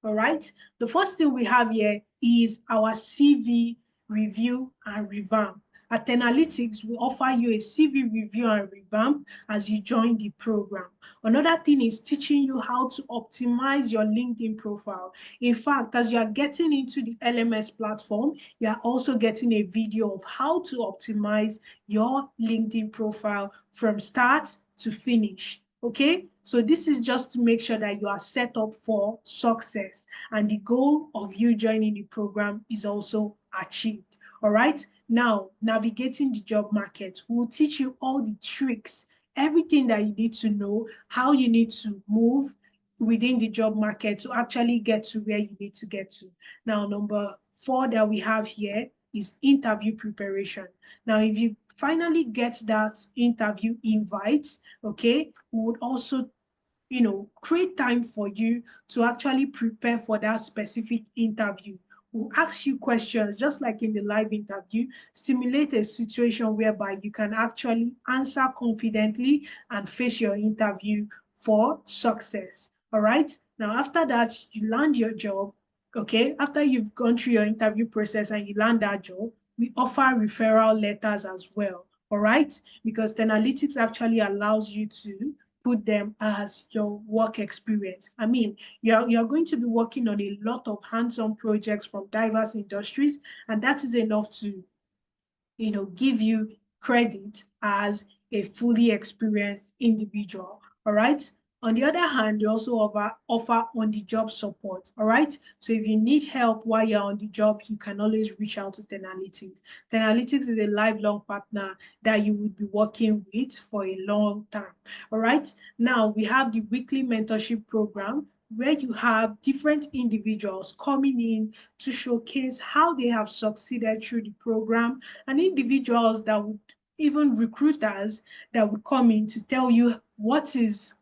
S1: All right. The first thing we have here is our CV review and revamp. At Tenalytics, we offer you a CV review and revamp as you join the program. Another thing is teaching you how to optimize your LinkedIn profile. In fact, as you are getting into the LMS platform, you are also getting a video of how to optimize your LinkedIn profile from start to finish. Okay, so this is just to make sure that you are set up for success, and the goal of you joining the program is also achieved. All right, now navigating the job market, we'll teach you all the tricks, everything that you need to know, how you need to move within the job market to actually get to where you need to get to. Now, number 4 that we have here is interview preparation. Now, if you finally get that interview invite, okay, we would also create time for you to actually prepare for that specific interview. We'll ask you questions just like in the live interview, stimulate a situation whereby you can actually answer confidently and face your interview for success. All right. Now, after that, you land your job. Okay. After you've gone through your interview process and you land that job, we offer referral letters as well. All right. Because Tenalytics actually allows you to put them as your work experience. I mean, you're going to be working on a lot of hands-on projects from diverse industries, and that is enough to, give you credit as a fully experienced individual. All right. On the other hand, they also offer on-the-job support. All right. So if you need help while you're on the job, you can always reach out to Tenalytics. Tenalytics is a lifelong partner that you would be working with for a long time. All right. Now we have the weekly mentorship program, where you have different individuals coming in to showcase how they have succeeded through the program, and individuals that would, even recruiters that would come in to tell you what is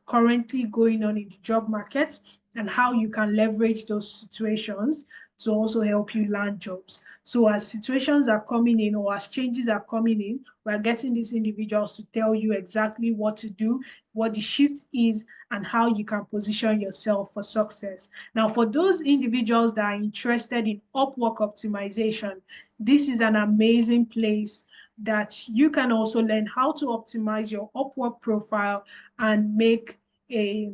S1: currently going on in the job market and how you can leverage those situations to also help you land jobs. So as situations are coming in or as changes are coming in, we're getting these individuals to tell you exactly what to do, what the shift is, and how you can position yourself for success. Now, for those individuals that are interested in Upwork optimization, this is an amazing place that you can also learn how to optimize your Upwork profile and make a,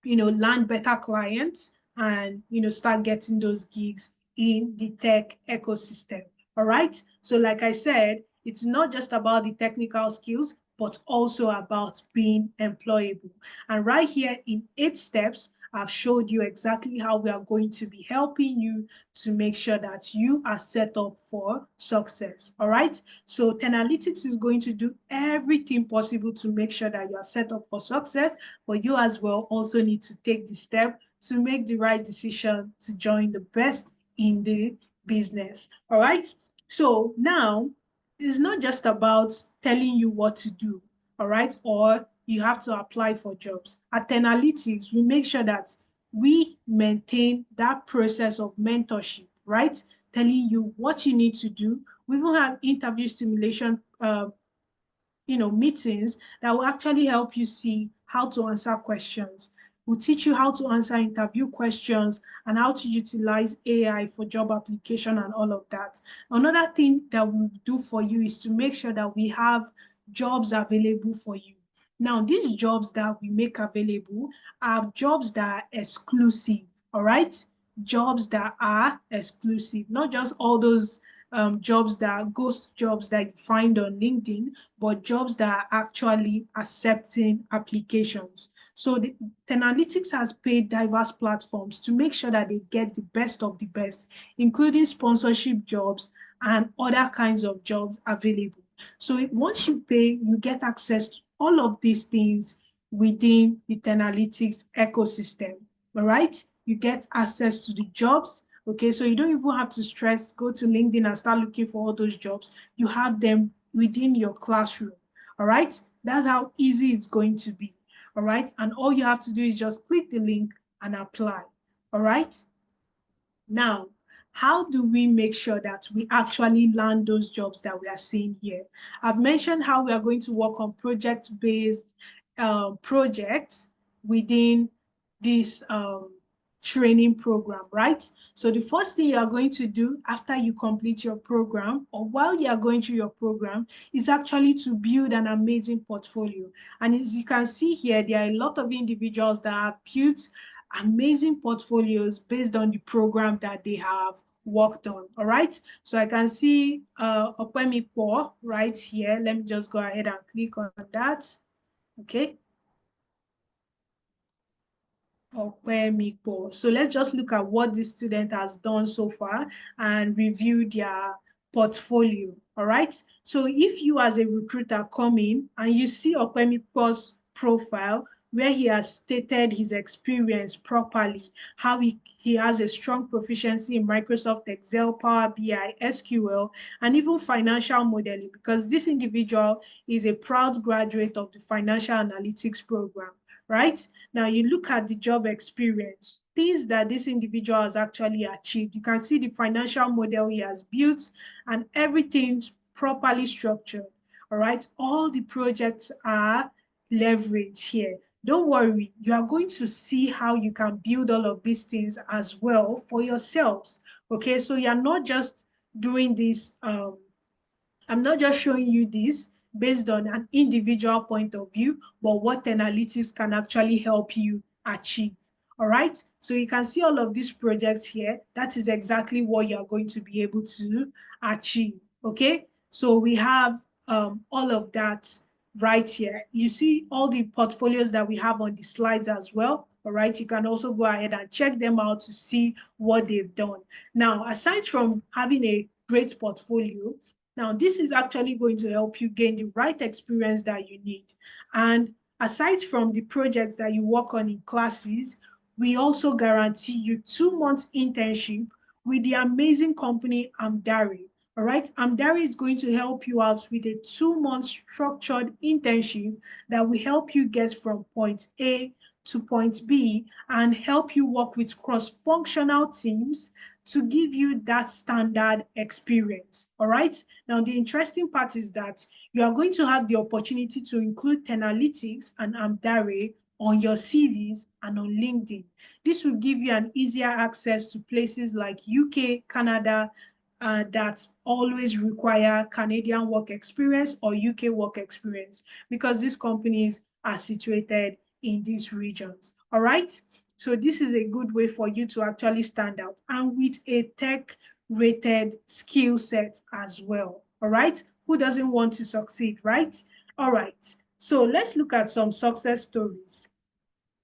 S1: land better clients and, start getting those gigs in the tech ecosystem. All right. So like I said, it's not just about the technical skills, but also about being employable. And right here in 8 steps, I've showed you exactly how we are going to be helping you to make sure that you are set up for success. All right. So Tenalytics is going to do everything possible to make sure that you are set up for success, but you as well also need to take the step to make the right decision to join the best in the business. All right. So now it's not just about telling you what to do, all right, or you have to apply for jobs. At Tenalytics, we make sure that we maintain that process of mentorship, right? Telling you what you need to do. We even have interview stimulation meetings that will actually help you see how to answer questions. We'll teach you how to answer interview questions and how to utilize AI for job application and all of that. Another thing that we'll do for you is to make sure that we have jobs available for you. Now, these jobs that we make available are jobs that are exclusive, all right? Jobs that are exclusive, not just all those jobs that are ghost jobs that you find on LinkedIn, but jobs that are actually accepting applications. So the Tenalytics has paid diverse platforms to make sure that they get the best of the best, including sponsorship jobs and other kinds of jobs available. So once you pay, you get access to all of these things within the Tenalytics ecosystem, all right? You get access to the jobs, okay? So you don't even have to stress, go to LinkedIn and start looking for all those jobs. You have them within your classroom, all right? That's how easy it's going to be, all right? And all you have to do is just click the link and apply, all right? Now, how do we make sure that we actually land those jobs that we are seeing here? I've mentioned how we are going to work on project-based projects within this training program, right? So the first thing you are going to do after you complete your program or while you are going through your program is actually to build an amazing portfolio. And as you can see here, there are a lot of individuals that have built amazing portfolios based on the program that they have worked on. All right, so I can see Opemipo right here. Let me just go ahead and click on that. Okay, Opemipo. So let's just look at what this student has done so far and review their portfolio. All right, so if you as a recruiter come in and you see Opemipo's profile where he has stated his experience properly, how he has a strong proficiency in Microsoft Excel, Power BI, SQL, and even financial modeling, because this individual is a proud graduate of the financial analytics program, right? Now you look at the job experience, things that this individual has actually achieved. You can see the financial model he has built and everything's properly structured, all right? All the projects are leveraged here. Don't worry, you are going to see how you can build all of these things as well for yourselves, okay? So you're not just doing this, I'm not just showing you this based on an individual point of view, but what Tenalytics can actually help you achieve, all right? So you can see all of these projects here. That is exactly what you're going to be able to achieve, okay? So we have all of that right here. You see all the portfolios that we have on the slides as well, all right? You can also go ahead and check them out to see what they've done. Now, aside from having a great portfolio, now this is actually going to help you gain the right experience that you need. And aside from the projects that you work on in classes, we also guarantee you 2 months internship with the amazing company Amdari. All right, Amdari is going to help you out with a 2-month structured internship that will help you get from point A to point B and help you work with cross-functional teams to give you that standard experience. All right. Now, the interesting part is that you are going to have the opportunity to include Tenalytics and Amdari on your CVs and on LinkedIn. This will give you an easier access to places like UK, Canada, that always require Canadian work experience or UK work experience, because these companies are situated in these regions. All right. So this is a good way for you to actually stand out, and with a tech rated skill set as well. All right. Who doesn't want to succeed, right? All right. So let's look at some success stories.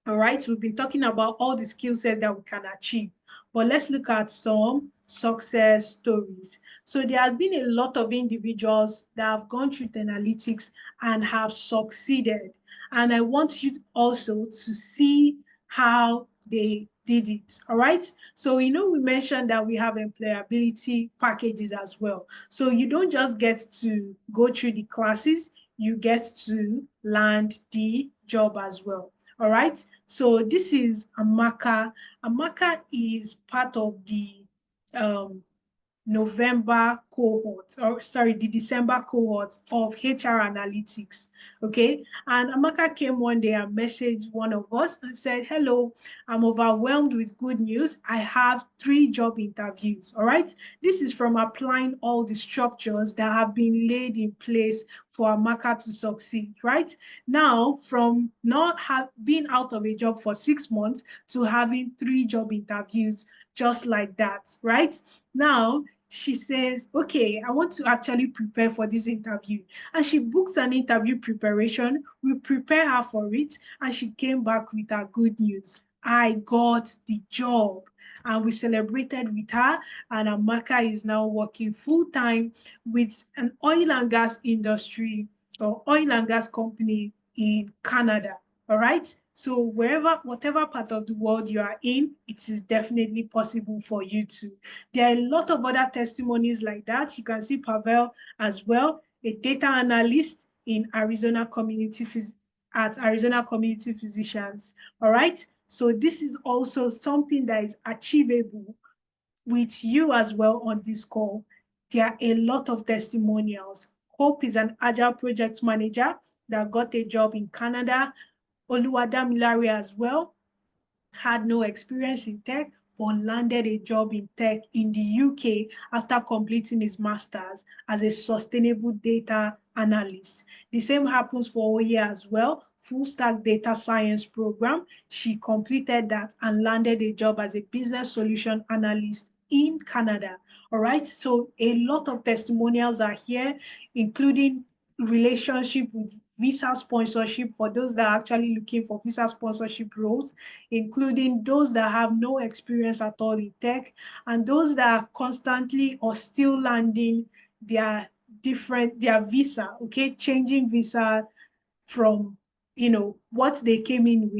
S1: All right, we've been talking about all the skill set that we can achieve, but let's look at some success stories. So there have been a lot of individuals that have gone through Tenalytics and have succeeded. And I want you also to see how they did it. All right. So, we mentioned that we have employability packages as well. So you don't just get to go through the classes, you get to land the job as well. All right. So this is Amaka. Amaka is part of the um, November cohort, or sorry, the December cohort of HR analytics. Okay. And Amaka came one day and messaged one of us and said, hello, I'm overwhelmed with good news. I have 3 job interviews. All right. This is from applying all the structures that have been laid in place for Amaka to succeed. Right. Now, from not being out of a job for 6 months to having 3 job interviews just like that. Right. Now, she says, okay, I want to actually prepare for this interview. And she books an interview preparation. We prepare her for it. And she came back with her good news. I got the job. And we celebrated with her. And Amaka is now working full-time with an oil and gas industry or oil and gas company in Canada. All right. So whatever part of the world you are in, it is definitely possible for you to. There are a lot of other testimonies like that. You can see Pavel as well, a data analyst in Arizona at Arizona Community Physicians. All right. So this is also something that is achievable with you as well on this call. There are a lot of testimonials. Hope is an agile project manager that got a job in Canada. Oluwadamilare as well had no experience in tech, but landed a job in tech in the UK after completing his master's as a sustainable data analyst. The same happens for Oye as well, full stack data science program. She completed that and landed a job as a business solution analyst in Canada. All right, so a lot of testimonials are here, including relationship with visa sponsorship for those that are actually looking for visa sponsorship roles, including those that have no experience at all in tech and those that are constantly or still landing their visa, okay, changing visa from, what they came in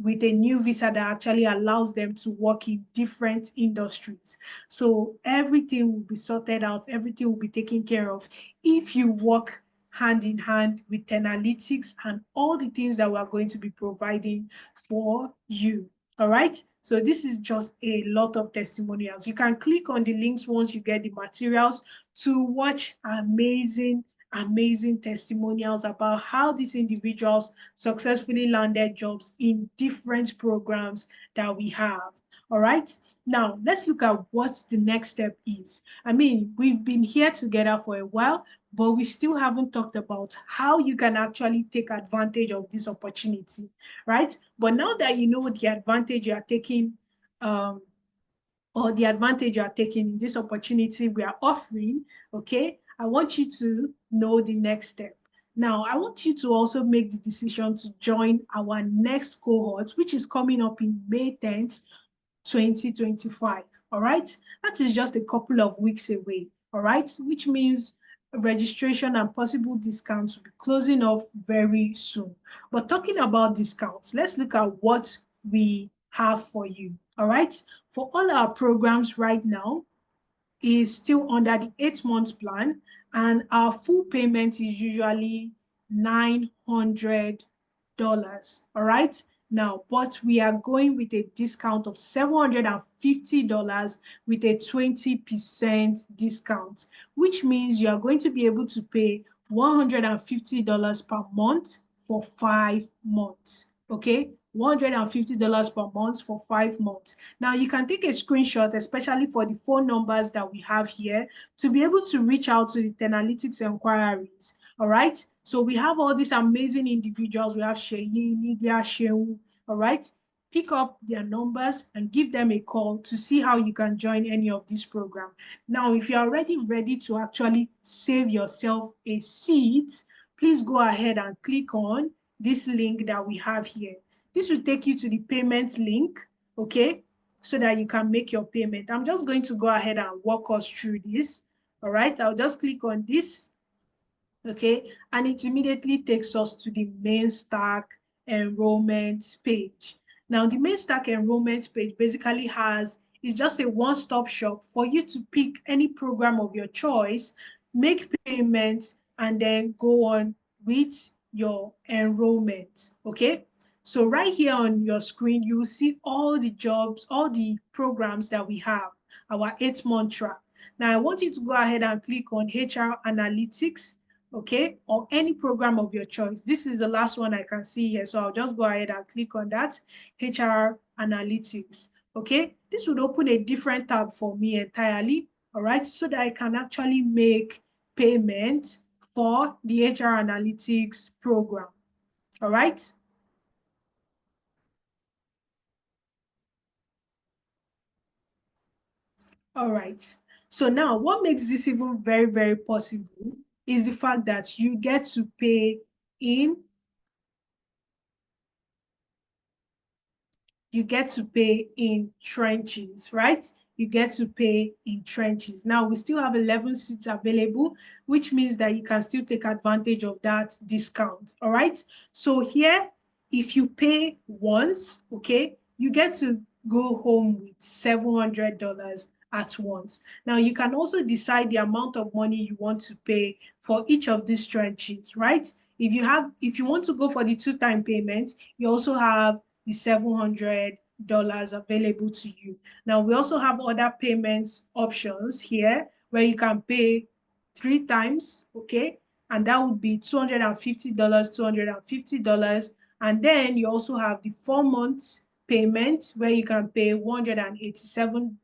S1: with a new visa that actually allows them to work in different industries. So everything will be sorted out, everything will be taken care of if you work hand in hand with Tenalytics and all the things that we are going to be providing for you. All right. So this is just a lot of testimonials. You can click on the links once you get the materials to watch amazing testimonials about how these individuals successfully landed jobs in different programs that we have. All right. Now, let's look at what the next step is. I mean, we've been here together for a while, but we still haven't talked about how you can actually take advantage of this opportunity, right? But now that you know the advantage you are taking, or the advantage you are taking in this opportunity we are offering, okay, I want you to know the next step. Now, I want you to also make the decision to join our next cohort, which is coming up in May 10th, 2025. All right, that is just a couple of weeks away. All right, which means registration and possible discounts will be closing off very soon. But talking about discounts, let's look at what we have for you. All right, for all our programs right now is still under the 8 months plan, and our full payment is usually $900. All right. Now, but we are going with a discount of $750 with a 20% discount, which means you are going to be able to pay $150 per month for 5 months. Okay. $150 per month for 5 months. Now, you can take a screenshot, especially for the phone numbers that we have here, to be able to reach out to the Tenalytics inquiries. All right. So we have all these amazing individuals. We have Sheyi, Lydia, Shehu. All right. Pick up their numbers and give them a call to see how you can join any of this program. Now, if you're already ready to actually save yourself a seat, please go ahead and click on this link that we have here. This will take you to the payment link, okay, so that you can make your payment. I'm just going to go ahead and walk us through this. All right. I'll just click on this. Okay, and it immediately takes us to the main stack enrollment page. Now, the main stack enrollment page basically is just a one-stop shop for you to pick any program of your choice, make payments, and then go on with your enrollment, okay? So right here on your screen, you will see all the jobs, all the programs that we have, our 8-month track. Now, I want you to go ahead and click on HR Analytics, okay, or any program of your choice. This is the last one I can see here, so I'll just go ahead and click on that, HR Analytics, okay? This would open a different tab for me entirely, all right, so that I can actually make payment for the HR Analytics program, all right? All right. So now what makes this even very, very possible is the fact that you get to pay in, you get to pay in trenches, right? You get to pay in trenches. Now we still have 11 seats available, which means that you can still take advantage of that discount, all right? So here, if you pay once, okay, you get to go home with $700 at once. Now you can also decide the amount of money you want to pay for each of these trenches, right? If you want to go for the 2-time payment, you also have the $700 available to you. Now, we also have other payments options here where you can pay 3 times, okay? And that would be $250, $250. And then you also have the 4 months payment where you can pay 187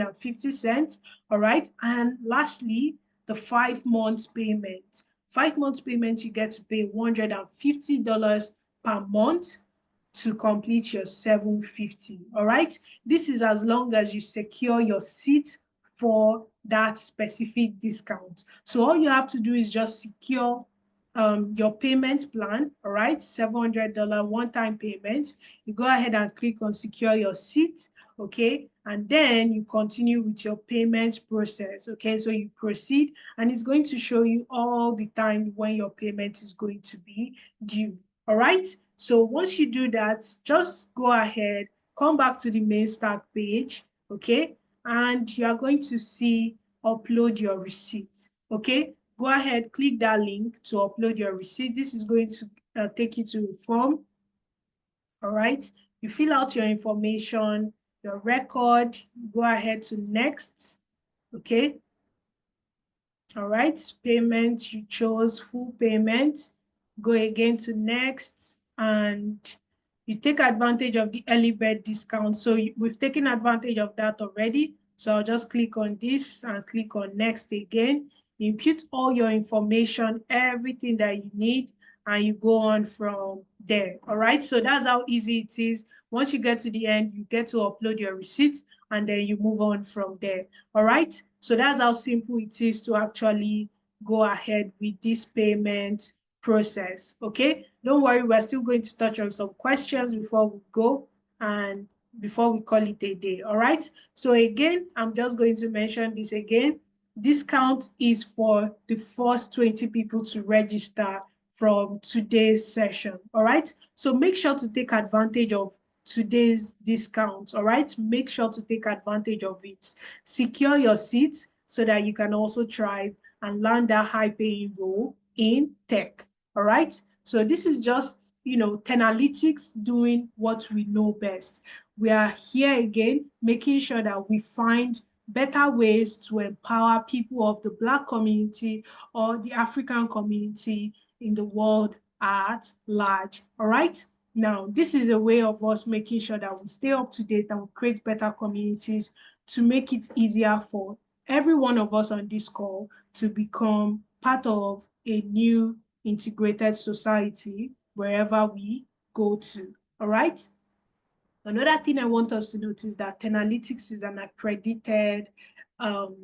S1: and 50 cents, all right? And lastly, the 5 months payment. 5 months payment, you get to pay $150 per month to complete your 750. All right. This is as long as you secure your seat for that specific discount. So all you have to do is just secure your payment plan, all right, $700 one-time payment. You go ahead and click on secure your seat, okay, and then you continue with your payment process, okay. So you proceed, and it's going to show you all the time when your payment is going to be due, all right. So once you do that, just go ahead, come back to the main start page, okay, and you are going to see upload your receipt, okay. Go ahead, click that link to upload your receipt. This is going to take you to a form, all right. You fill out your information, your record, go ahead to next, okay. All right, payment, you chose full payment, go again to next, and you take advantage of the early bird discount. So we've taken advantage of that already. So I'll just click on this and click on next again. You input all your information, everything that you need, and you go on from there. All right, so that's how easy it is. Once you get to the end, you get to upload your receipt, and then you move on from there. All right, so that's how simple it is to actually go ahead with this payment process. Okay, don't worry, we're still going to touch on some questions before we go and before we call it a day. All right, so again, I'm just going to mention this again. Discount is for the first 20 people to register from today's session. All right, so make sure to take advantage of today's discount. All right, make sure to take advantage of it. Secure your seats so that you can also thrive and land that high paying role in tech. All right, so this is just, Tenalytics doing what we know best. We are here again making sure that we find better ways to empower people of the Black community or the African community in the world at large. All right, now this is a way of us making sure that we stay up to date and we create better communities to make it easier for every one of us on this call to become part of a new integrated society wherever we go to. All right. Another thing I want us to notice is that Tenalytics is an accredited, um,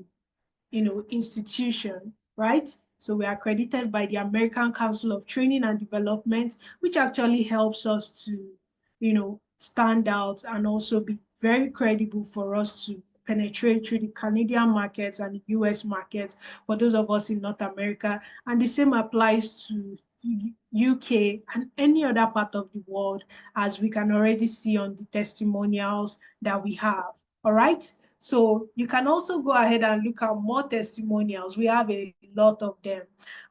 S1: institution, right? So we are accredited by the American Council of Training and Development, which actually helps us to, stand out and also be very credible for us to penetrate through the Canadian markets and the US markets for those of us in North America. And the same applies to UK and any other part of the world, as we can already see on the testimonials that we have. All right. So you can also go ahead and look at more testimonials. We have a lot of them.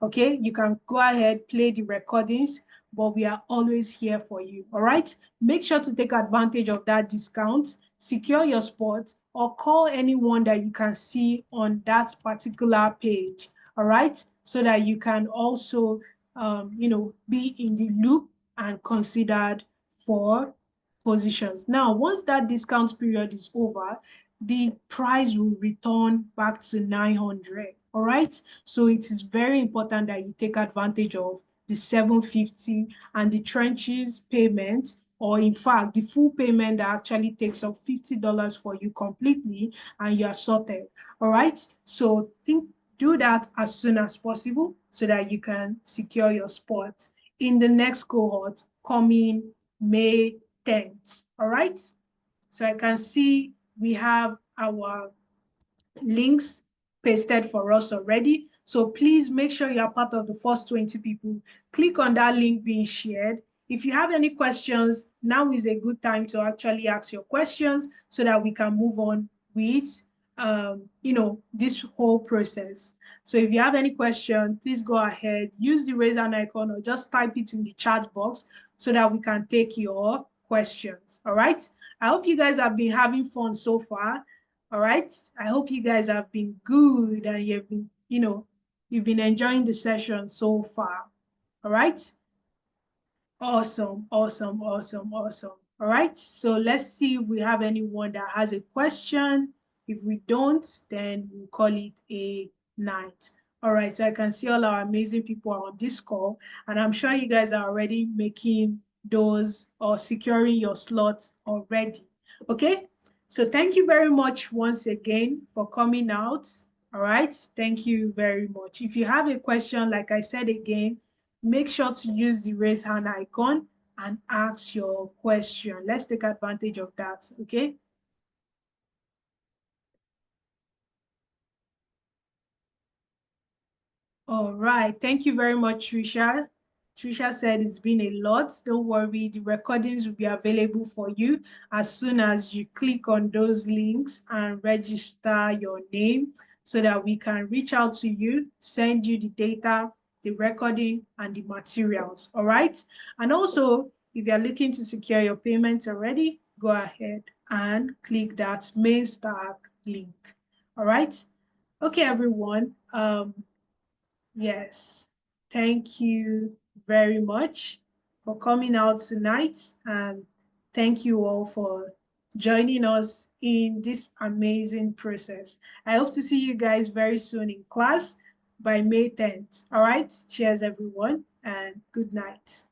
S1: Okay, you can go ahead, play the recordings, but we are always here for you. All right, make sure to take advantage of that discount, secure your spot, or call anyone that you can see on that particular page. All right, so that you can also be in the loop and considered for positions. Now, once that discount period is over, the price will return back to 900. All right, so it is very important that you take advantage of the 750 and the trenches payment, or in fact the full payment that actually takes up $50 for you completely, and you are sorted. All right, so do that as soon as possible so that you can secure your spot in the next cohort coming May 10th. All right, so I can see we have our links pasted for us already. So please make sure you are part of the first 20 people. Click on that link being shared. If you have any questions, now is a good time to actually ask your questions so that we can move on with this whole process. So if you have any question, please go ahead, use the raise hand icon or just type it in the chat box so that we can take your questions. All right. I hope you guys have been having fun so far. All right. I hope you guys have been good and you've been enjoying the session so far. All right. Awesome, awesome, awesome, awesome. All right. So let's see if we have anyone that has a question. If we don't, then we'll call it a night. All right. So I can see all our amazing people on this call, and I'm sure you guys are already making those or securing your slots already. Okay. So thank you very much once again for coming out. All right. Thank you very much. If you have a question, like I said again, make sure to use the raise hand icon and ask your question. Let's take advantage of that, okay? All right, thank you very much, Trisha. Trisha said it's been a lot. Don't worry, the recordings will be available for you as soon as you click on those links and register your name so that we can reach out to you, send you the data, the recording, and the materials, all right? And also, if you're looking to secure your payment already, go ahead and click that main stack link, all right? Okay, everyone. Yes, thank you very much for coming out tonight, and thank you all for joining us in this amazing process. I hope to see you guys very soon in class by May 10th. All right, cheers everyone, and good night.